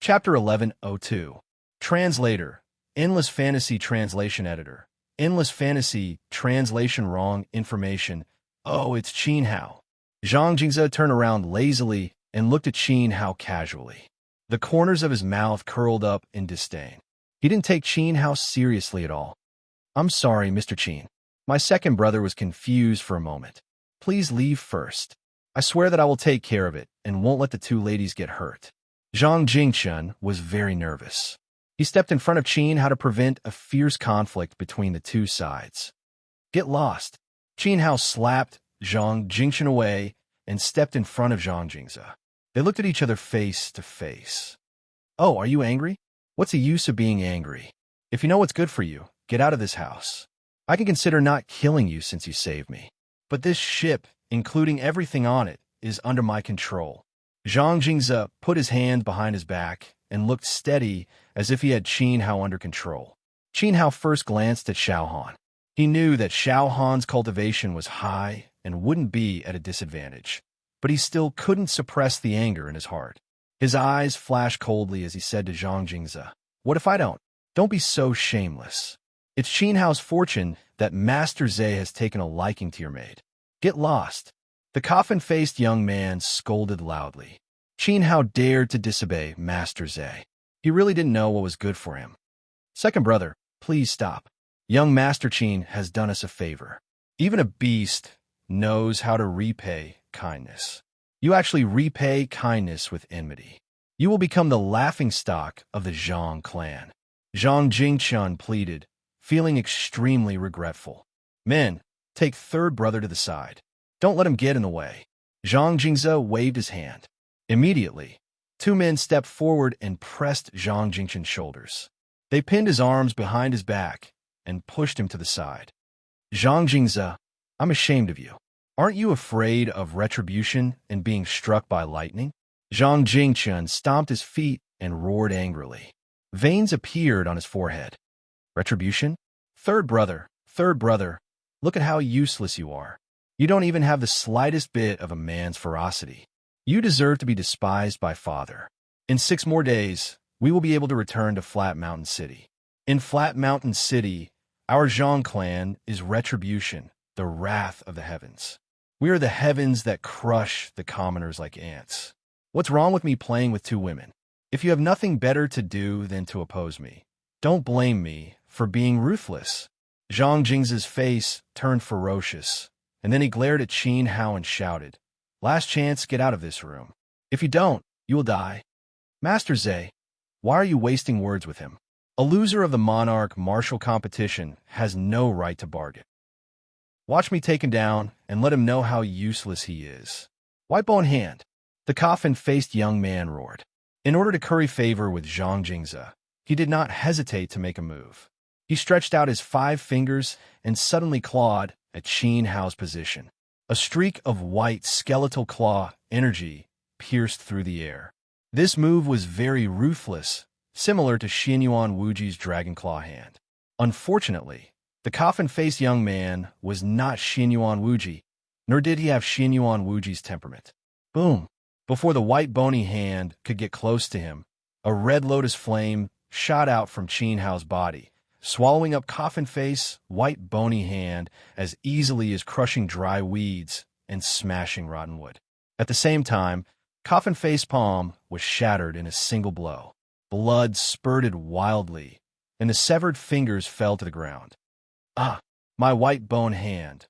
Chapter 1102. Translator. Endless Fantasy Translation Editor. Endless Fantasy Translation Wrong Information. Oh, it's Qin Hao. Zhang Jingze turned around lazily and looked at Qin Hao casually. The corners of his mouth curled up in disdain. He didn't take Qin Hao seriously at all. I'm sorry, Mr. Qin. My second brother was confused for a moment. Please leave first. I swear that I will take care of it and won't let the two ladies get hurt. Zhang Jingchen was very nervous. He stepped in front of Qin Hao to prevent a fierce conflict between the two sides. Get lost. Qin Hao slapped Zhang Jingchen away and stepped in front of Zhang Jingze. They looked at each other face to face. Oh, are you angry? What's the use of being angry? If you know what's good for you, get out of this house. I can consider not killing you since you saved me. But this ship, including everything on it, is under my control. Zhang Jingze put his hand behind his back and looked steady as if he had Qin Hao under control. Qin Hao first glanced at Xiao Han. He knew that Xiao Han's cultivation was high and wouldn't be at a disadvantage, but he still couldn't suppress the anger in his heart. His eyes flashed coldly as he said to Zhang Jingze, "What if I don't? Don't be so shameless. It's Qin Hao's fortune that Master Zhe has taken a liking to your maid. Get lost." The coffin-faced young man scolded loudly. Qin Hao dared to disobey Master Zhe. He really didn't know what was good for him. Second brother, please stop. Young Master Qin has done us a favor. Even a beast knows how to repay kindness. You actually repay kindness with enmity. You will become the laughingstock of the Zhang clan. Zhang Jingchen pleaded, feeling extremely regretful. Men, take third brother to the side. Don't let him get in the way. Zhang Jingze waved his hand. Immediately, two men stepped forward and pressed Zhang Jingchen's shoulders. They pinned his arms behind his back and pushed him to the side. Zhang Jingze, I'm ashamed of you. Aren't you afraid of retribution and being struck by lightning? Zhang Jingchen stomped his feet and roared angrily. Veins appeared on his forehead. Retribution? Third brother, look at how useless you are. You don't even have the slightest bit of a man's ferocity. You deserve to be despised by father. In 6 more days, we will be able to return to Flat Mountain City. In Flat Mountain City, our Zhang clan is retribution, the wrath of the heavens. We are the heavens that crush the commoners like ants. What's wrong with me playing with 2 women? If you have nothing better to do than to oppose me, don't blame me for being ruthless. Zhang Jingze's face turned ferocious, and then he glared at Qin Hao and shouted, Last chance, get out of this room. If you don't, you will die. Master Zhe, why are you wasting words with him? A loser of the Monarch martial competition has no right to bargain. Watch me take him down and let him know how useless he is. White bone hand. The coffin-faced young man roared. In order to curry favor with Zhang Jingze, he did not hesitate to make a move. He stretched out his 5 fingers and suddenly clawed at Qin Hao's position. A streak of white skeletal claw energy pierced through the air. This move was very ruthless, similar to Xinyuan Wuji's dragon claw hand. Unfortunately, the coffin-faced young man was not Xinyuan Wuji, nor did he have Xinyuan Wuji's temperament. Boom! Before the white bony hand could get close to him, a red lotus flame shot out from Qin Hao's body, swallowing up coffin-face, white bony hand as easily as crushing dry weeds and smashing rotten wood. At the same time, coffin-face palm was shattered in a single blow. Blood spurted wildly, and the severed fingers fell to the ground. Ah, my white bone hand!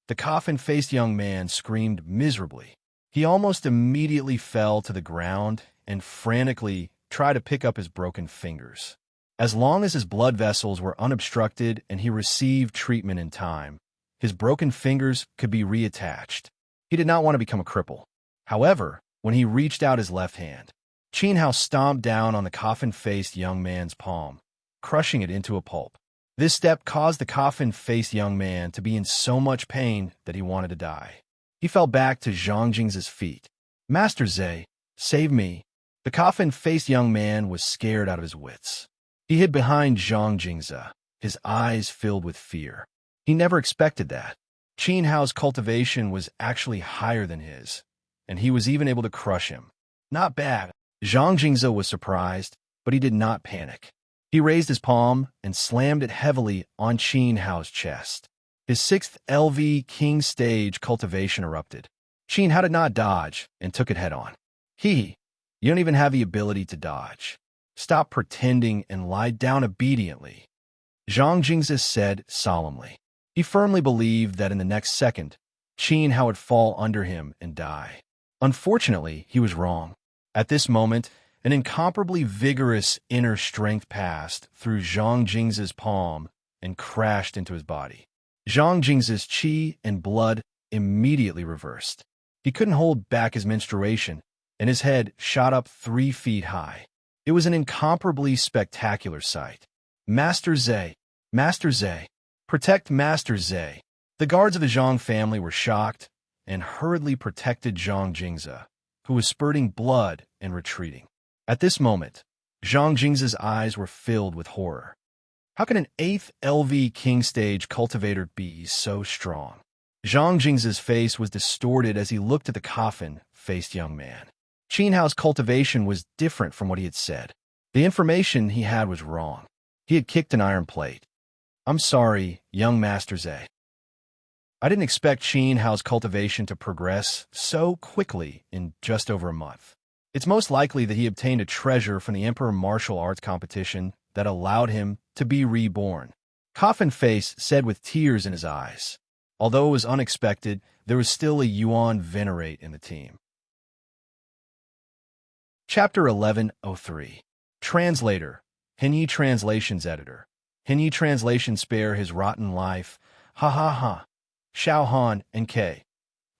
The coffin-faced young man screamed miserably. He almost immediately fell to the ground and frantically tried to pick up his broken fingers. As long as his blood vessels were unobstructed and he received treatment in time, his broken fingers could be reattached. He did not want to become a cripple. However, when he reached out his left hand, Qin Hao stomped down on the coffin-faced young man's palm, crushing it into a pulp. This step caused the coffin-faced young man to be in so much pain that he wanted to die. He fell back to Zhang Jingze's feet. Master Zhe, save me. The coffin-faced young man was scared out of his wits. He hid behind Zhang Jingze, his eyes filled with fear. He never expected that. Qin Hao's cultivation was actually higher than his, and he was even able to crush him. Not bad. Zhang Jingze was surprised, but he did not panic. He raised his palm and slammed it heavily on Qin Hao's chest. His 6th LV King Stage cultivation erupted. Qin Hao did not dodge and took it head-on. You don't even have the ability to dodge. Stop pretending and lie down obediently, Zhang Jingze said solemnly. He firmly believed that in the next second, Qin Hao would fall under him and die. Unfortunately, he was wrong. At this moment, an incomparably vigorous inner strength passed through Zhang Jingze's palm and crashed into his body. Zhang Jingze's qi and blood immediately reversed. He couldn't hold back his menstruation, and his head shot up 3 feet high. It was an incomparably spectacular sight. Master Zhe! Master Zhe! Protect Master Zhe! The guards of the Zhang family were shocked and hurriedly protected Zhang Jingze, who was spurting blood and retreating. At this moment, Zhang Jingze's eyes were filled with horror. How can an 8th LV King Stage cultivator be so strong? Zhang Jingze's face was distorted as he looked at the coffin-faced young man. Qin Hao's cultivation was different from what he had said. The information he had was wrong. He had kicked an iron plate. I'm sorry, young Master Zhe. I didn't expect Qin Hao's cultivation to progress so quickly in just over a month. It's most likely that he obtained a treasure from the Emperor Martial Arts competition that allowed him to be reborn. Coffin Face said with tears in his eyes. Although it was unexpected, there was still a Yuan Venerate in the team. Chapter 1103. Translator. Henyi Translations Editor. Henyi Translation spare his rotten life. Ha ha ha. Xiao Han and K.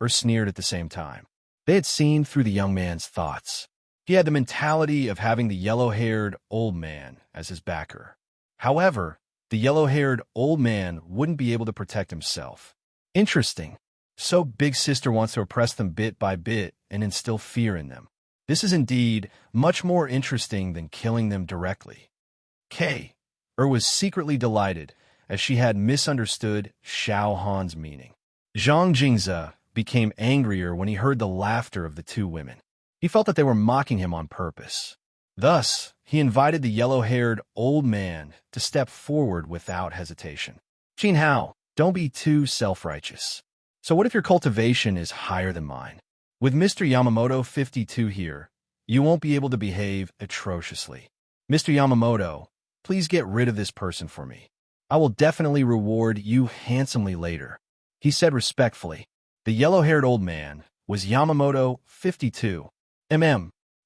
Sneered at the same time. They had seen through the young man's thoughts. He had the mentality of having the yellow-haired old man as his backer. However, the yellow-haired old man wouldn't be able to protect himself. Interesting. So Big Sister wants to oppress them bit by bit and instill fear in them. This is indeed much more interesting than killing them directly. K. was secretly delighted, as she had misunderstood Xiao Han's meaning. Zhang Jingze became angrier when he heard the laughter of the 2 women. He felt that they were mocking him on purpose. Thus, he invited the yellow-haired old man to step forward without hesitation. Qin Hao, don't be too self-righteous. So what if your cultivation is higher than mine? With Mr. Yamamoto 52 here, you won't be able to behave atrociously. Mr. Yamamoto, please get rid of this person for me. I will definitely reward you handsomely later, he said respectfully. The yellow-haired old man was Yamamoto 52.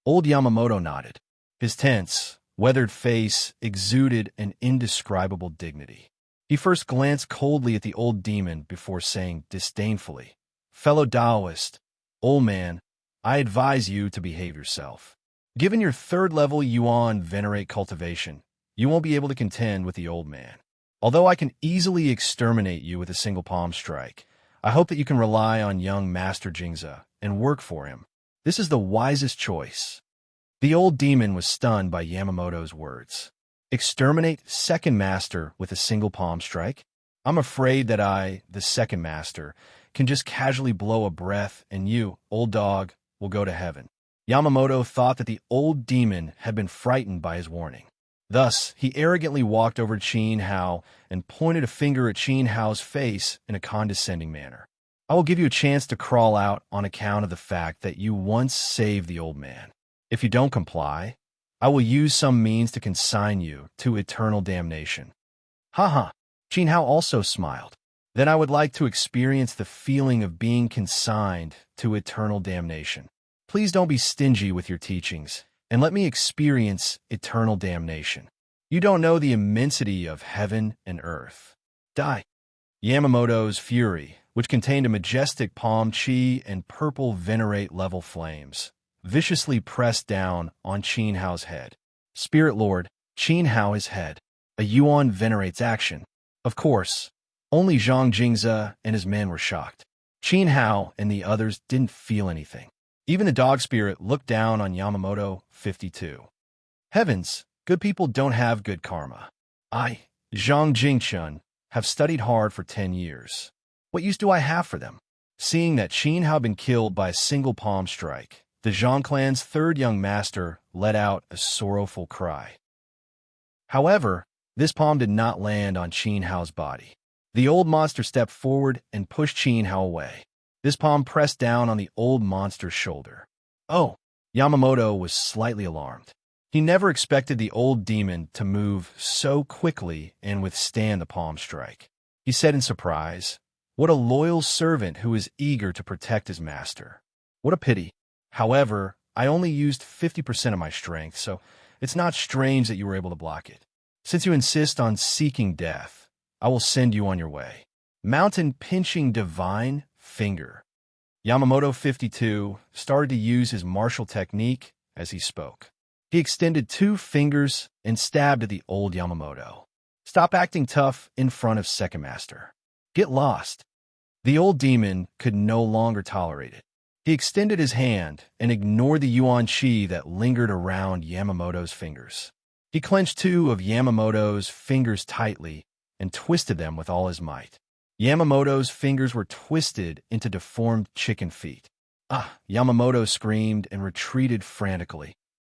Old Yamamoto nodded. His tense, weathered face exuded an indescribable dignity. He first glanced coldly at the old demon before saying disdainfully, Fellow Taoist, old man, I advise you to behave yourself. Given your 3rd level Yuan Venerate cultivation, you won't be able to contend with the old man. Although I can easily exterminate you with a single palm strike, I hope that you can rely on young Master Jingze and work for him. This is the wisest choice. The old demon was stunned by Yamamoto's words. Exterminate 2nd Master with a single palm strike? I'm afraid that I, the 2nd Master, can just casually blow a breath and you, old dog, will go to heaven. Yamamoto thought that the old demon had been frightened by his warning. Thus, he arrogantly walked over to Qin Hao and pointed a finger at Qin Hao's face in a condescending manner. I will give you a chance to crawl out on account of the fact that you once saved the old man. If you don't comply, I will use some means to consign you to eternal damnation. Ha. Qin Hao also smiled. Then I would like to experience the feeling of being consigned to eternal damnation. Please don't be stingy with your teachings, and let me experience eternal damnation. You don't know the immensity of heaven and earth. Die. Yamamoto's fury, which contained a majestic palm chi and purple venerate level flames, viciously pressed down on Qin Hao's head. Spirit Lord, Qin Hao his head. A Yuan venerates action. Of course, only Zhang Jingze and his men were shocked. Qin Hao and the others didn't feel anything. Even the dog spirit looked down on Yamamoto 52. Heavens, good people don't have good karma. I, Zhang Jingchun, have studied hard for 10 years. What use do I have for them? Seeing that Qin Hao had been killed by a single palm strike, The Zhang clan's third young master let out a sorrowful cry. However, this palm did not land on Qin Hao's body. The old monster stepped forward and pushed Qin Hao away. This palm pressed down on the old monster's shoulder. Oh, Yamamoto was slightly alarmed. He never expected the old demon to move so quickly and withstand the palm strike. He said in surprise, "What a loyal servant who is eager to protect his master. What a pity. However, I only used 50% of my strength, so it's not strange that you were able to block it. Since you insist on seeking death, I will send you on your way." Mountain pinching divine finger. Yamamoto 52 started to use his martial technique as he spoke. He extended 2 fingers and stabbed at the old Yamamoto. "Stop acting tough in front of Second Master. Get lost." The old demon could no longer tolerate it. He extended his hand and ignored the yuan qi that lingered around Yamamoto's fingers. He clenched 2 of Yamamoto's fingers tightly and twisted them with all his might. Yamamoto's fingers were twisted into deformed chicken feet. "Ah!" Yamamoto screamed and retreated frantically.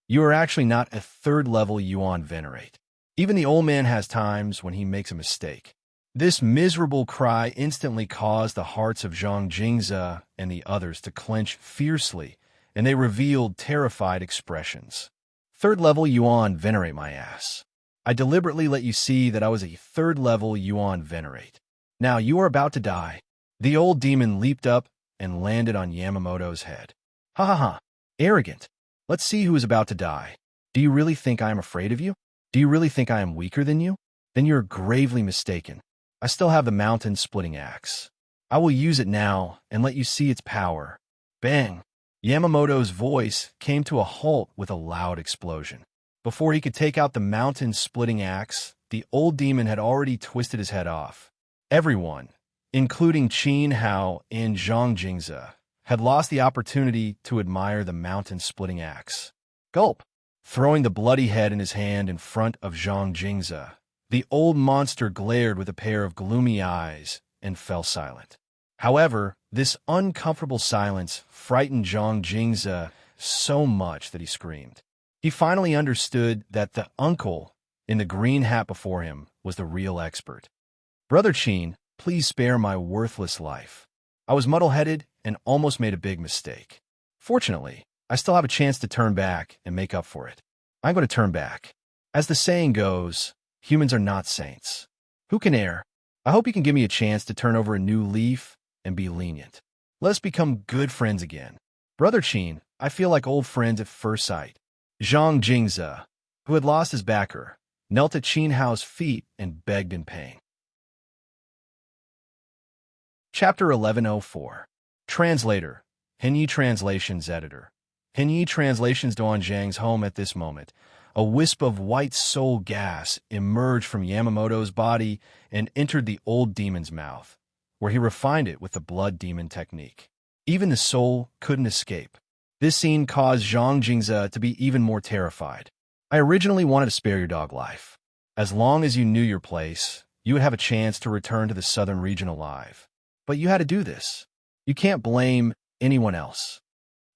"You are actually not a 3rd-level yuan venerate. Even the old man has times when he makes a mistake." This miserable cry instantly caused the hearts of Zhang Jingze and the others to clench fiercely, and they revealed terrified expressions. "3rd-level yuan venerate, my ass. I deliberately let you see that I was a 3rd-level yuan venerate. Now you are about to die." The old demon leaped up and landed on Yamamoto's head. "Ha ha ha! Arrogant! Let's see who is about to die. Do you really think I am afraid of you? Do you really think I am weaker than you? Then you're gravely mistaken. I still have the mountain-splitting axe. I will use it now and let you see its power." Bang! Yamamoto's voice came to a halt with a loud explosion. Before he could take out the mountain-splitting axe, the old demon had already twisted his head off. Everyone, including Qin Hao and Zhang Jingze, had lost the opportunity to admire the mountain-splitting axe. Gulp! Throwing the bloody head in his hand in front of Zhang Jingze, the old monster glared with a pair of gloomy eyes and fell silent. However, this uncomfortable silence frightened Zhang Jingze so much that he screamed. He finally understood that the uncle in the green hat before him was the real expert. "Brother Qin, please spare my worthless life. I was muddle-headed and almost made a big mistake. Fortunately, I still have a chance to turn back and make up for it. I'm going to turn back. As the saying goes, humans are not saints. Who can err? I hope you can give me a chance to turn over a new leaf and be lenient. Let's become good friends again. Brother Qin, I feel like old friends at first sight." Zhang Jingze, who had lost his backer, knelt at Qin Hao's feet and begged in pain. Chapter 1104. Translator, Henyi Translations Editor. Henyi Translations Duan Zhang's home at this moment. A wisp of white soul gas emerged from Yamamoto's body and entered the old demon's mouth, where he refined it with the blood demon technique. Even the soul couldn't escape. This scene caused Zhang Jingze to be even more terrified. "I originally wanted to spare your dog life. As long as you knew your place, you would have a chance to return to the southern region alive. But you had to do this. You can't blame anyone else."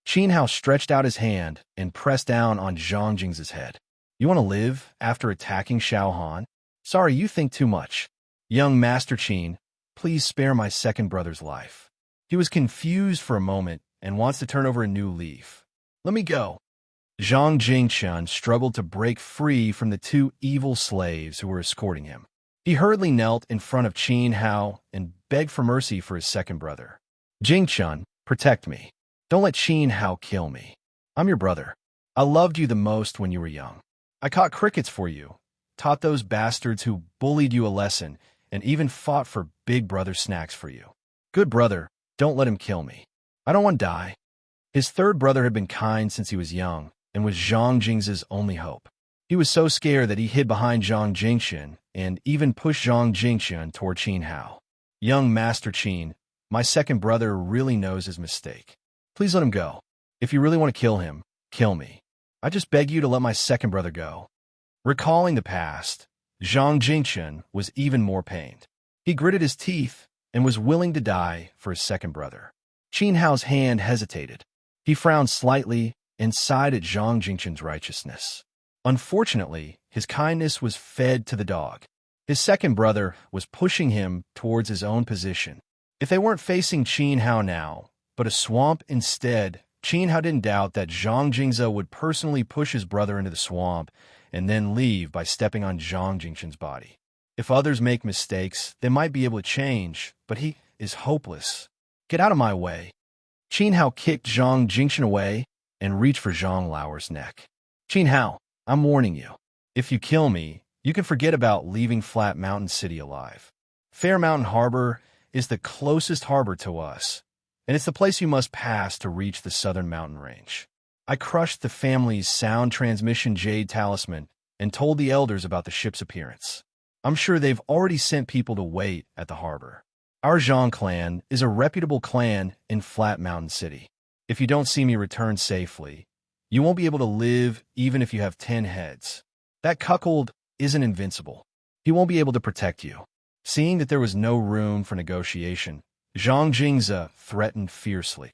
Qin Hao stretched out his hand and pressed down on Zhang Jingze's head. "You want to live after attacking Xiao Han? Sorry, you think too much. Young Master Qin, please spare my second brother's life. He was confused for a moment and wants to turn over a new leaf. Let me go." Zhang Jingchen struggled to break free from the 2 evil slaves who were escorting him. He hurriedly knelt in front of Qin Hao and begged for mercy for his second brother. "Jingchen, protect me. Don't let Qin Hao kill me. I'm your brother. I loved you the most when you were young. I caught crickets for you, taught those bastards who bullied you a lesson, and even fought for big brother snacks for you. Good brother, don't let him kill me. I don't want to die." His third brother had been kind since he was young and was Zhang Jingze's only hope. He was so scared that he hid behind Zhang Jingchen and even pushed Zhang Jingchen toward Qin Hao. "Young Master Qin, my second brother really knows his mistake. Please let him go. If you really want to kill him, kill me. I just beg you to let my second brother go." Recalling the past, Zhang Jingchen was even more pained. He gritted his teeth and was willing to die for his second brother. Qin Hao's hand hesitated. He frowned slightly and sighed at Zhang Jingchen's righteousness. Unfortunately, his kindness was fed to the dog. His second brother was pushing him towards his own position. If they weren't facing Qin Hao now, but a swamp instead, Qin Hao didn't doubt that Zhang Jingze would personally push his brother into the swamp and then leave by stepping on Zhang Jingchen's body. If others make mistakes, they might be able to change, but he is hopeless. Get out of my way. Qin Hao kicked Zhang Jingchen away and reached for Zhang Lauer's neck. Qin Hao, I'm warning you. If you kill me, you can forget about leaving Flat Mountain City alive. Fair Mountain Harbor is the closest harbor to us, and it's the place you must pass to reach the southern mountain range. I crushed the family's sound transmission jade talisman and told the elders about the ship's appearance. I'm sure they've already sent people to wait at the harbor. Our Zhang clan is a reputable clan in Flat Mountain City. If you don't see me return safely, you won't be able to live even if you have 10 heads. That cuckold isn't invincible. He won't be able to protect you. Seeing that there was no room for negotiation, Zhang Jingze threatened fiercely.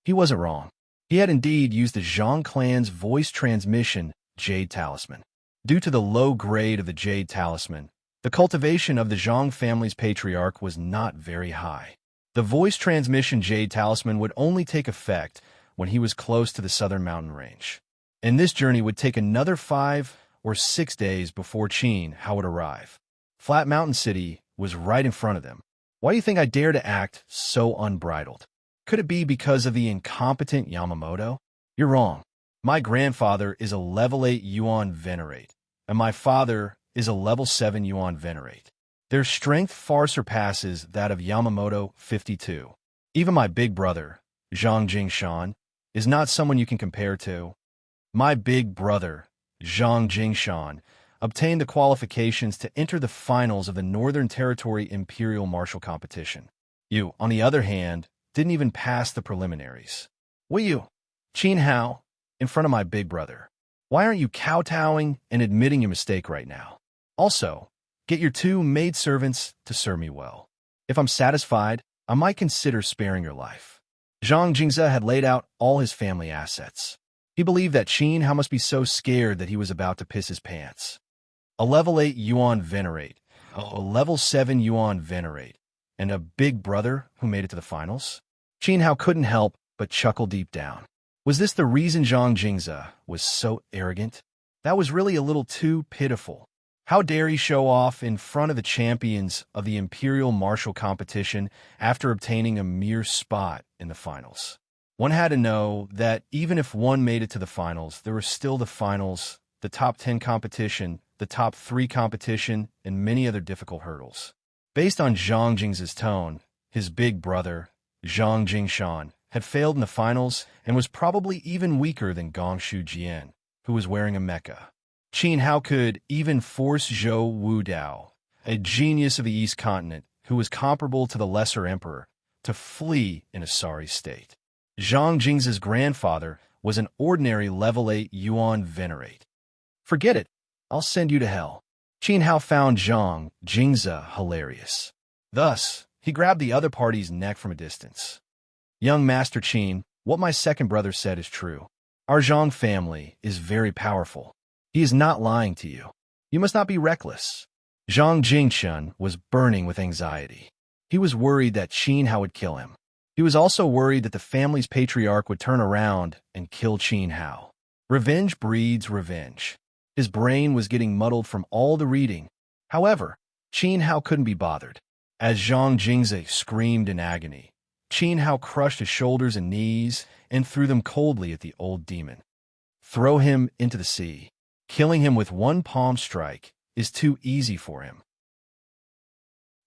He wasn't wrong. He had indeed used the Zhang clan's voice transmission jade talisman. Due to the low grade of the jade talisman, the cultivation of the Zhang family's patriarch was not very high. The voice transmission jade talisman would only take effect when he was close to the southern mountain range. And this journey would take another 5 or 6 days before Qin Hao would arrive. Flat Mountain City was right in front of them. Why do you think I dare to act so unbridled? Could it be because of the incompetent Yamamoto? You're wrong. My grandfather is a level 8 Yuan Venerate, and my father is a level 7 Yuan Venerate. Their strength far surpasses that of Yamamoto 52. Even my big brother, Zhang Jingshan, is not someone you can compare to. My big brother, Zhang Jingshan, obtained the qualifications to enter the finals of the Northern Territory Imperial Martial Competition. You, on the other hand, didn't even pass the preliminaries. Will you, Qin Hao, in front of my big brother? Why aren't you kowtowing and admitting your mistake right now? Also, get your 2 maidservants to serve me well. If I'm satisfied, I might consider sparing your life. Zhang Jingze had laid out all his family assets. He believed that Qin Hao must be so scared that he was about to piss his pants. A level 8 Yuan Venerate, a level 7 Yuan Venerate, and a big brother who made it to the finals? Qin Hao couldn't help but chuckle deep down. Was this the reason Zhang Jingze was so arrogant? That was really a little too pitiful. How dare he show off in front of the champions of the Imperial Martial Competition after obtaining a mere spot in the finals? One had to know that even if one made it to the finals, there were still the finals, the top 10 competition, the top 3 competition, and many other difficult hurdles. Based on Zhang Jingze's tone, his big brother, Zhang Jingshan, had failed in the finals and was probably even weaker than Gongshu Jian, who was wearing a mecha. Qin Hao could even force Zhou Wudao, a genius of the East Continent who was comparable to the Lesser Emperor, to flee in a sorry state. Zhang Jingze's grandfather was an ordinary level 8 Yuan Venerate. Forget it. I'll send you to hell. Qin Hao found Zhang Jingze hilarious. Thus, he grabbed the other party's neck from a distance. Young Master Qin, what my second brother said is true. Our Zhang family is very powerful. He is not lying to you. You must not be reckless. Zhang Jingchen was burning with anxiety. He was worried that Qin Hao would kill him. He was also worried that the family's patriarch would turn around and kill Qin Hao. Revenge breeds revenge. His brain was getting muddled from all the reading. However, Qin Hao couldn't be bothered. As Zhang Jingze screamed in agony, Qin Hao crushed his shoulders and knees and threw them coldly at the old demon. Throw him into the sea. Killing him with one palm strike is too easy for him.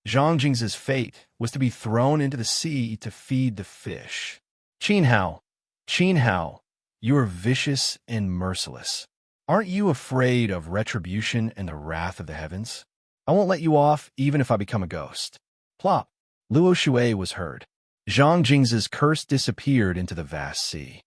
Zhang Jingze's fate was to be thrown into the sea to feed the fish. Qin Hao, you are vicious and merciless. Aren't you afraid of retribution and the wrath of the heavens? I won't let you off even if I become a ghost. Plop! Luo Shui was heard. Zhang Jingze's curse disappeared into the vast sea.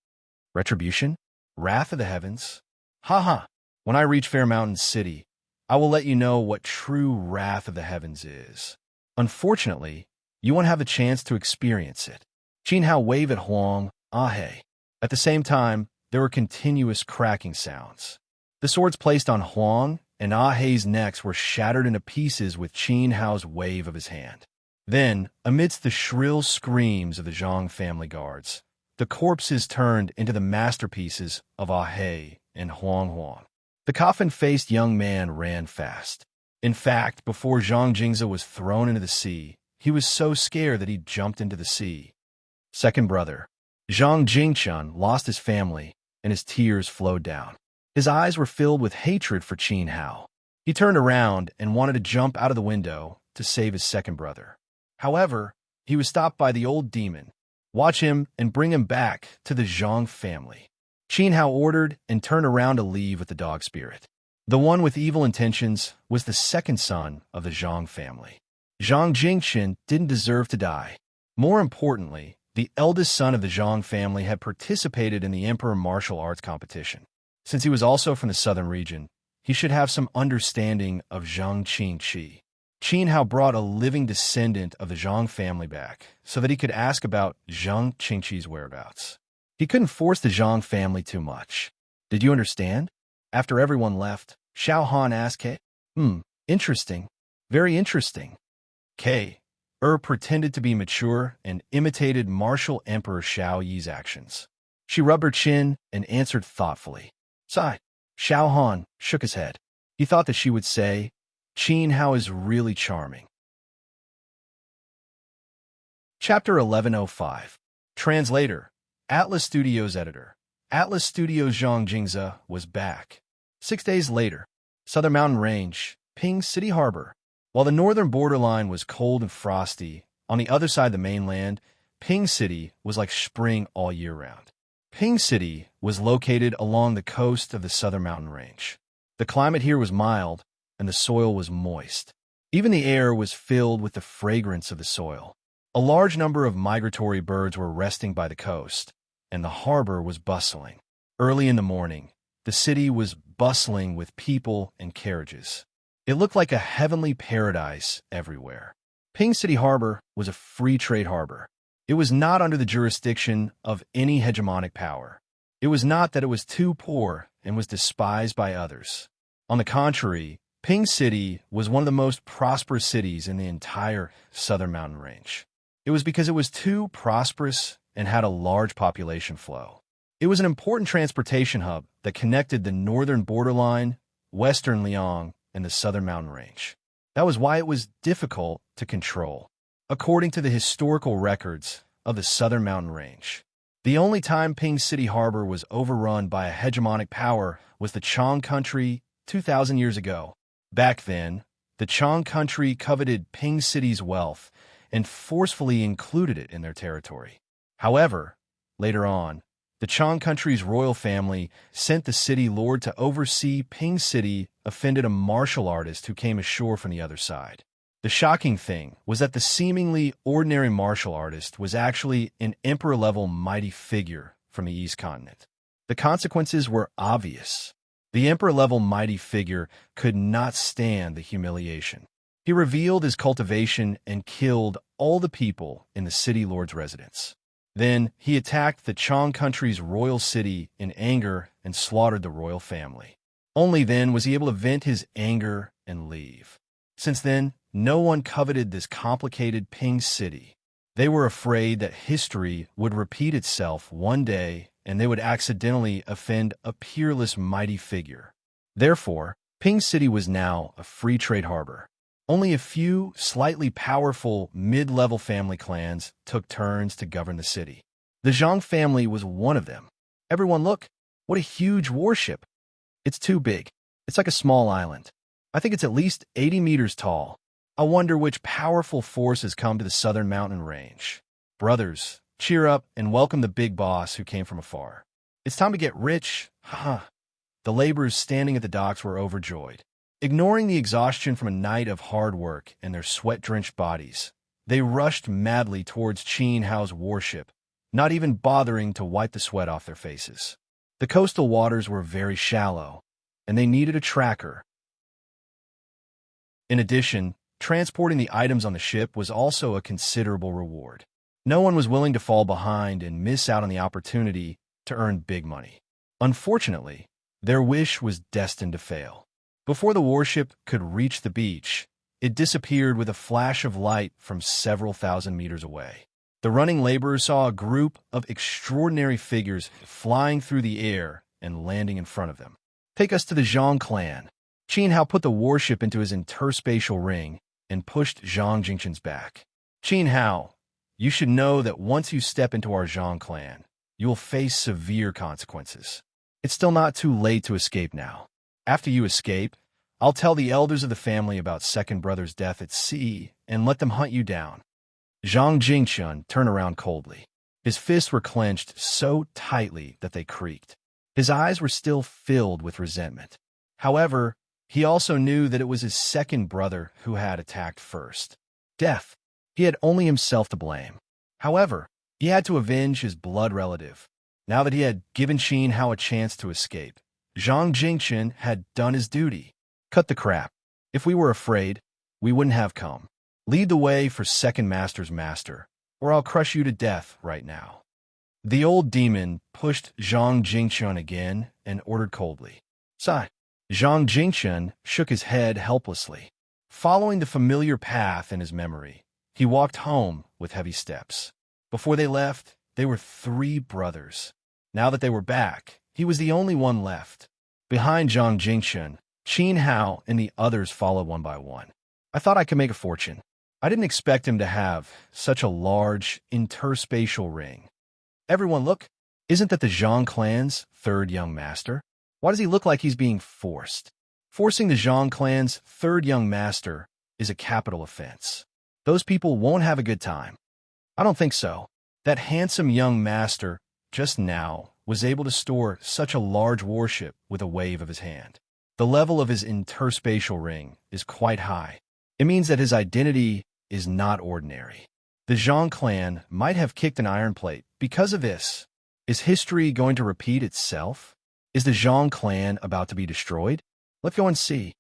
Retribution? Wrath of the heavens? Ha ha! When I reach Fair Mountain City, I will let you know what true wrath of the heavens is. Unfortunately, you won't have the chance to experience it. Qin Hao waved at Huang Ahe. At the same time, there were continuous cracking sounds. The swords placed on Huang and Ahe's necks were shattered into pieces with Qin Hao's wave of his hand. Then, amidst the shrill screams of the Zhang family guards, the corpses turned into the masterpieces of Ahe and Huang. The coffin-faced young man ran fast. In fact, before Zhang Jingze was thrown into the sea, he was so scared that he jumped into the sea. Second brother, Zhang Jingchun, lost his family, and his tears flowed down. His eyes were filled with hatred for Qin Hao. He turned around and wanted to jump out of the window to save his second brother. However, he was stopped by the old demon. Watch him and bring him back to the Zhang family. Qin Hao ordered and turned around to leave with the dog spirit. The one with evil intentions was the second son of the Zhang family. Zhang Jingchen didn't deserve to die. More importantly, the eldest son of the Zhang family had participated in the Emperor martial arts competition. Since he was also from the southern region, he should have some understanding of Zhang Qingqi. Qin Hao brought a living descendant of the Zhang family back so that he could ask about Zhang Qingqi's whereabouts. He couldn't force the Zhang family too much. Did you understand? After everyone left, Xiao Han asked Kei. Interesting. Very interesting. Kei pretended to be mature and imitated martial Emperor Xiao Yi's actions. She rubbed her chin and answered thoughtfully. Sigh. Xiao Han shook his head. He thought that she would say, Qin Hao is really charming. Chapter 1105. Translator. Atlas Studios editor. Atlas Studios Zhang Jingze was back. 6 days later, Southern Mountain Range, Ping City Harbor. While the northern borderline was cold and frosty, on the other side of the mainland, Ping City was like spring all year round. Ping City was located along the coast of the Southern Mountain Range. The climate here was mild, and the soil was moist. Even the air was filled with the fragrance of the soil. A large number of migratory birds were resting by the coast, and the harbor was bustling. Early in the morning, the city was bustling with people and carriages. It looked like a heavenly paradise everywhere. Ping City Harbor was a free trade harbor. It was not under the jurisdiction of any hegemonic power. It was not that it was too poor and was despised by others. On the contrary, Ping City was one of the most prosperous cities in the entire Southern Mountain Range. It was because it was too prosperous and had a large population flow. It was an important transportation hub that connected the northern borderline, western Liang, and the Southern Mountain Range. That was why it was difficult to control. According to the historical records of the Southern Mountain Range, the only time Ping City Harbor was overrun by a hegemonic power was the Chang country 2,000 years ago. Back then, the Chang country coveted Ping City's wealth and forcefully included it in their territory. However, later on, the Chang country's royal family sent the city lord to oversee Ping City, offended a martial artist who came ashore from the other side. The shocking thing was that the seemingly ordinary martial artist was actually an emperor-level mighty figure from the East Continent. The consequences were obvious. The emperor-level mighty figure could not stand the humiliation. He revealed his cultivation and killed all the people in the city lord's residence. Then he attacked the Chang country's royal city in anger and slaughtered the royal family. Only then was he able to vent his anger and leave. Since then, no one coveted this complicated Ping City. They were afraid that history would repeat itself one day and they would accidentally offend a peerless mighty figure. Therefore, Ping City was now a free trade harbor. Only a few slightly powerful mid-level family clans took turns to govern the city. The Zhang family was one of them. Everyone look, what a huge warship. It's too big. It's like a small island. I think it's at least 80 meters tall. I wonder which powerful force has come to the Southern Mountain Range. Brothers, cheer up and welcome the big boss who came from afar. It's time to get rich. The laborers standing at the docks were overjoyed. Ignoring the exhaustion from a night of hard work and their sweat-drenched bodies, they rushed madly towards Qin Hao's warship, not even bothering to wipe the sweat off their faces. The coastal waters were very shallow, and they needed a tracker. In addition, transporting the items on the ship was also a considerable reward. No one was willing to fall behind and miss out on the opportunity to earn big money. Unfortunately, their wish was destined to fail. Before the warship could reach the beach, it disappeared with a flash of light from several thousand meters away. The running laborers saw a group of extraordinary figures flying through the air and landing in front of them. Take us to the Zhang clan. Qin Hao put the warship into his interspatial ring and pushed Zhang Jingqian's back. Qin Hao, you should know that once you step into our Zhang clan, you will face severe consequences. It's still not too late to escape now. After you escape, I'll tell the elders of the family about second brother's death at sea and let them hunt you down. Zhang Jingqian turned around coldly. His fists were clenched so tightly that they creaked. His eyes were still filled with resentment. However, he also knew that it was his second brother who had attacked first. Death. He had only himself to blame. However, he had to avenge his blood relative. Now that he had given Qin Hao a chance to escape, Zhang Jingqian had done his duty. Cut the crap. If we were afraid, we wouldn't have come. Lead the way for second master's master, or I'll crush you to death right now. The old demon pushed Zhang Jingqian again and ordered coldly. Sigh. Zhang Jingqian shook his head helplessly. Following the familiar path in his memory, he walked home with heavy steps. Before they left, they were 3 brothers. Now that they were back, he was the only one left. Behind Zhang Jingqian, Qin Hao and the others followed one by one. I thought I could make a fortune. I didn't expect him to have such a large interspatial ring. Everyone look, isn't that the Zhang clan's 3rd young master? Why does he look like he's being forced? Forcing the Zhang clan's 3rd young master is a capital offense. Those people won't have a good time. I don't think so. That handsome young master just now was able to store such a large warship with a wave of his hand. The level of his interspatial ring is quite high. It means that his identity is not ordinary. The Zhang clan might have kicked an iron plate because of this. Is history going to repeat itself? Is the Zhang clan about to be destroyed? Let's go and see.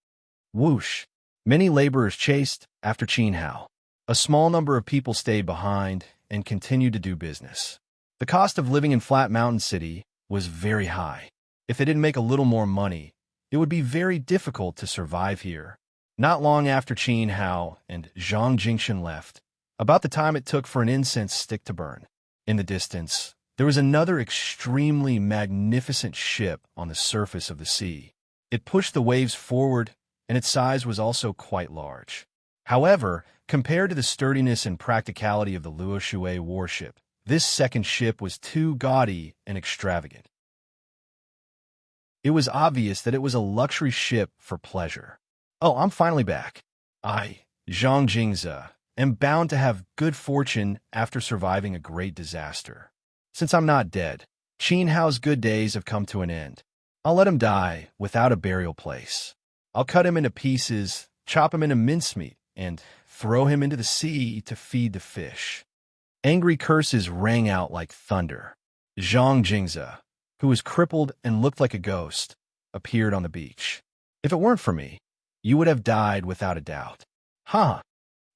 Whoosh. Many laborers chased after Qin Hao. A small number of people stayed behind and continued to do business. The cost of living in Flat Mountain City was very high. If they didn't make a little more money, it would be very difficult to survive here. Not long after Qin Hao and Zhang Jingqian left, about the time it took for an incense stick to burn. In the distance, there was another extremely magnificent ship on the surface of the sea. It pushed the waves forward, and its size was also quite large. However, compared to the sturdiness and practicality of the Luoshui warship, this second ship was too gaudy and extravagant. It was obvious that it was a luxury ship for pleasure. Oh, I'm finally back. I, Zhang Jingza, am bound to have good fortune after surviving a great disaster. Since I'm not dead, Qin Hao's good days have come to an end. I'll let him die without a burial place. I'll cut him into pieces, chop him into mincemeat, and throw him into the sea to feed the fish. Angry curses rang out like thunder. Zhang Jingza, who was crippled and looked like a ghost, appeared on the beach. If it weren't for me, you would have died without a doubt. Ha!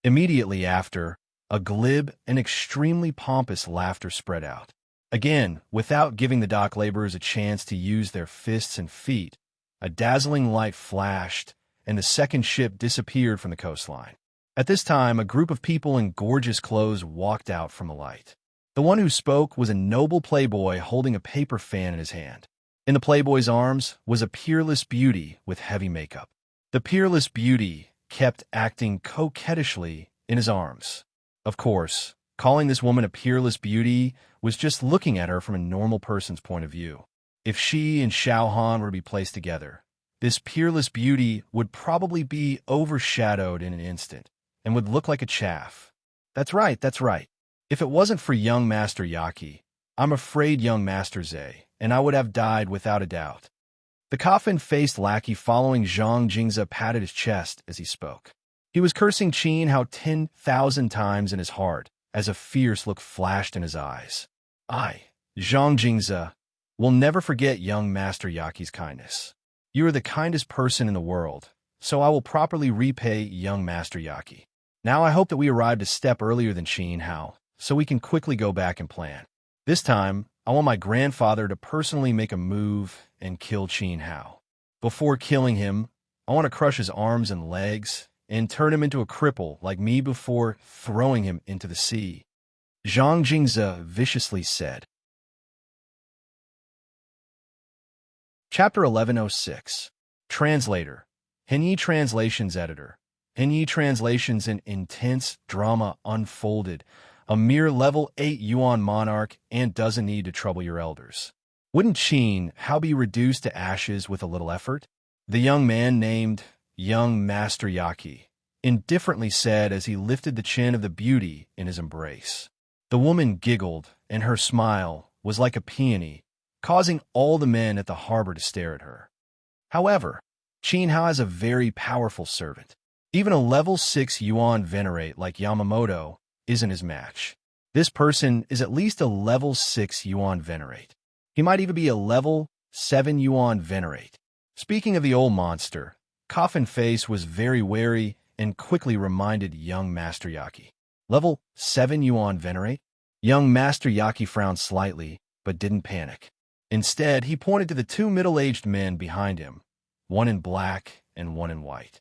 Immediately after, a glib and extremely pompous laughter spread out. Again, without giving the dock laborers a chance to use their fists and feet, a dazzling light flashed, and the second ship disappeared from the coastline. At this time, a group of people in gorgeous clothes walked out from the light. The one who spoke was a noble playboy holding a paper fan in his hand. In the playboy's arms was a peerless beauty with heavy makeup. The peerless beauty kept acting coquettishly in his arms. Of course, calling this woman a peerless beauty was just looking at her from a normal person's point of view. If she and Xiao Han were to be placed together, this peerless beauty would probably be overshadowed in an instant and would look like a chaff. That's right, that's right. If it wasn't for young Master Yaki, I'm afraid young Master Zhe, and I would have died without a doubt. The coffin-faced lackey following Zhang Jingza patted his chest as he spoke. He was cursing Qin Hao 10,000 times in his heart as a fierce look flashed in his eyes. I, Zhang Jingza, will never forget young Master Yaki's kindness. You are the kindest person in the world, so I will properly repay young Master Yaki. Now I hope that we arrived a step earlier than Qin Hao, so we can quickly go back and plan. This time, I want my grandfather to personally make a move and kill Qin Hao. Before killing him, I want to crush his arms and legs and turn him into a cripple like me before throwing him into the sea," Zhang Jingze viciously said. Chapter 1106. Translator. Henyi Translations Editor. Henyi Translations. An intense drama unfolded. A mere level 8 Yuan monarch and doesn't need to trouble your elders. Wouldn't Qin Hao be reduced to ashes with a little effort? The young man named Young Master Yaki indifferently said as he lifted the chin of the beauty in his embrace. The woman giggled, and her smile was like a peony, causing all the men at the harbor to stare at her. However, Qin Hao has a very powerful servant. Even a level 6 Yuan venerate like Yamamoto isn't his match. This person is at least a level 6 Yuan venerate. He might even be a level 7 Yuan venerate. Speaking of the old monster, Coffin Face was very wary and quickly reminded young Master Yaki. Level 7 Yuan venerate? Young Master Yaki frowned slightly, but didn't panic. Instead, he pointed to the two middle-aged men behind him, one in black and one in white.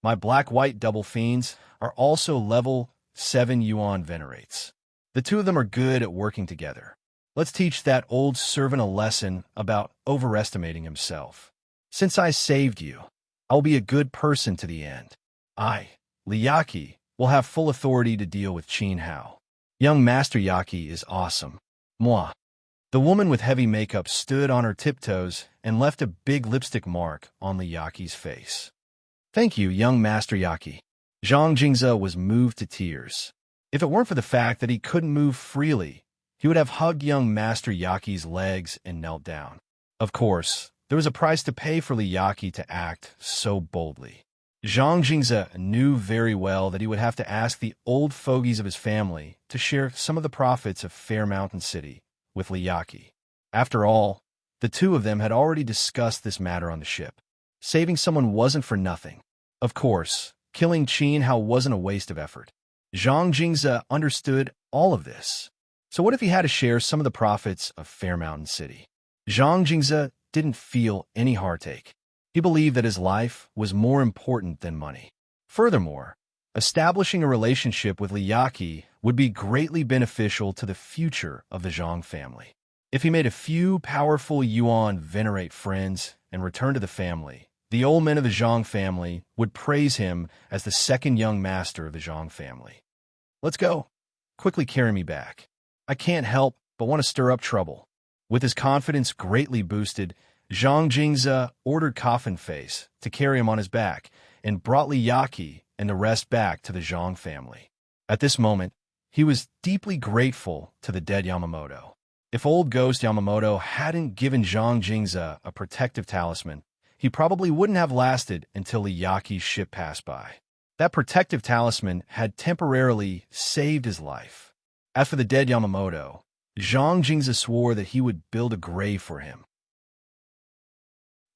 My black-white double fiends are also level 7 Yuan venerates. The two of them are good at working together. Let's teach that old servant a lesson about overestimating himself. Since I saved you, I will be a good person to the end. I, Liyaki, will have full authority to deal with Qin Hao. Young Master Yaki is awesome. Moi. The woman with heavy makeup stood on her tiptoes and left a big lipstick mark on Liyaki's face. Thank you, young Master Yaki. Zhang Jingze was moved to tears. If it weren't for the fact that he couldn't move freely, he would have hugged young Master Yaki's legs and knelt down. Of course, there was a price to pay for Liyaki to act so boldly. Zhang Jingze knew very well that he would have to ask the old fogies of his family to share some of the profits of Fair Mountain City with Liyaki. After all, the two of them had already discussed this matter on the ship. Saving someone wasn't for nothing. Of course, killing Qin Hao wasn't a waste of effort. Zhang Jingze understood all of this. So what if he had to share some of the profits of Fair Mountain City? Zhang Jingze didn't feel any heartache. He believed that his life was more important than money. Furthermore, establishing a relationship with Liyaki would be greatly beneficial to the future of the Zhang family. If he made a few powerful Yuan venerate friends and returned to the family, the old men of the Zhang family would praise him as the second young master of the Zhang family. Let's go. Quickly carry me back. I can't help but want to stir up trouble. With his confidence greatly boosted, Zhang Jingze ordered Coffin Face to carry him on his back and brought Liyaki and the rest back to the Zhang family. At this moment, he was deeply grateful to the dead Yamamoto. If old ghost Yamamoto hadn't given Zhang Jingze a protective talisman, he probably wouldn't have lasted until Liyaki's ship passed by. That protective talisman had temporarily saved his life. As for the dead Yamamoto, Zhang Jingze swore that he would build a grave for him.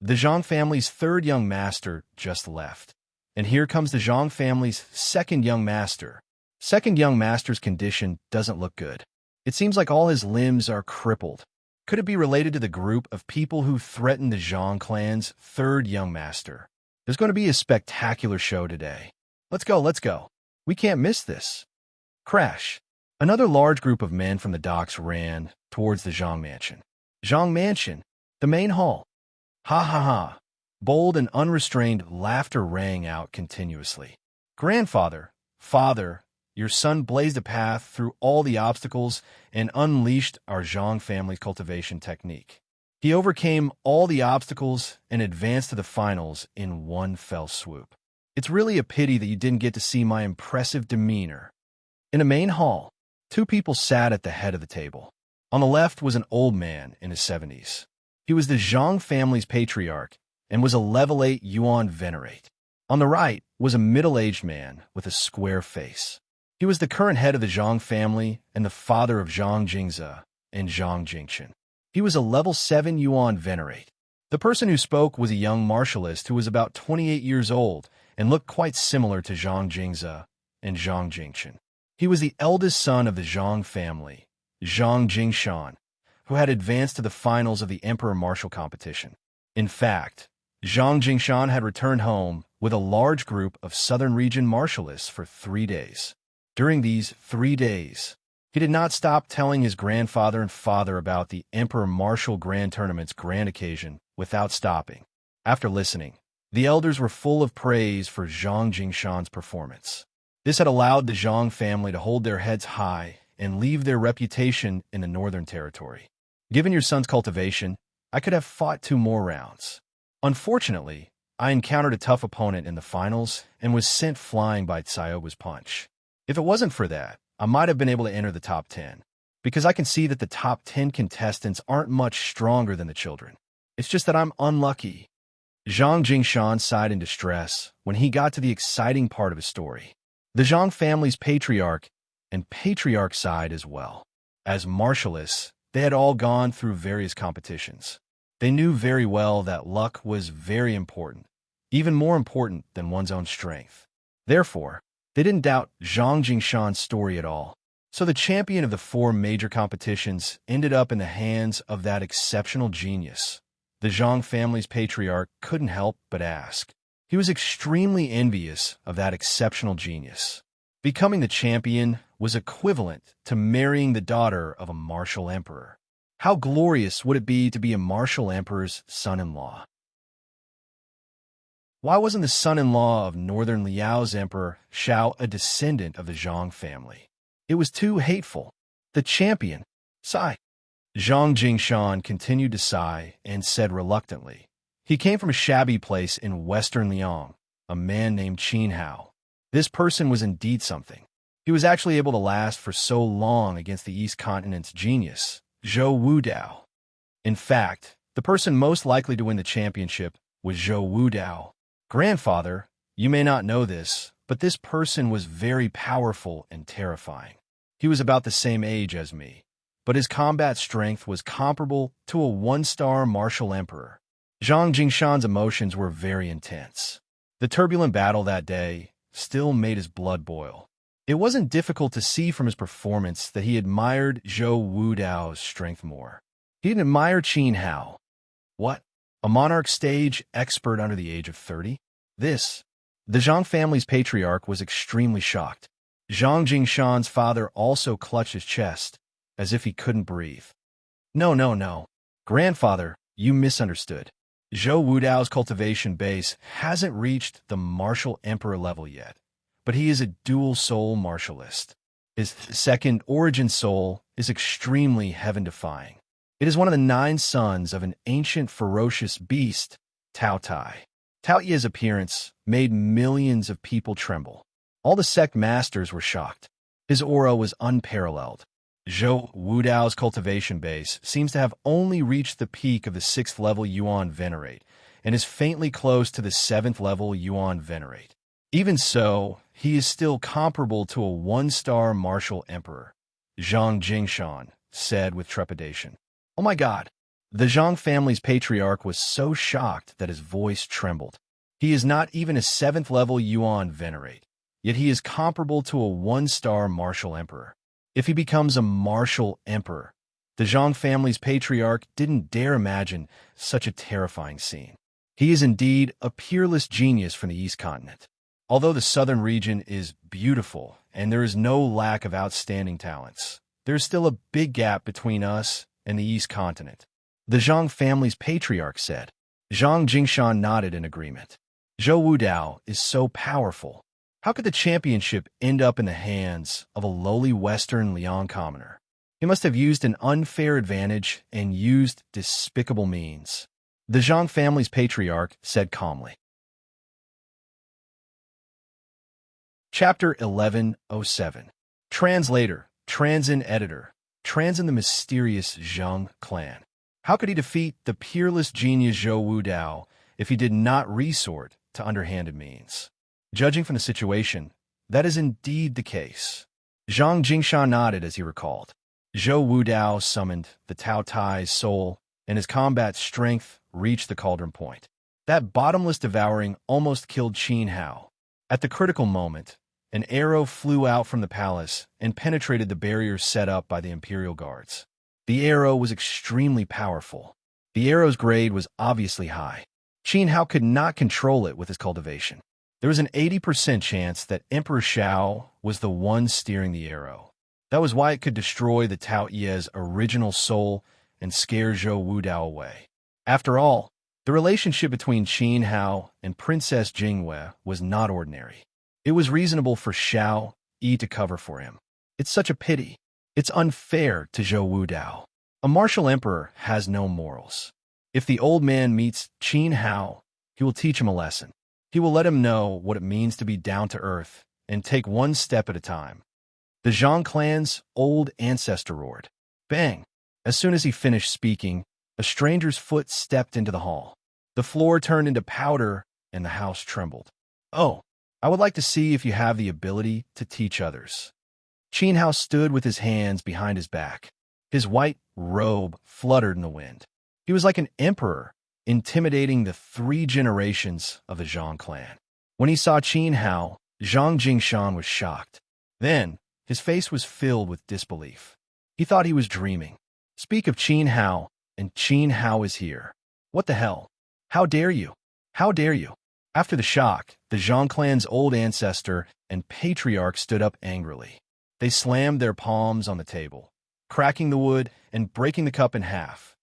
The Zhang family's third young master just left. And here comes the Zhang family's second young master. Second young master's condition doesn't look good. It seems like all his limbs are crippled. Could it be related to the group of people who threatened the Zhang clan's third young master? There's going to be a spectacular show today. Let's go, let's go. We can't miss this. Crash. Another large group of men from the docks ran towards the Zhang mansion. Zhang mansion, the main hall. Ha ha ha. Bold and unrestrained laughter rang out continuously. Grandfather, father, your son blazed a path through all the obstacles and unleashed our Zhang family's cultivation technique. He overcame all the obstacles and advanced to the finals in one fell swoop. It's really a pity that you didn't get to see my impressive demeanor. In the main hall, two people sat at the head of the table. On the left was an old man in his 70s. He was the Zhang family's patriarch and was a level 8 Yuan venerate. On the right was a middle-aged man with a square face. He was the current head of the Zhang family and the father of Zhang Jingze and Zhang Jingchen. He was a level 7 Yuan venerate. The person who spoke was a young martialist who was about 28 years old and looked quite similar to Zhang Jingze and Zhang Jingchen. He was the eldest son of the Zhang family, Zhang Jingshan, who had advanced to the finals of the Emperor Martial competition. In fact, Zhang Jingshan had returned home with a large group of southern region martialists for 3 days. During these 3 days, he did not stop telling his grandfather and father about the Emperor Martial Grand Tournament's grand occasion without stopping. After listening, the elders were full of praise for Zhang Jingshan's performance. This had allowed the Zhang family to hold their heads high and leave their reputation in the Northern Territory. Given your son's cultivation, I could have fought 2 more rounds. Unfortunately, I encountered a tough opponent in the finals and was sent flying by Tsayoba's punch. If it wasn't for that, I might have been able to enter the top 10, because I can see that the top 10 contestants aren't much stronger than the children. It's just that I'm unlucky. Zhang Jingshan sighed in distress when he got to the exciting part of his story. The Zhang family's patriarch and patriarch sighed as well. As martialists, they had all gone through various competitions. They knew very well that luck was very important, even more important than one's own strength. Therefore, they didn't doubt Zhang Jingshan's story at all. So the champion of the 4 major competitions ended up in the hands of that exceptional genius. The Zhang family's patriarch couldn't help but ask. He was extremely envious of that exceptional genius. Becoming the champion was equivalent to marrying the daughter of a martial emperor. How glorious would it be to be a martial emperor's son-in-law? Why wasn't the son-in-law of Northern Liao's emperor Xiao a descendant of the Zhang family? It was too hateful. The champion, sigh. Zhang Jingshan continued to sigh and said reluctantly, he came from a shabby place in western Liang, a man named Qin Hao. This person was indeed something. He was actually able to last for so long against the East Continent's genius, Zhou Wudao. In fact, the person most likely to win the championship was Zhou Wudao. Grandfather, you may not know this, but this person was very powerful and terrifying. He was about the same age as me, but his combat strength was comparable to a 1-star martial emperor. Zhang Jingshan's emotions were very intense. The turbulent battle that day still made his blood boil. It wasn't difficult to see from his performance that he admired Zhou Wudao's strength more. He didn't admire Qin Hao. What? A Monarch stage expert under the age of 30? This. The Zhang family's patriarch was extremely shocked. Zhang Jingshan's father also clutched his chest, as if he couldn't breathe. No. Grandfather, you misunderstood. Zhou Wudao's cultivation base hasn't reached the martial emperor level yet, but he is a dual-soul martialist. His second origin soul is extremely heaven-defying. It is one of the 9 sons of an ancient ferocious beast, Tao Tai. Tao Ye's appearance made millions of people tremble. All the sect masters were shocked. His aura was unparalleled. Zhou Wudao's cultivation base seems to have only reached the peak of the 6th level Yuan Venerate, and is faintly close to the 7th level Yuan Venerate. Even so, he is still comparable to a 1-star martial emperor, Zhang Jingshan said with trepidation. Oh my God! The Zhang family's patriarch was so shocked that his voice trembled. He is not even a 7th level Yuan Venerate, yet he is comparable to a 1-star martial emperor. If he becomes a martial emperor, the Zhang family's patriarch didn't dare imagine such a terrifying scene. He is indeed a peerless genius from the East Continent. Although the southern region is beautiful and there is no lack of outstanding talents, there is still a big gap between us and the East Continent. The Zhang family's patriarch said. Zhang Jingshan nodded in agreement. Zhou Wudao is so powerful. How could the championship end up in the hands of a lowly Western Liang commoner? He must have used an unfair advantage and used despicable means. The Zhang family's patriarch said calmly. Chapter 1107. Translator, Transin Editor, Transin the mysterious Zhang clan. How could he defeat the peerless genius Zhou Wudao if he did not resort to underhanded means? Judging from the situation, that is indeed the case. Zhang Jingshan nodded as he recalled. Zhou Wudao summoned the Tao Tai's soul, and his combat strength reached the cauldron point. That bottomless devouring almost killed Qin Hao. At the critical moment, An arrow flew out from the palace and penetrated the barriers set up by the imperial guards. The arrow was extremely powerful. The arrow's grade was obviously high. Qin Hao could not control it with his cultivation. There was an 80% chance that Emperor Shao was the one steering the arrow. That was why it could destroy the Tao Ye's original soul and scare Zhou Wudao away. After all, the relationship between Qin Hao and Princess Jingwei was not ordinary. It was reasonable for Shao Yi to cover for him. It's such a pity. It's unfair to Zhou Wudao. A martial emperor has no morals. If the old man meets Qin Hao, he will teach him a lesson. He will let him know what it means to be down to earth and take one step at a time. The Zhang clan's old ancestor roared. Bang! As soon as he finished speaking, a stranger's foot stepped into the hall. The floor turned into powder and the house trembled. Oh, I would like to see if you have the ability to teach others. Qin Hao stood with his hands behind his back. His white robe fluttered in the wind. He was like an emperor, intimidating the 3 generations of the Zhang clan. When he saw Qin Hao, Zhang Jingshan was shocked. Then, his face was filled with disbelief. He thought he was dreaming. Speak of Qin Hao, and Qin Hao is here. What the hell? How dare you? How dare you? After the shock, the Zhang clan's old ancestor and patriarch stood up angrily. They slammed their palms on the table, cracking the wood and breaking the cup in half.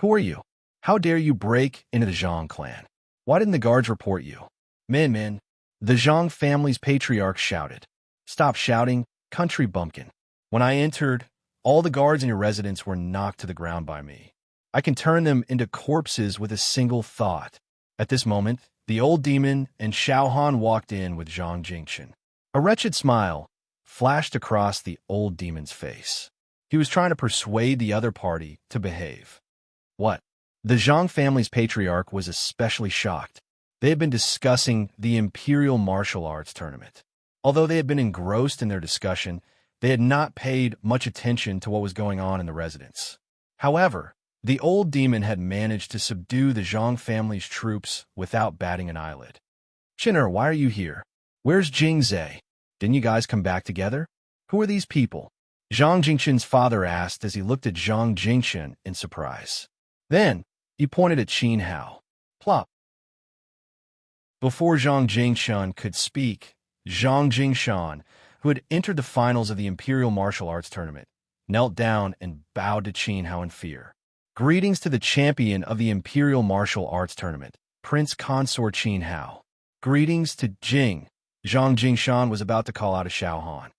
Who are you? How dare you break into the Zhang clan? Why didn't the guards report you? Men, the Zhang family's patriarch shouted. Stop shouting, country bumpkin. When I entered, all the guards in your residence were knocked to the ground by me. I can turn them into corpses with a single thought. At this moment, the old demon and Xiao Han walked in with Zhang Jingshan. A wretched smile flashed across the old demon's face. He was trying to persuade the other party to behave. What? The Zhang family's patriarch was especially shocked. They had been discussing the Imperial Martial Arts Tournament. Although they had been engrossed in their discussion, they had not paid much attention to what was going on in the residence. However, the old demon had managed to subdue the Zhang family's troops without batting an eyelid. Chinner, why are you here? Where's Jingzhe? Didn't you guys come back together? Who are these people? Zhang Jingshan's father asked as he looked at Zhang Jingshan in surprise. Then, he pointed at Qin Hao. Plop. Before Zhang Jingshan could speak, Zhang Jingshan, who had entered the finals of the Imperial Martial Arts Tournament, knelt down and bowed to Qin Hao in fear. Greetings to the champion of the Imperial Martial Arts Tournament, Prince Consort Qin Hao. Greetings to Jing. Zhang Jingshan was about to call out a Xiao Han.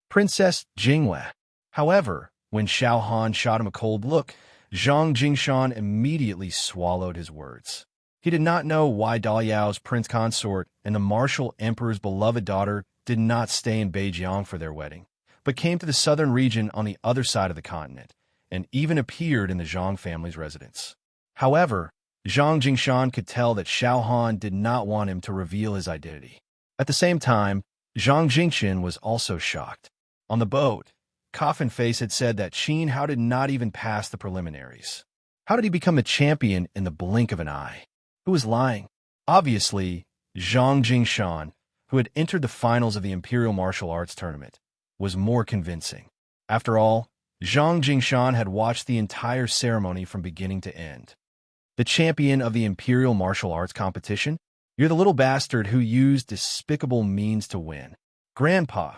Princess Jingwei. However, when Xiao Han shot him a cold look, Zhang Jingshan immediately swallowed his words. He did not know why Daliao's prince consort and the martial emperor's beloved daughter did not stay in Beijiang for their wedding, but came to the southern region on the other side of the continent, and even appeared in the Zhang family's residence. However, Zhang Jingshan could tell that Xiao Han did not want him to reveal his identity. At the same time, Zhang Jingshan was also shocked. On the boat, Coffin Face had said that Qin Hao did not even pass the preliminaries. How did he become a champion in the blink of an eye? Who was lying? Obviously, Zhang Jingshan, who had entered the finals of the Imperial Martial Arts Tournament, was more convincing. After all, Zhang Jingshan had watched the entire ceremony from beginning to end. The champion of the Imperial Martial Arts competition? You're the little bastard who used despicable means to win. Grandpa.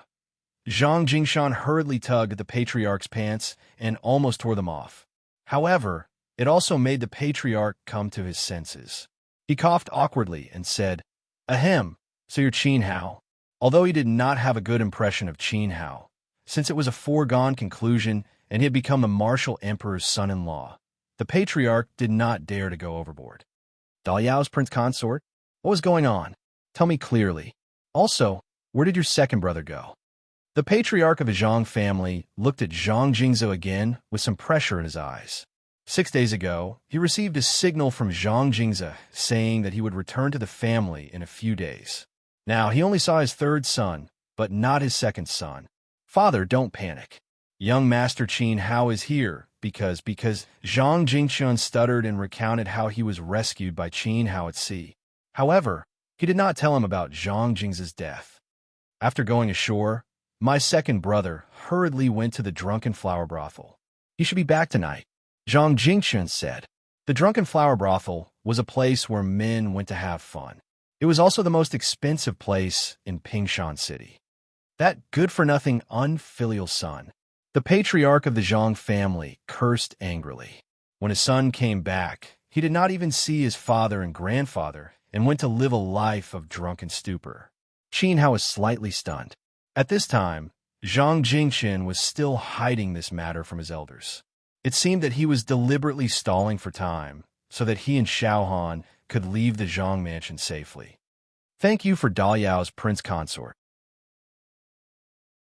Zhang Jingshan hurriedly tugged at the patriarch's pants and almost tore them off. However, it also made the patriarch come to his senses. He coughed awkwardly and said, Ahem, so you're Qin Hao. Although he did not have a good impression of Qin Hao, since it was a foregone conclusion and he had become the martial emperor's son-in-law, the patriarch did not dare to go overboard. Daliao's prince consort? What was going on? Tell me clearly. Also, where did your second brother go? The patriarch of the Zhang family looked at Zhang Jingzhe again with some pressure in his eyes. 6 days ago, he received a signal from Zhang Jingzhe saying that he would return to the family in a few days. Now, he only saw his third son, but not his second son. Father, don't panic. Young Master Qin Hao is here because Zhang Jingshan stuttered and recounted how he was rescued by Qin Hao at sea. However, he did not tell him about Zhang Jingzhe's death. After going ashore, my second brother hurriedly went to the drunken flower brothel. "You should be back tonight," Zhang Jingshun said. The drunken flower brothel was a place where men went to have fun. It was also the most expensive place in Pingshan City. That good-for-nothing unfilial son, the patriarch of the Zhang family, cursed angrily. When his son came back, he did not even see his father and grandfather and went to live a life of drunken stupor. Qin Hao was slightly stunned. At this time, Zhang Jingxin was still hiding this matter from his elders. It seemed that he was deliberately stalling for time so that he and Xiao Han could leave the Zhang mansion safely. "Thank you for Daliao's prince consort.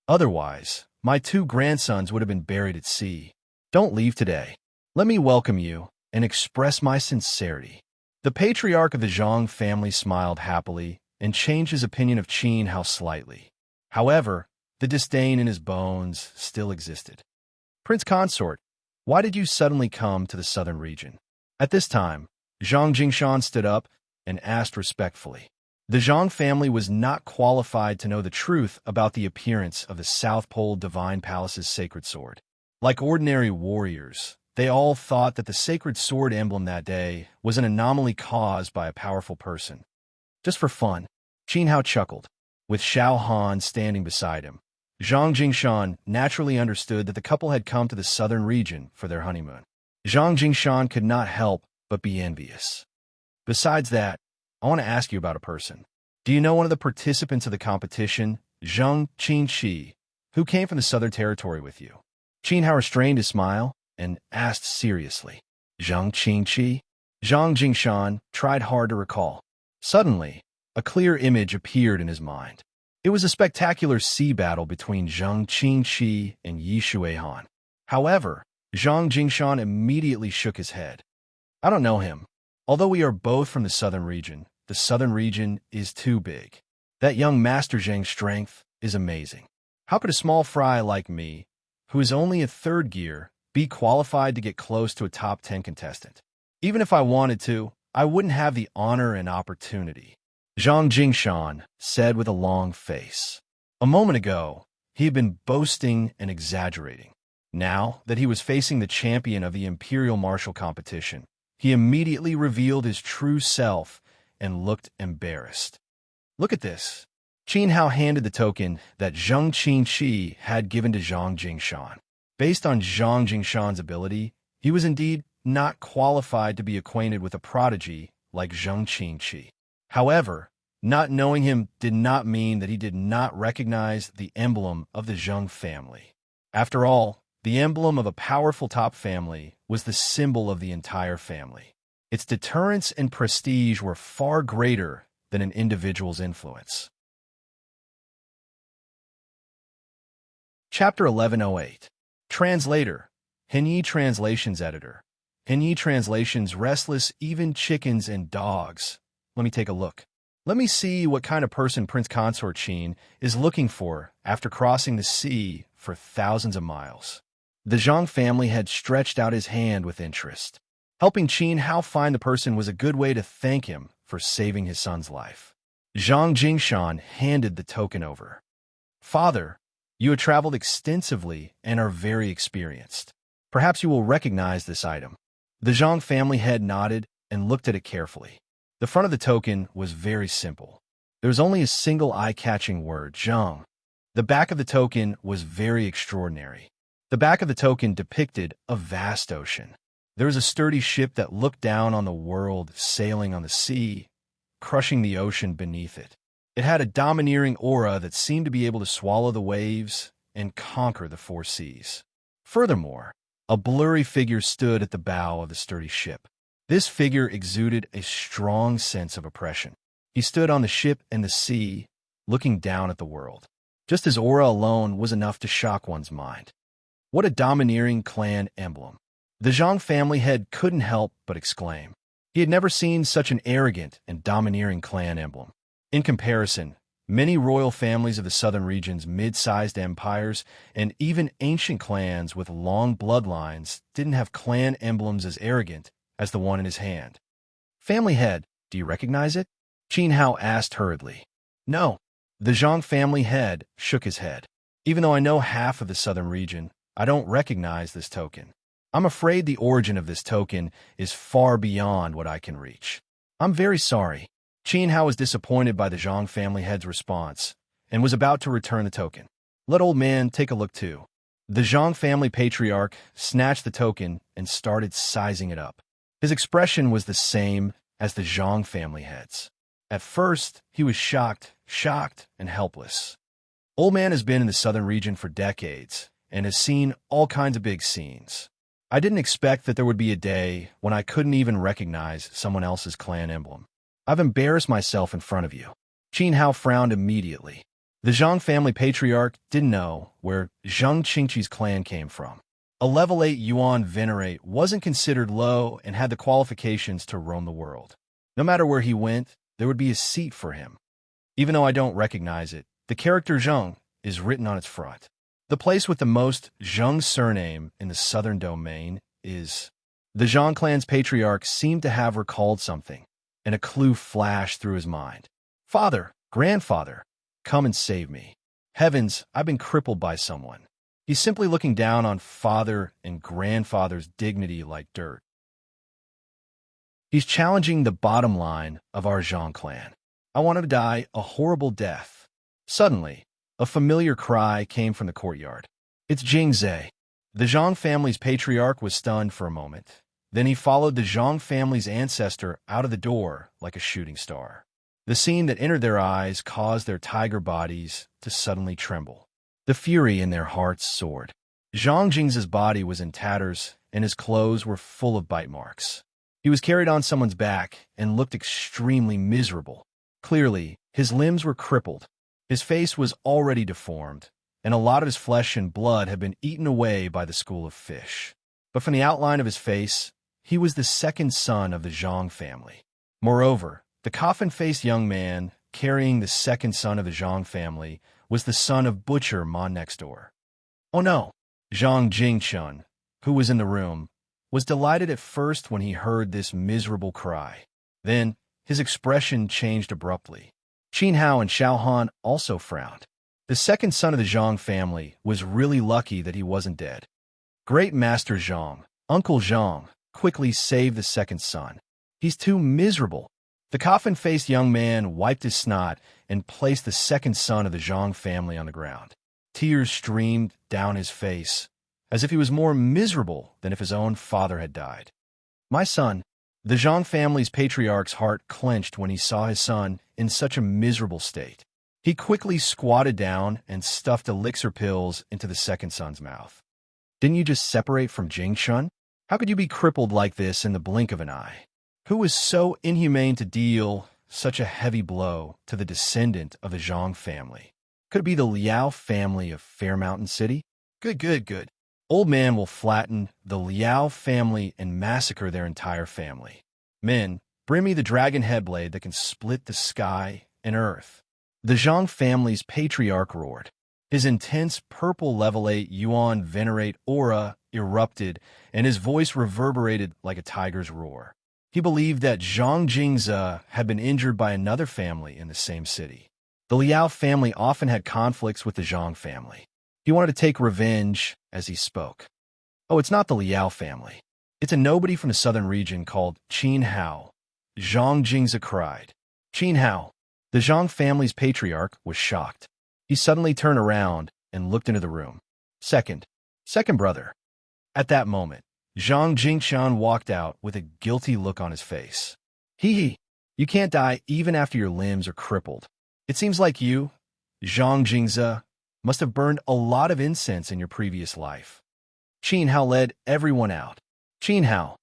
Otherwise, my two grandsons would have been buried at sea. Don't leave today. Let me welcome you and express my sincerity." The patriarch of the Zhang family smiled happily and changed his opinion of Qin Hao slightly. However, the disdain in his bones still existed. "Prince consort, why did you suddenly come to the southern region?" At this time, Zhang Jingshan stood up and asked respectfully. The Zhang family was not qualified to know the truth about the appearance of the South Pole Divine Palace's sacred sword. Like ordinary warriors, they all thought that the sacred sword emblem that day was an anomaly caused by a powerful person. Just for fun, Qin Hao chuckled, with Xiao Han standing beside him. Zhang Jingshan naturally understood that the couple had come to the southern region for their honeymoon. Zhang Jingshan could not help but be envious. "Besides that, I want to ask you about a person. Do you know one of the participants of the competition, Zhang Qingqi, who came from the Southern Territory with you?" Qin Hao restrained his smile and asked seriously. "Zhang Qingqi?" Zhang Jingshan tried hard to recall. Suddenly, a clear image appeared in his mind. It was a spectacular sea battle between Zhang Qingqi and Yi Shuihan. However, Zhang Jingshan immediately shook his head. "I don't know him. Although we are both from the southern region is too big. That young Master Zhang's strength is amazing. How could a small fry like me, who is only a third gear, be qualified to get close to a top 10 contestant? Even if I wanted to, I wouldn't have the honor and opportunity," Zhang Jingshan said with a long face. A moment ago, he had been boasting and exaggerating. Now that he was facing the champion of the Imperial Martial Competition, he immediately revealed his true self and looked embarrassed. "Look at this." Qin Hao handed the token that Zhang Qingqi had given to Zhang Jingshan. Based on Zhang Jingshan's ability, he was indeed not qualified to be acquainted with a prodigy like Zhang Qingqi. However, not knowing him did not mean that he did not recognize the emblem of the Zhang family. After all, the emblem of a powerful top family was the symbol of the entire family. Its deterrence and prestige were far greater than an individual's influence. Chapter 1108. Translator. Henyi Translations Editor. Henyi Translations Restless Even Chickens and Dogs. Let me take a look. Let me see what kind of person Prince Consort Qin is looking for after crossing the sea for thousands of miles. The Zhang family had stretched out his hand with interest. Helping Qin Hao find the person was a good way to thank him for saving his son's life. Zhang Jingshan handed the token over. "Father, you have traveled extensively and are very experienced. Perhaps you will recognize this item." The Zhang family head nodded and looked at it carefully. The front of the token was very simple. There was only a single eye-catching word, Zhang. The back of the token was very extraordinary. The back of the token depicted a vast ocean. There was a sturdy ship that looked down on the world sailing on the sea, crushing the ocean beneath it. It had a domineering aura that seemed to be able to swallow the waves and conquer the four seas. Furthermore, a blurry figure stood at the bow of the sturdy ship. This figure exuded a strong sense of oppression. He stood on the ship and the sea, looking down at the world. Just his aura alone was enough to shock one's mind. What a domineering clan emblem. The Zhang family head couldn't help but exclaim. He had never seen such an arrogant and domineering clan emblem. In comparison, many royal families of the southern region's mid-sized empires and even ancient clans with long bloodlines didn't have clan emblems as arrogant as the one in his hand. "Family head, do you recognize it?" Qin Hao asked hurriedly. "No, The Zhang family head shook his head. Even though I know half of the southern region, I don't recognize this token. I'm afraid the origin of this token is far beyond what I can reach. I'm very sorry. Qin Hao was disappointed by the Zhang family head's response and was about to return the token. Let old man take a look too. The Zhang family patriarch snatched the token and started sizing it up. His expression was the same as the Zhang family heads. At first, he was shocked, and helpless. Old man has been in the southern region for decades and has seen all kinds of big scenes. I didn't expect that there would be a day when I couldn't even recognize someone else's clan emblem. I've embarrassed myself in front of you. Qin Hao frowned immediately. The Zhang family patriarch didn't know where Zheng Qingqi's clan came from. A level 8 Yuan Venerate wasn't considered low and had the qualifications to roam the world. No matter where he went, there would be a seat for him. Even though I don't recognize it, the character Zheng is written on its front. The place with the most Zheng surname in the southern domain is... The Zhang clan's patriarch seemed to have recalled something, and a clue flashed through his mind. Father, grandfather, come and save me. Heavens, I've been crippled by someone. He's simply looking down on father and grandfather's dignity like dirt. He's challenging the bottom line of our Zhang clan. I want to die a horrible death. Suddenly, a familiar cry came from the courtyard. It's Jingze. The Zhang family's patriarch was stunned for a moment. Then he followed the Zhang family's ancestor out of the door like a shooting star. The scene that entered their eyes caused their tiger bodies to suddenly tremble. The fury in their hearts soared. Zhang Jingze's body was in tatters, and his clothes were full of bite marks. He was carried on someone's back and looked extremely miserable. Clearly, his limbs were crippled. His face was already deformed, and a lot of his flesh and blood had been eaten away by the school of fish. But from the outline of his face, he was the second son of the Zhang family. Moreover, the coffin-faced young man carrying the second son of the Zhang family was the son of Butcher Ma next door. Oh no! Zhang Jingchun, who was in the room, was delighted at first when he heard this miserable cry. Then, his expression changed abruptly. Qin Hao and Xiao Han also frowned. The second son of the Zhang family was really lucky that he wasn't dead. Great Master Zhang, Uncle Zhang, quickly saved the second son. He's too miserable. The coffin-faced young man wiped his snot and placed the second son of the Zhang family on the ground. Tears streamed down his face, as if he was more miserable than if his own father had died. My son, the Zhang family's patriarch's heart clenched when he saw his son in such a miserable state. He quickly squatted down and stuffed elixir pills into the second son's mouth. Didn't you just separate from Jingshun? How could you be crippled like this in the blink of an eye? Who was so inhumane to deal such a heavy blow to the descendant of the Zhang family? Could it be the Liao family of Fairmountain City? Good. Old man will flatten the Liao family and massacre their entire family. Men, bring me the dragon headblade that can split the sky and earth. The Zhang family's patriarch roared. His intense purple level 8 Yuan Venerate aura erupted, and his voice reverberated like a tiger's roar. He believed that Zhang Jingze had been injured by another family in the same city. The Liao family often had conflicts with the Zhang family. He wanted to take revenge as he spoke. Oh, it's not the Liao family. It's a nobody from the southern region called Qin Hao. Zhang Jingze cried. Qin Hao. The Zhang family's patriarch was shocked. He suddenly turned around and looked into the room. Second brother. At that moment, Zhang Jingshan walked out with a guilty look on his face. Hee, you can't die even after your limbs are crippled. It seems like you, Zhang Jingze, must have burned a lot of incense in your previous life. Qin Hao led everyone out. Qin Hao,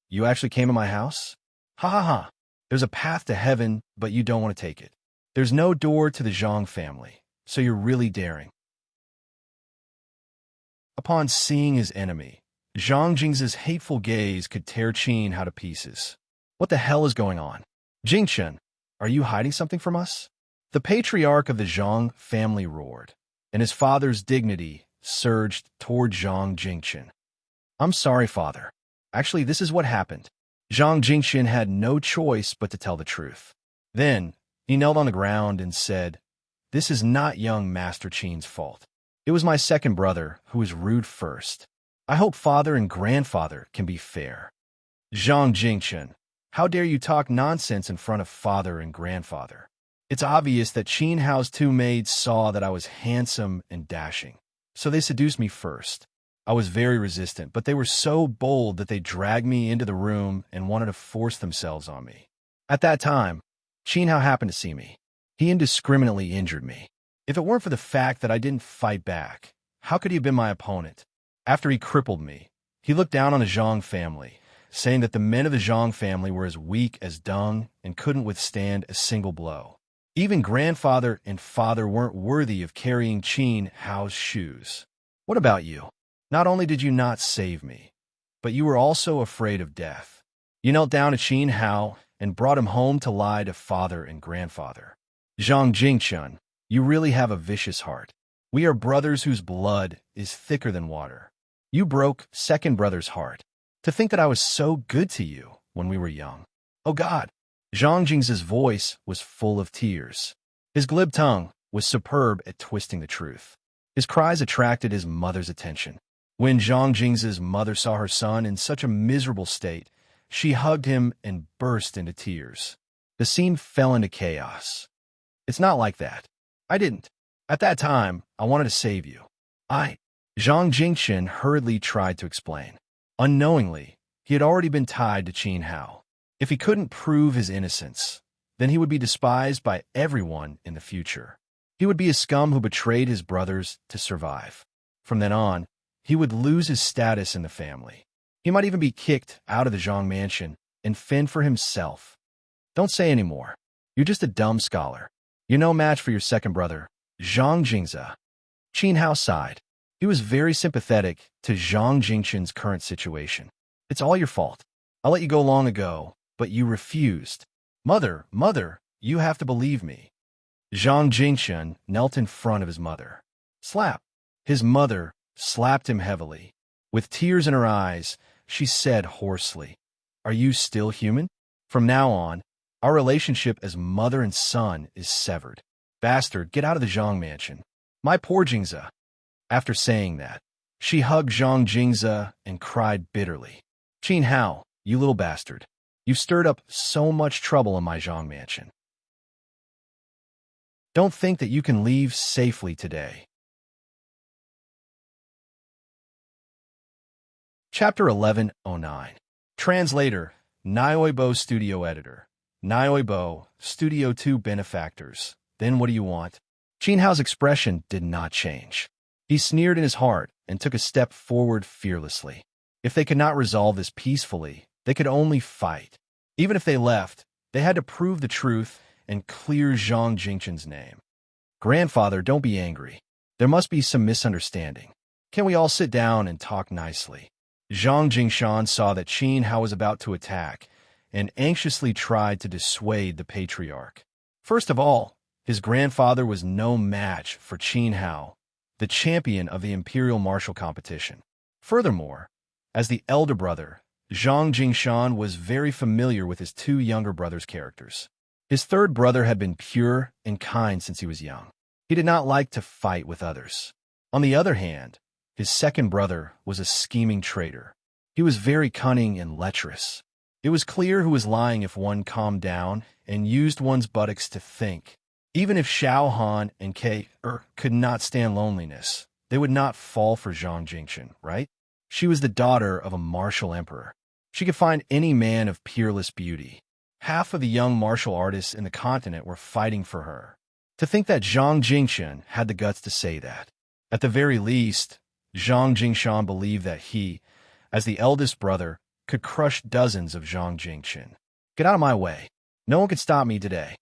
you actually came to my house? Ha. There's a path to heaven, but you don't want to take it. There's no door to the Zhang family, so you're really daring. Upon seeing his enemy, Zhang Jingze's hateful gaze could tear Qin Hao to pieces. What the hell is going on? Jingchen, are you hiding something from us? The patriarch of the Zhang family roared, and his father's dignity surged toward Zhang Jingchen. I'm sorry, father. Actually, this is what happened. Zhang Jingchen had no choice but to tell the truth. Then, he knelt on the ground and said, This is not young Master Qin's fault. It was my second brother who was rude first. I hope father and grandfather can be fair. Zhang Jingchen, how dare you talk nonsense in front of father and grandfather? It's obvious that Qin Hao's two maids saw that I was handsome and dashing, so they seduced me first. I was very resistant, but they were so bold that they dragged me into the room and wanted to force themselves on me. At that time, Qin Hao happened to see me. He indiscriminately injured me. If it weren't for the fact that I didn't fight back, how could he have been my opponent? After he crippled me, he looked down on the Zhang family, saying that the men of the Zhang family were as weak as dung and couldn't withstand a single blow. Even grandfather and father weren't worthy of carrying Qin Hao's shoes. What about you? Not only did you not save me, but you were also afraid of death. You knelt down to Qin Hao and brought him home to lie to father and grandfather. Zhang Jingchen, you really have a vicious heart. We are brothers whose blood is thicker than water. You broke second brother's heart. To think that I was so good to you when we were young. Oh God! Zhang Jing's voice was full of tears. His glib tongue was superb at twisting the truth. His cries attracted his mother's attention. When Zhang Jing's mother saw her son in such a miserable state, she hugged him and burst into tears. The scene fell into chaos. It's not like that. I didn't. At that time, I wanted to save you. Zhang Jingchen hurriedly tried to explain. Unknowingly, he had already been tied to Qin Hao. If he couldn't prove his innocence, then he would be despised by everyone in the future. He would be a scum who betrayed his brothers to survive. From then on, he would lose his status in the family. He might even be kicked out of the Zhang mansion and fend for himself. Don't say any more. You're just a dumb scholar. You're no match for your second brother, Zhang Jingze. Qin Hao sighed. He was very sympathetic to Zhang Jingchen's current situation. It's all your fault. I let you go long ago, but you refused. Mother, you have to believe me. Zhang Jingchen knelt in front of his mother. Slap. His mother slapped him heavily. With tears in her eyes, she said hoarsely, Are you still human? From now on, our relationship as mother and son is severed. Bastard, get out of the Zhang mansion. My poor Jingze. After saying that, she hugged Zhang Jingze and cried bitterly. Qin Hao, you little bastard. You've stirred up so much trouble in my Zhang mansion. Don't think that you can leave safely today. Chapter 1109. Translator, Nioibo Studio Editor. Nioibo, Studio 2 Benefactors. Then what do you want? Qin Hao's expression did not change. He sneered in his heart and took a step forward fearlessly. If they could not resolve this peacefully, they could only fight. Even if they left, they had to prove the truth and clear Zhang Jingchen's name. Grandfather, don't be angry. There must be some misunderstanding. Can we all sit down and talk nicely? Zhang Jingshan saw that Qin Hao was about to attack and anxiously tried to dissuade the patriarch. First of all, his grandfather was no match for Qin Hao, the champion of the imperial martial competition. Furthermore, as the elder brother, Zhang Jingshan was very familiar with his two younger brothers' characters. His third brother had been pure and kind since he was young. He did not like to fight with others. On the other hand, his second brother was a scheming traitor. He was very cunning and lecherous. It was clear who was lying if one calmed down and used one's buttocks to think. Even if Xiao Han and could not stand loneliness, they would not fall for Zhang Jingchen, right? She was the daughter of a martial emperor. She could find any man of peerless beauty. Half of the young martial artists in the continent were fighting for her. To think that Zhang Jingchen had the guts to say that. At the very least, Zhang Jingshan believed that he, as the eldest brother, could crush dozens of Zhang Jingchen. Get out of my way. No one can stop me today.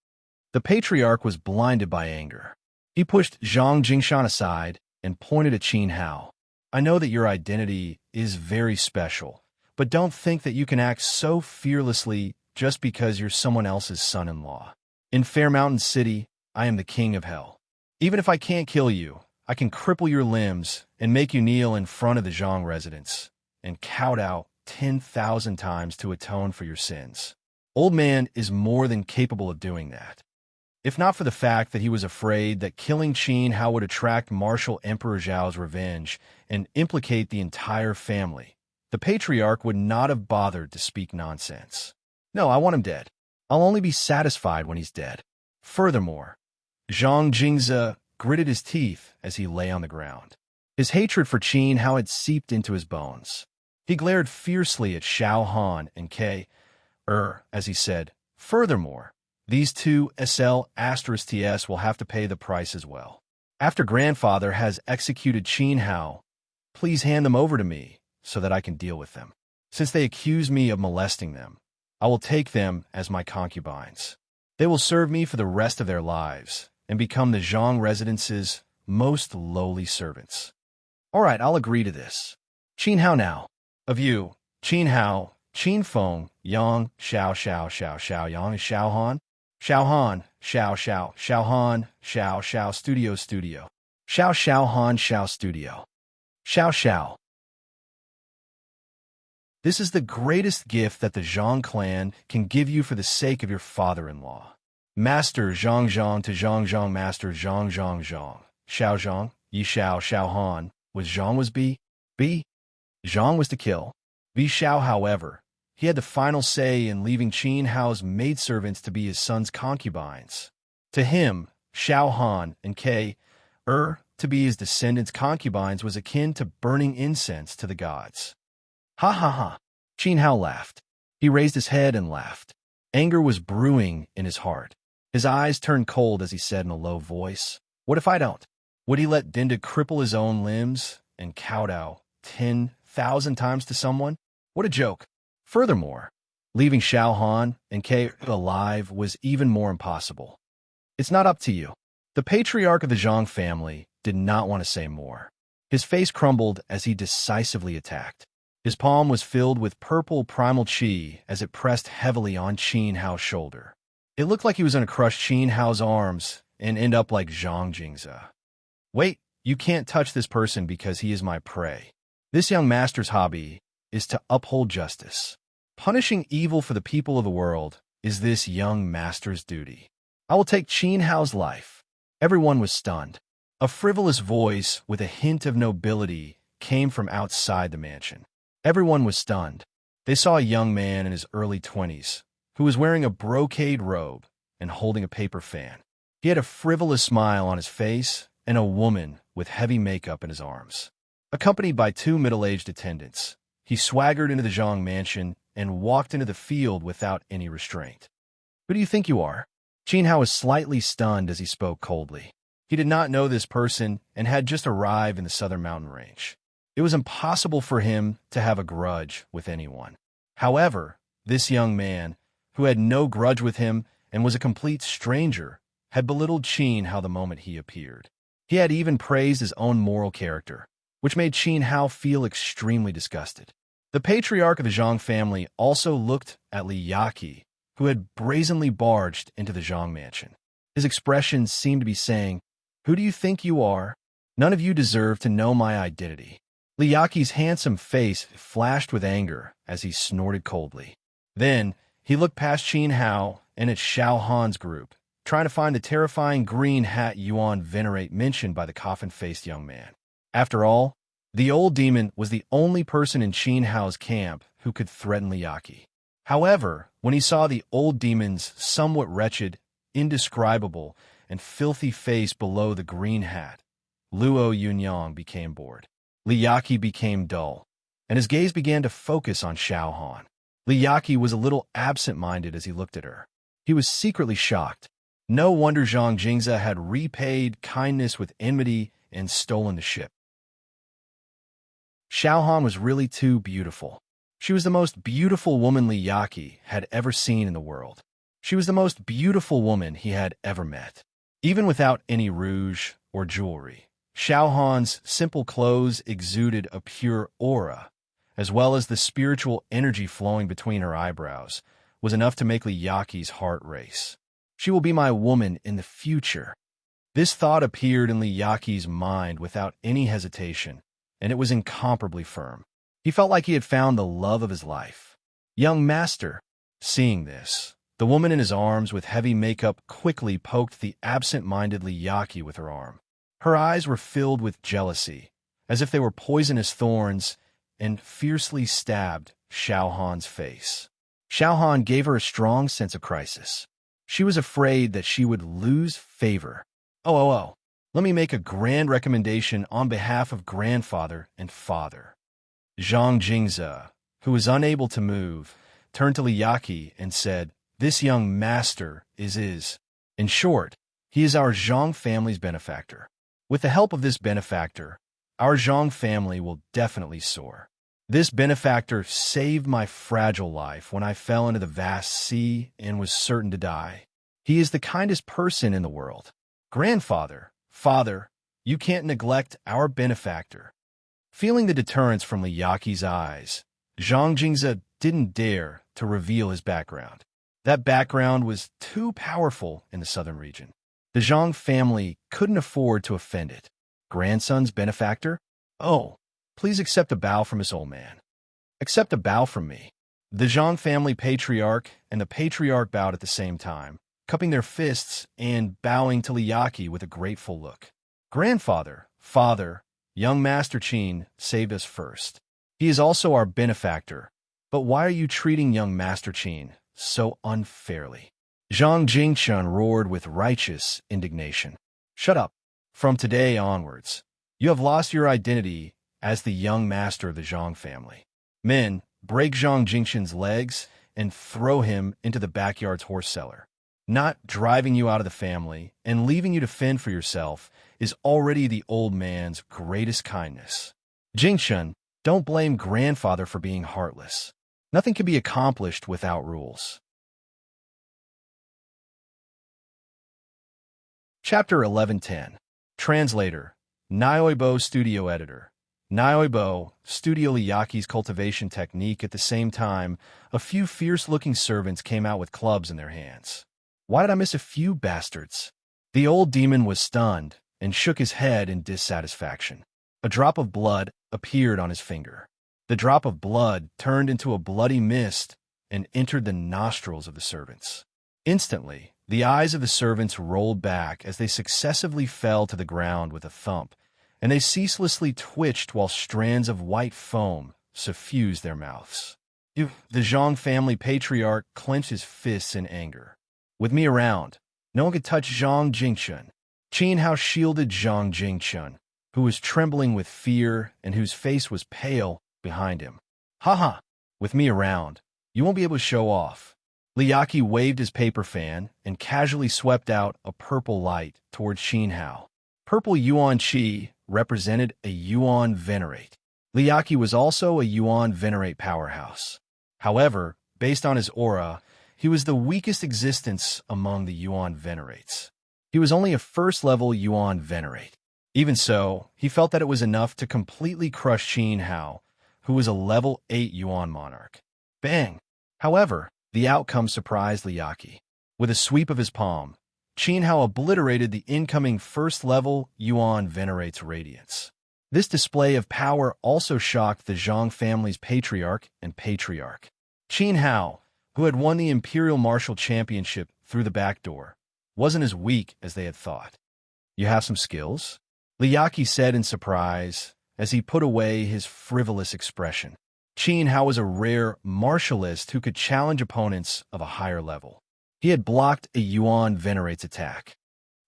The patriarch was blinded by anger. He pushed Zhang Jingshan aside and pointed at Qin Hao. I know that your identity is very special, but don't think that you can act so fearlessly just because you're someone else's son-in-law. In Fair Mountain City, I am the king of hell. Even if I can't kill you, I can cripple your limbs and make you kneel in front of the Zhang residence and kowtow 10,000 times to atone for your sins. Old man is more than capable of doing that. if not for the fact that he was afraid that killing Qin Hao would attract Martial Emperor Zhao's revenge and implicate the entire family. The patriarch would not have bothered to speak nonsense. No, I want him dead. I'll only be satisfied when he's dead. Furthermore, Zhang Jingze gritted his teeth as he lay on the ground. His hatred for Qin Hao had seeped into his bones. He glared fiercely at Xiao Han and K. As he said, furthermore, these two SL*TS will have to pay the price as well. After grandfather has executed Qin Hao, please hand them over to me so that I can deal with them. Since they accuse me of molesting them, I will take them as my concubines. They will serve me for the rest of their lives and become the Zhang residence's most lowly servants. All right, I'll agree to this. Qin Hao now. Of you, Qin Hao, Qin Feng, Yang, Xiao Yang is Xiao Han. Xiao Han, Xiao Han, Xiao Studio. Xiao Han, Xiao Studio. Xiao. This is the greatest gift that the Zhang clan can give you for the sake of your father-in-law. Master Zhang to Zhang Master Zhang. Xiao Zhang, Yi Xiao Han, was Zhang was B. Zhang was to kill. Xiao, however, he had the final say in leaving Qin Hao's maidservants to be his son's concubines. To him, Xiao Han and K. To be his descendants' concubines was akin to burning incense to the gods. Ha ha ha. Qin Hao laughed. He raised his head and laughed. Anger was brewing in his heart. His eyes turned cold as he said in a low voice, "What if I don't? Would he let Dinda cripple his own limbs and kowtow 10,000 times to someone? What a joke." Furthermore, leaving Xiao Han and K alive was even more impossible. It's not up to you. The patriarch of the Zhang family did not want to say more. His face crumbled as he decisively attacked. His palm was filled with purple primal qi as it pressed heavily on Qin Hao's shoulder. It looked like he was going to crush Qin Hao's arms and end up like Zhang Jingze. Wait, you can't touch this person because he is my prey. This young master's hobby is to uphold justice. Punishing evil for the people of the world is this young master's duty. I will take Qin Hao's life. Everyone was stunned. A frivolous voice with a hint of nobility came from outside the mansion. Everyone was stunned. They saw a young man in his early 20s who was wearing a brocade robe and holding a paper fan. He had a frivolous smile on his face and a woman with heavy makeup in his arms. Accompanied by two middle-aged attendants, he swaggered into the Zhang mansion and walked into the field without any restraint. Who do you think you are? Qin Hao was slightly stunned as he spoke coldly. He did not know this person and had just arrived in the southern mountain range. It was impossible for him to have a grudge with anyone. However, this young man, who had no grudge with him and was a complete stranger, had belittled Qin Hao the moment he appeared. He had even praised his own moral character, which made Qin Hao feel extremely disgusted. The patriarch of the Zhang family also looked at Li Yaqi, who had brazenly barged into the Zhang mansion. His expression seemed to be saying, "Who do you think you are? None of you deserve to know my identity." Li Yaqi's handsome face flashed with anger as he snorted coldly. Then, he looked past Qin Hao and at Xiao Han's group, trying to find the terrifying green hat Yuan venerate mentioned by the coffin-faced young man. After all, the old demon was the only person in Qin Hao's camp who could threaten Li Yaqi. However, when he saw the old demon's somewhat wretched, indescribable, and filthy face below the green hat, Luo Yunyang became bored. Li Yaqi became dull, and his gaze began to focus on Xiao Han. Li Yaqi was a little absent-minded as he looked at her. He was secretly shocked. No wonder Zhang Jingze had repaid kindness with enmity and stolen the ship. Xiao Han was really too beautiful. She was the most beautiful woman Li Yaqi had ever seen in the world. She was the most beautiful woman he had ever met. Even without any rouge or jewelry, Xiao Han's simple clothes exuded a pure aura, as well as the spiritual energy flowing between her eyebrows, was enough to make Li Yaqi's heart race. She will be my woman in the future. This thought appeared in Li Yaqi's mind without any hesitation, and it was incomparably firm. He felt like he had found the love of his life. Young master, seeing this, The woman in his arms with heavy makeup quickly poked the absent-minded Liyaki with her arm. Her eyes were filled with jealousy, as if they were poisonous thorns, and fiercely stabbed Xiao Han's face. Xiao Han gave her a strong sense of crisis. She was afraid that she would lose favor. Oh. Let me make a grand recommendation on behalf of grandfather and father. Zhang Jingze, who was unable to move, turned to Liyaki and said, "This young master is. In short, he is our Zhang family's benefactor. With the help of this benefactor, our Zhang family will definitely soar. This benefactor saved my fragile life when I fell into the vast sea and was certain to die. He is the kindest person in the world. Grandfather, father, you can't neglect our benefactor." Feeling the deterrence from Liyaki's eyes, Zhang Jingze didn't dare to reveal his background. That background was too powerful in the southern region. The Zhang family couldn't afford to offend it. Grandson's benefactor? Oh, please accept a bow from this old man. Accept a bow from me. The Zhang family patriarch and the patriarch bowed at the same time, cupping their fists and bowing to Liyaki with a grateful look. Grandfather, father, young Master Qin saved us first. He is also our benefactor. But why are you treating young Master Qin so unfairly? Zhang Jingchun roared with righteous indignation. Shut up. From today onwards, you have lost your identity as the young master of the Zhang family. Men, break Zhang Jingchun's legs and throw him into the backyard's horse cellar. Not driving you out of the family and leaving you to fend for yourself is already the old man's greatest kindness. Jingchun, don't blame grandfather for being heartless. Nothing can be accomplished without rules. Chapter 1110. Translator, Nyoibo Studio Editor. Nyoibo, Studio Liyaki's cultivation technique. At the same time, a few fierce-looking servants came out with clubs in their hands. Why did I miss a few bastards? The old demon was stunned and shook his head in dissatisfaction. A drop of blood appeared on his finger. The drop of blood turned into a bloody mist and entered the nostrils of the servants. Instantly, the eyes of the servants rolled back as they successively fell to the ground with a thump, and they ceaselessly twitched while strands of white foam suffused their mouths. The Zhang family patriarch clenched his fists in anger. With me around, no one could touch Zhang Jingchun. Qin Hao shielded Zhang Jingchun, who was trembling with fear and whose face was pale, behind him. Ha! With me around, you won't be able to show off. Liyaki waved his paper fan and casually swept out a purple light towards Qin Hao. Purple Yuan Qi represented a Yuan Venerate. Liyaki was also a Yuan Venerate powerhouse. However, based on his aura, he was the weakest existence among the Yuan Venerates. He was only a first-level Yuan Venerate. Even so, he felt that it was enough to completely crush Qin Hao, who was a level 8 Yuan Monarch. Bang! However, the outcome surprised Liyaki. With a sweep of his palm, Qin Hao obliterated the incoming first-level Yuan Venerate's radiance. This display of power also shocked the Zhang family's patriarch and patriarch. Qin Hao, who had won the Imperial Martial Championship through the back door, wasn't as weak as they had thought. You have some skills? Liyaki said in surprise as he put away his frivolous expression. Qin Hao was a rare martialist who could challenge opponents of a higher level. He had blocked a Yuan Venerate's attack.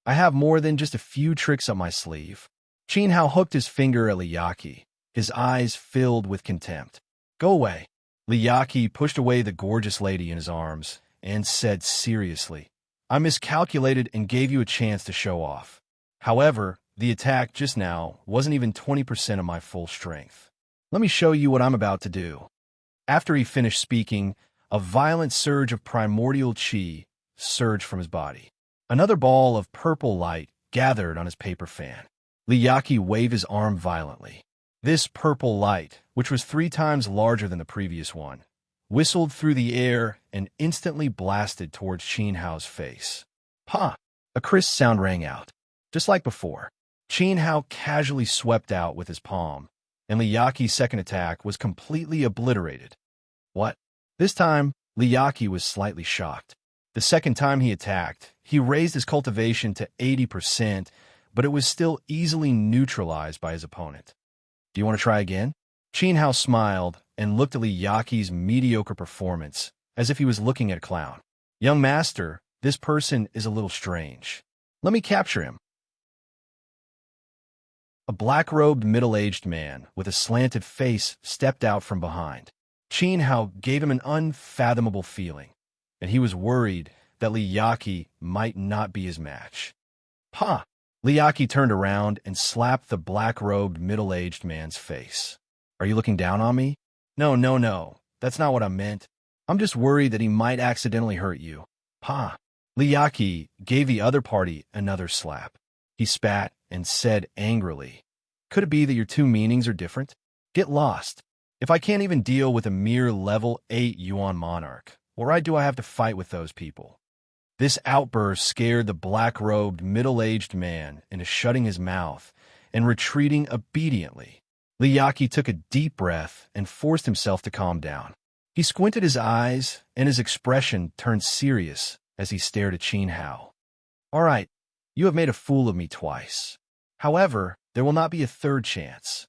I have more than just a few tricks up my sleeve. Qin Hao hooked his finger at Liyaki, his eyes filled with contempt. Go away. Liyaki pushed away the gorgeous lady in his arms and said seriously, I miscalculated and gave you a chance to show off. However, the attack just now wasn't even 20% of my full strength. Let me show you what I'm about to do. After he finished speaking, a violent surge of primordial qi surged from his body. Another ball of purple light gathered on his paper fan. Liyaki waved his arm violently. This purple light, which was 3 times larger than the previous one, whistled through the air and instantly blasted towards Qin Hao's face. Pa! A crisp sound rang out. Just like before, Qin Hao casually swept out with his palm, and Liyaki's second attack was completely obliterated. What? This time, Liyaki was slightly shocked. The second time he attacked, he raised his cultivation to 80%, but it was still easily neutralized by his opponent. Do you want to try again? Qin Hao smiled and looked at Li Yaqi's mediocre performance, as if he was looking at a clown. Young master, this person is a little strange. Let me capture him. A black-robed middle-aged man with a slanted face stepped out from behind. Qin Hao gave him an unfathomable feeling, and he was worried that Li Yaqi might not be his match. Ha! Li Yaqi turned around and slapped the black-robed middle-aged man's face. Are you looking down on me? No. That's not what I meant. I'm just worried that he might accidentally hurt you. Ha! Li Yaqi gave the other party another slap. He spat and said angrily, "Could it be that your two meanings are different? Get lost. If I can't even deal with a mere level 8 Yuan Monarch, what right do I have to fight with those people?" This outburst scared the black-robed, middle-aged man into shutting his mouth and retreating obediently. Li Yaqi took a deep breath and forced himself to calm down. He squinted his eyes, and his expression turned serious as he stared at Qin Hao. "All right, you have made a fool of me twice. However, there will not be a third chance."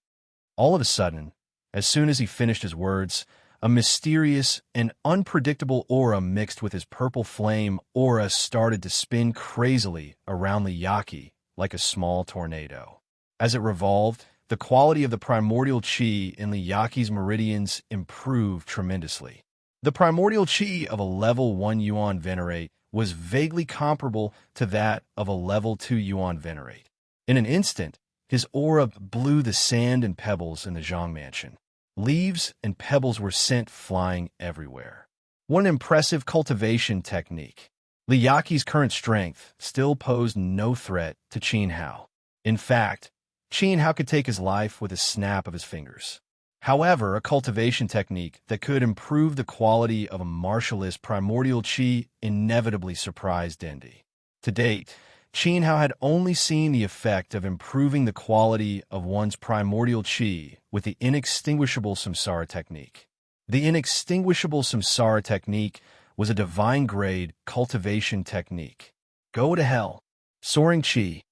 All of a sudden, as soon as he finished his words, a mysterious and unpredictable aura mixed with his purple flame aura started to spin crazily around Li Yaqi like a small tornado. As it revolved, the quality of the primordial qi in Li Yaqi's meridians improved tremendously. The primordial qi of a level 1 Yuan Venerate was vaguely comparable to that of a level 2 Yuan Venerate. In an instant, his aura blew the sand and pebbles in the Zhang mansion. Leaves and pebbles were sent flying everywhere. What an impressive cultivation technique. Li Yaqi's current strength still posed no threat to Qin Hao. In fact, Qin Hao could take his life with a snap of his fingers. However, a cultivation technique that could improve the quality of a martialist's primordial qi inevitably surprised Dendi. To date, Qin Hao had only seen the effect of improving the quality of one's primordial qi with the inextinguishable samsara technique. The inextinguishable samsara technique was a divine-grade cultivation technique. Go to hell. Soaring qi.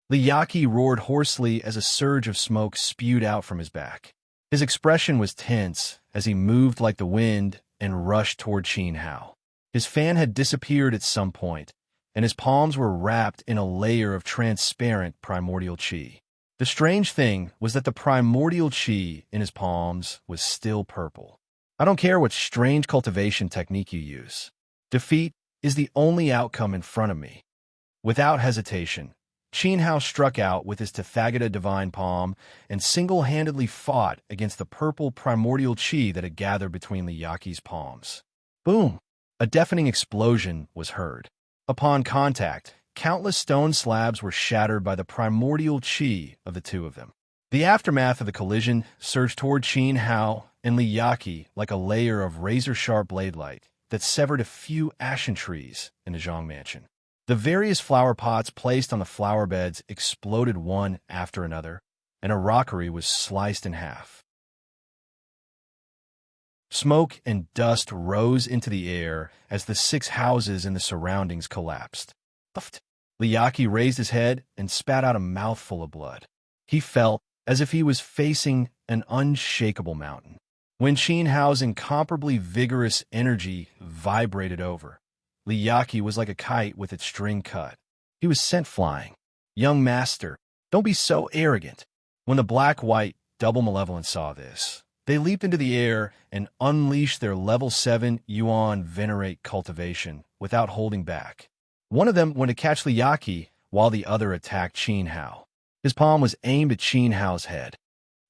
Li Yaqi roared hoarsely as a surge of smoke spewed out from his back. His expression was tense as he moved like the wind and rushed toward Qin Hao. His fan had disappeared at some point, and his palms were wrapped in a layer of transparent primordial qi. The strange thing was that the primordial qi in his palms was still purple. I don't care what strange cultivation technique you use. Defeat is the only outcome in front of me. Without hesitation, Qin Hao struck out with his Tathagata divine palm and single-handedly fought against the purple primordial qi that had gathered between Li Yaqi's palms. Boom! A deafening explosion was heard. Upon contact, countless stone slabs were shattered by the primordial qi of the two of them. The aftermath of the collision surged toward Qin Hao and Li Yaqi like a layer of razor-sharp blade light that severed a few ashen trees in the Zhang mansion. The various flower pots placed on the flower beds exploded one after another, and a rockery was sliced in half. Smoke and dust rose into the air as the 6 houses in the surroundings collapsed. Li Yaqi raised his head and spat out a mouthful of blood. He felt as if he was facing an unshakable mountain. When Qin Hao's incomparably vigorous energy vibrated over, Li Yaqi was like a kite with its string cut. He was sent flying. Young master, don't be so arrogant. When the black-white double malevolence saw this, they leaped into the air and unleashed their level 7 Yuan Venerate cultivation without holding back. One of them went to catch Li Yaqi, while the other attacked Qin Hao. His palm was aimed at Qin Hao's head.